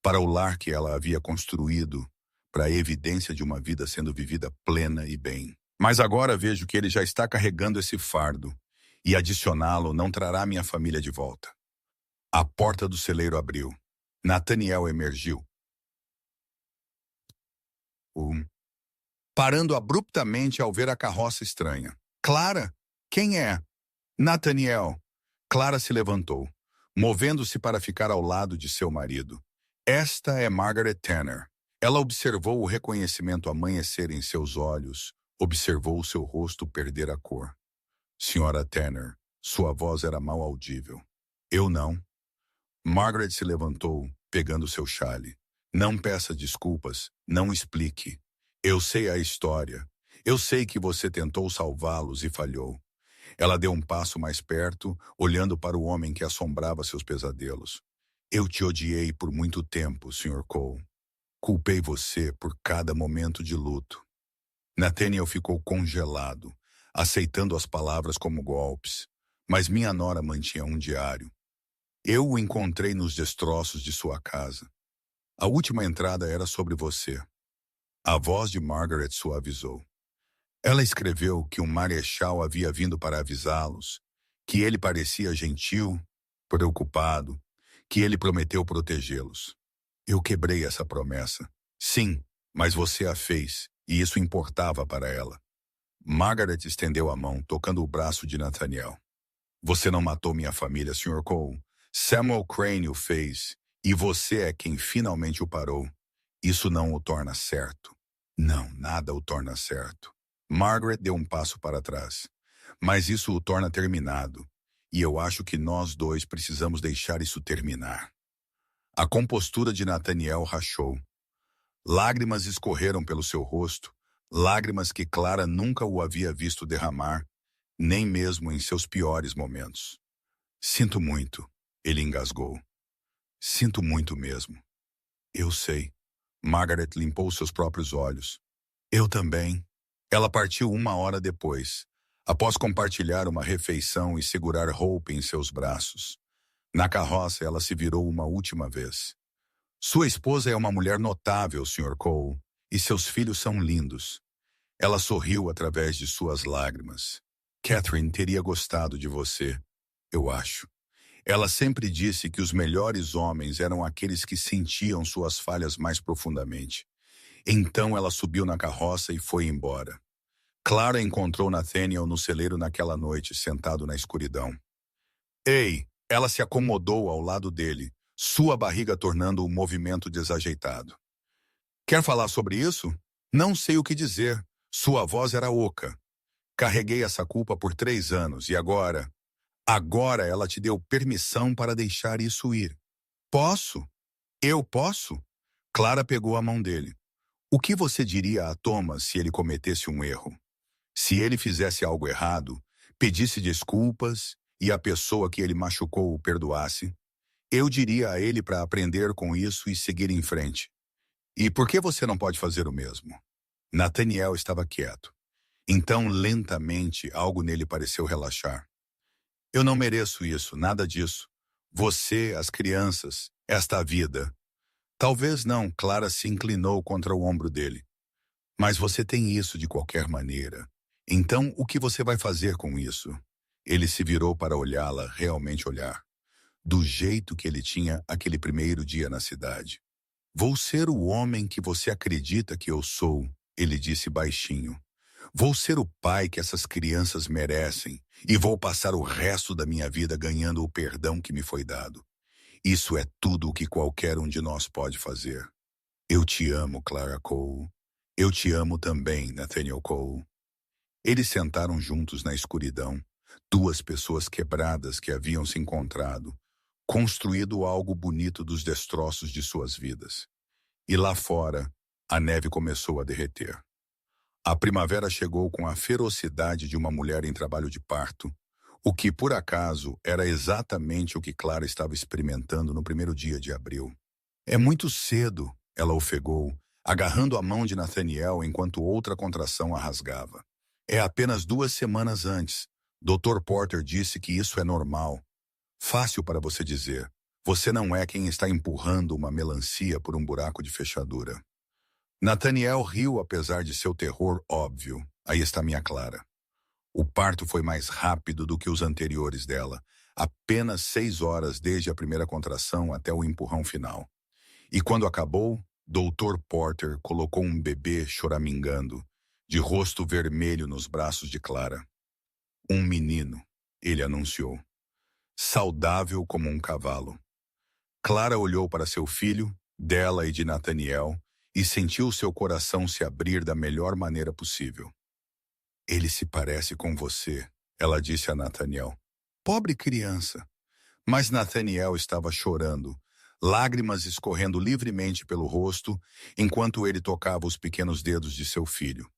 para o lar que ela havia construído, para a evidência de uma vida sendo vivida plena e bem. Mas agora vejo que ele já está carregando esse fardo, e adicioná-lo não trará minha família de volta. A porta do celeiro abriu. Nathaniel emergiu. Parando abruptamente ao ver a carroça estranha. Clara? Quem é? Nathaniel. Clara se levantou, movendo-se para ficar ao lado de seu marido. Esta é Margaret Tanner. Ela observou o reconhecimento amanhecer em seus olhos, observou seu rosto perder a cor. Senhora Tanner, sua voz era mal audível. Eu não. Margaret se levantou, pegando seu chale. Não peça desculpas, não explique. Eu sei a história. Eu sei que você tentou salvá-los e falhou. Ela deu um passo mais perto, olhando para o homem que assombrava seus pesadelos. Eu te odiei por muito tempo, Sr. Cole. Culpei você por cada momento de luto. Nathaniel ficou congelado, aceitando as palavras como golpes, mas minha nora mantinha um diário. Eu o encontrei nos destroços de sua casa. A última entrada era sobre você. A voz de Margaret suavizou. Ela escreveu que um marechal havia vindo para avisá-los, que ele parecia gentil, preocupado, que ele prometeu protegê-los. Eu quebrei essa promessa. Sim, mas você a fez, e isso importava para ela. Margaret estendeu a mão, tocando o braço de Nathaniel. Você não matou minha família, Sr. Cole. Samuel Crane o fez, e você é quem finalmente o parou. Isso não o torna certo. Não, nada o torna certo. Margaret deu um passo para trás. Mas isso o torna terminado, e eu acho que nós dois precisamos deixar isso terminar. A compostura de Nathaniel rachou. Lágrimas escorreram pelo seu rosto, lágrimas que Clara nunca o havia visto derramar, nem mesmo em seus piores momentos. Sinto muito, ele engasgou. Sinto muito mesmo. Eu sei. Margaret limpou seus próprios olhos. Eu também. Ela partiu 1 hora depois, após compartilhar uma refeição e segurar Hope em seus braços. Na carroça, ela se virou uma última vez. Sua esposa é uma mulher notável, Sr. Cole, e seus filhos são lindos. Ela sorriu através de suas lágrimas. Catherine teria gostado de você, eu acho. Ela sempre disse que os melhores homens eram aqueles que sentiam suas falhas mais profundamente. Então ela subiu na carroça e foi embora. Clara encontrou Nathaniel no celeiro naquela noite, sentado na escuridão. Ei, Ela se acomodou ao lado dele, sua barriga tornando um movimento desajeitado. Quer falar sobre isso? Não sei o que dizer. Sua voz era oca. Carreguei essa culpa por 3 anos e agora... Agora ela te deu permissão para deixar isso ir. Posso? Eu posso? Clara pegou a mão dele. O que você diria a Thomas se ele cometesse um erro? Se ele fizesse algo errado, pedisse desculpas e a pessoa que ele machucou o perdoasse? Eu diria a ele para aprender com isso e seguir em frente. E por que você não pode fazer o mesmo? Nathaniel estava quieto. Então, lentamente, algo nele pareceu relaxar. Eu não mereço isso, nada disso. Você, as crianças, esta vida. Talvez não, Clara se inclinou contra o ombro dele. Mas você tem isso de qualquer maneira. Então, o que você vai fazer com isso? Ele se virou para olhá-la, realmente olhar. Do jeito que ele tinha aquele primeiro dia na cidade. Vou ser o homem que você acredita que eu sou, ele disse baixinho. Vou ser o pai que essas crianças merecem e vou passar o resto da minha vida ganhando o perdão que me foi dado. Isso é tudo o que qualquer um de nós pode fazer. Eu te amo, Clara Cole. Eu te amo também, Nathaniel Cole. Eles sentaram juntos na escuridão, duas pessoas quebradas que haviam se encontrado, construído algo bonito dos destroços de suas vidas. E lá fora, a neve começou a derreter. A primavera chegou com a ferocidade de uma mulher em trabalho de parto, o que, por acaso, era exatamente o que Clara estava experimentando no primeiro dia de abril. É muito cedo, ela ofegou, agarrando a mão de Nathaniel enquanto outra contração a rasgava. É apenas 2 semanas antes. Dr. Porter disse que isso é normal. Fácil para você dizer. Você não é quem está empurrando uma melancia por um buraco de fechadura. Nathaniel riu apesar de seu terror óbvio. Aí está minha Clara. O parto foi mais rápido do que os anteriores dela. Apenas 6 horas desde a primeira contração até o empurrão final. E quando acabou, Dr. Porter colocou um bebê choramingando, de rosto vermelho nos braços de Clara. Um menino, ele anunciou. Saudável como um cavalo. Clara olhou para seu filho, dela e de Nathaniel, e sentiu seu coração se abrir da melhor maneira possível. Ele se parece com você, ela disse a Nathaniel. Pobre criança. Mas Nathaniel estava chorando, lágrimas escorrendo livremente pelo rosto, enquanto ele tocava os pequenos dedos de seu filho.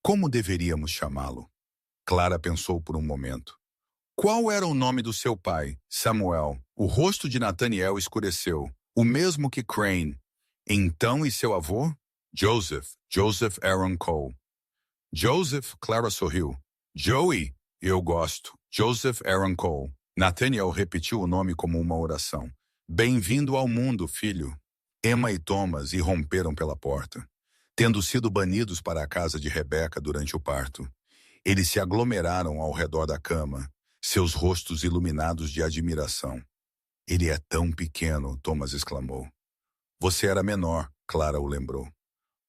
Como deveríamos chamá-lo? Clara pensou por um momento. Qual era o nome do seu pai, Samuel? O rosto de Nathaniel escureceu, o mesmo que Crane. Então, e seu avô? Joseph Aaron Cole. Joseph, Clara sorriu. Joey, eu gosto. Joseph Aaron Cole. Nathaniel repetiu o nome como uma oração. Bem-vindo ao mundo, filho. Emma e Thomas irromperam pela porta, tendo sido banidos para a casa de Rebecca durante o parto. Eles se aglomeraram ao redor da cama, seus rostos iluminados de admiração. Ele é tão pequeno, Thomas exclamou. Você era menor, Clara o lembrou.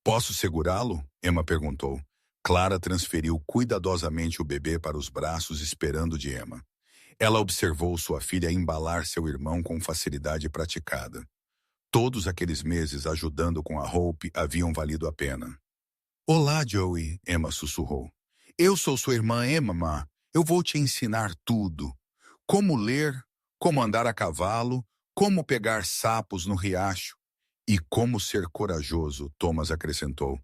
Posso segurá-lo? Emma perguntou. Clara transferiu cuidadosamente o bebê para os braços esperando de Emma. Ela observou sua filha embalar seu irmão com facilidade praticada. Todos aqueles meses ajudando com a Hope haviam valido a pena. Olá, Joey, Emma sussurrou. Eu sou sua irmã Emma, Ma. Eu vou te ensinar tudo. Como ler, como andar a cavalo, como pegar sapos no riacho. E como ser corajoso, Thomas acrescentou.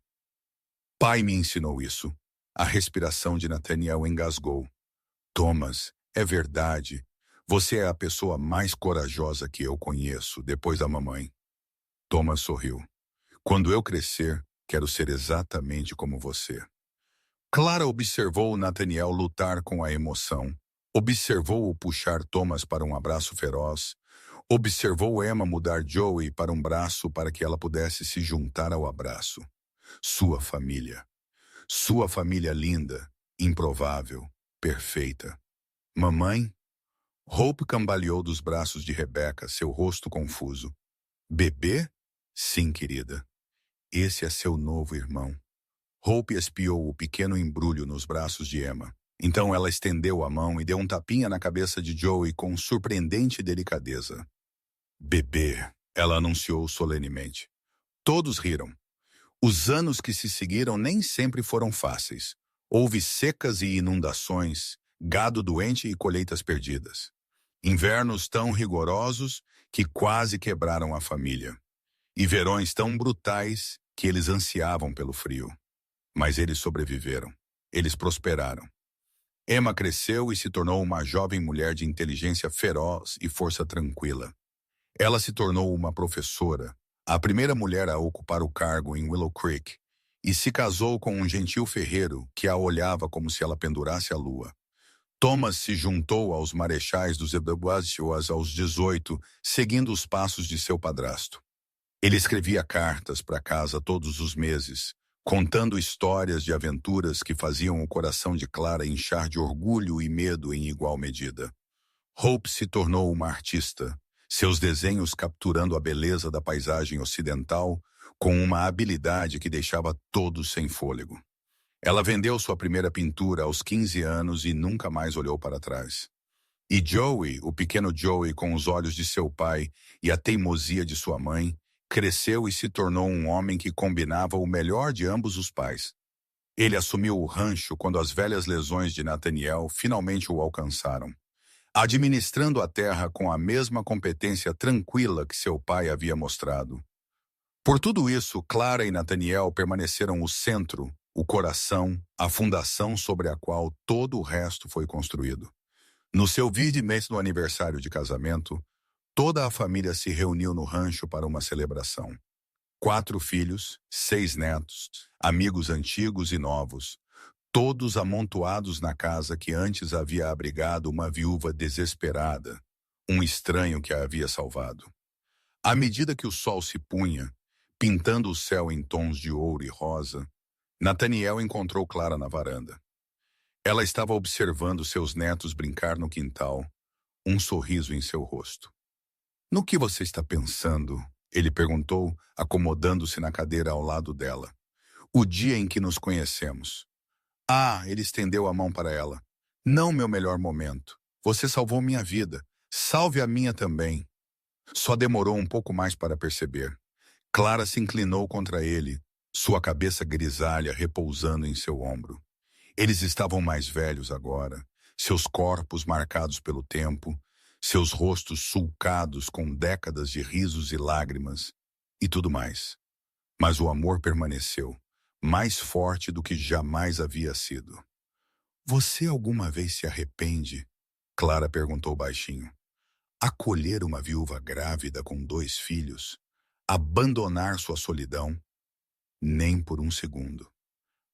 Pai me ensinou isso. A respiração de Nathaniel engasgou. Thomas, é verdade. Você é a pessoa mais corajosa que eu conheço, depois da mamãe. Thomas sorriu. Quando eu crescer, quero ser exatamente como você. Clara observou Nathaniel lutar com a emoção. Observou-o puxar Thomas para um abraço feroz. Observou Emma mudar Joey para um braço para que ela pudesse se juntar ao abraço. Sua família. Sua família linda, improvável, perfeita. Mamãe? Hope cambaleou dos braços de Rebecca, seu rosto confuso. Bebê? Sim, querida. Esse é seu novo irmão. Hope espiou o pequeno embrulho nos braços de Emma. Então ela estendeu a mão e deu um tapinha na cabeça de Joey com surpreendente delicadeza. Bebê, ela anunciou solenemente. Todos riram. Os anos que se seguiram nem sempre foram fáceis. Houve secas e inundações, gado doente e colheitas perdidas. Invernos tão rigorosos que quase quebraram a família. E verões tão brutais que eles ansiavam pelo frio. Mas eles sobreviveram. Eles prosperaram. Emma cresceu e se tornou uma jovem mulher de inteligência feroz e força tranquila. Ela se tornou uma professora, a primeira mulher a ocupar o cargo em Willow Creek, e se casou com um gentil ferreiro que a olhava como se ela pendurasse a lua. Thomas se juntou aos marechais dos Ebuasios aos 18, seguindo os passos de seu padrasto. Ele escrevia cartas para casa todos os meses, contando histórias de aventuras que faziam o coração de Clara inchar de orgulho e medo em igual medida. Hope se tornou uma artista, seus desenhos capturando a beleza da paisagem ocidental com uma habilidade que deixava todos sem fôlego. Ela vendeu sua primeira pintura aos 15 anos e nunca mais olhou para trás. E Joey, o pequeno Joey com os olhos de seu pai e a teimosia de sua mãe, cresceu e se tornou um homem que combinava o melhor de ambos os pais. Ele assumiu o rancho quando as velhas lesões de Nathaniel finalmente o alcançaram, administrando a terra com a mesma competência tranquila que seu pai havia mostrado. Por tudo isso, Clara e Nathaniel permaneceram o centro, o coração, a fundação sobre a qual todo o resto foi construído. No seu mês do aniversário de casamento, toda a família se reuniu no rancho para uma celebração. 4 filhos, 6 netos, amigos antigos e novos, todos amontoados na casa que antes havia abrigado uma viúva desesperada, um estranho que a havia salvado. À medida que o sol se punha, pintando o céu em tons de ouro e rosa, Nathaniel encontrou Clara na varanda. Ela estava observando seus netos brincar no quintal, um sorriso em seu rosto. "No que você está pensando?" ele perguntou, acomodando-se na cadeira ao lado dela. "O dia em que nos conhecemos." "Ah," ele estendeu a mão para ela. "Não meu melhor momento. Você salvou minha vida. Salve a minha também." Só demorou um pouco mais para perceber. Clara se inclinou contra ele, sua cabeça grisalha repousando em seu ombro. Eles estavam mais velhos agora, seus corpos marcados pelo tempo, seus rostos sulcados com décadas de risos e lágrimas, e tudo mais. Mas o amor permaneceu, mais forte do que jamais havia sido. "Você alguma vez se arrepende?" Clara perguntou baixinho. "Acolher uma viúva grávida com 2 filhos? Abandonar sua solidão?" "Nem por um segundo."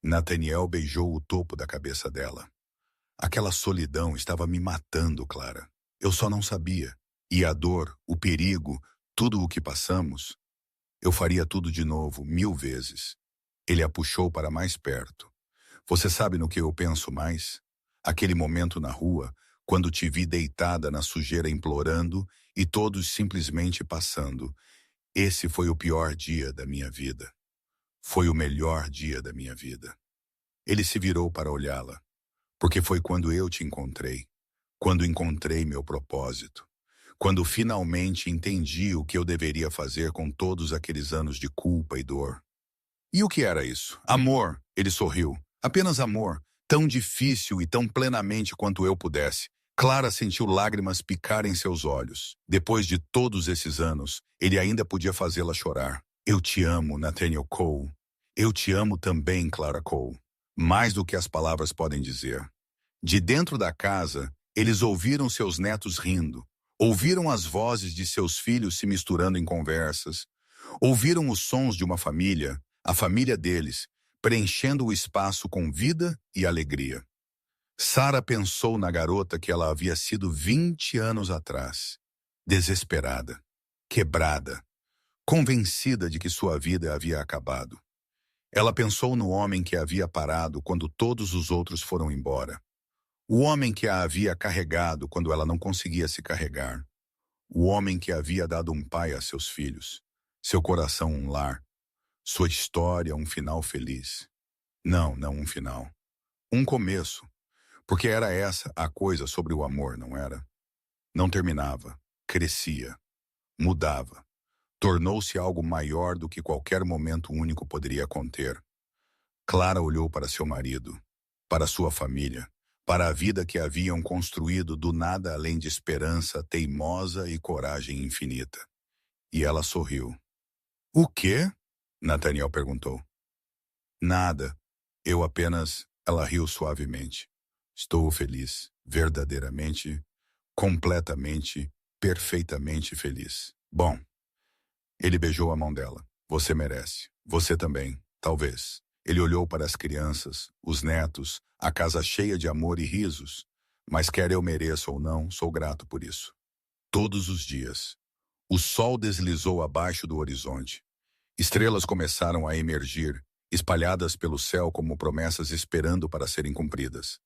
Nathaniel beijou o topo da cabeça dela. "Aquela solidão estava me matando, Clara. Eu só não sabia. E a dor, o perigo, tudo o que passamos, eu faria tudo de novo, 1000 vezes." Ele a puxou para mais perto. "Você sabe no que eu penso mais? Aquele momento na rua, quando te vi deitada na sujeira implorando e todos simplesmente passando. Esse foi o pior dia da minha vida. Foi o melhor dia da minha vida." Ele se virou para olhá-la. "Porque foi quando eu te encontrei. Quando encontrei meu propósito. Quando finalmente entendi o que eu deveria fazer com todos aqueles anos de culpa e dor." "E o que era isso?" "Amor," ele sorriu. "Apenas amor. Tão difícil e tão plenamente quanto eu pudesse." Clara sentiu lágrimas picar em seus olhos. Depois de todos esses anos, ele ainda podia fazê-la chorar. "Eu te amo, Nathaniel Cole. Eu te amo também, Clara Cole. Mais do que as palavras podem dizer." De dentro da casa, eles ouviram seus netos rindo. Ouviram as vozes de seus filhos se misturando em conversas. Ouviram os sons de uma família, a família deles, preenchendo o espaço com vida e alegria. Sarah pensou na garota que ela havia sido 20 anos atrás. Desesperada, quebrada, convencida de que sua vida havia acabado. Ela pensou no homem que havia parado quando todos os outros foram embora. O homem que a havia carregado quando ela não conseguia se carregar. O homem que havia dado um pai a seus filhos, seu coração um lar, sua história um final feliz. Não um final. Um começo. Porque era essa a coisa sobre o amor, não era? Não terminava, crescia, mudava, tornou-se algo maior do que qualquer momento único poderia conter. Clara olhou para seu marido, para sua família, para a vida que haviam construído do nada além de esperança teimosa e coragem infinita. E ela sorriu. O quê? Nathaniel perguntou. Nada. Eu apenas... Ela riu suavemente. Estou feliz, verdadeiramente, completamente, perfeitamente feliz. Bom, ele beijou a mão dela. Você merece. Você também, talvez. Ele olhou para as crianças, os netos, a casa cheia de amor e risos. Mas quer eu mereça ou não, sou grato por isso. Todos os dias. O sol deslizou abaixo do horizonte. Estrelas começaram a emergir, espalhadas pelo céu como promessas esperando para serem cumpridas.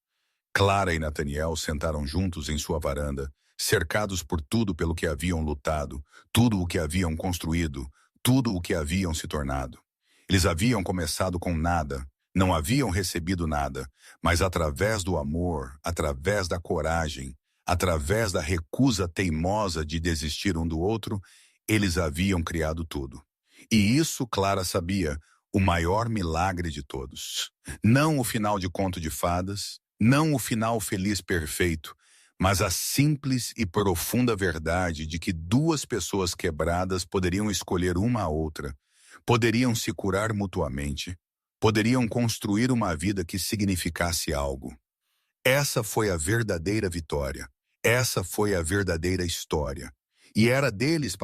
Clara e Nathaniel sentaram juntos em sua varanda, cercados por tudo pelo que haviam lutado, tudo o que haviam construído, tudo o que haviam se tornado. Eles haviam começado com nada, não haviam recebido nada, mas através do amor, através da coragem, através da recusa teimosa de desistir um do outro, eles haviam criado tudo. E isso Clara sabia, o maior milagre de todos. Não o final de conto de fadas, não o final feliz perfeito, mas a simples e profunda verdade de que duas pessoas quebradas poderiam escolher uma a outra, poderiam se curar mutuamente, poderiam construir uma vida que significasse algo. Essa foi a verdadeira vitória. Essa foi a verdadeira história. E era deles para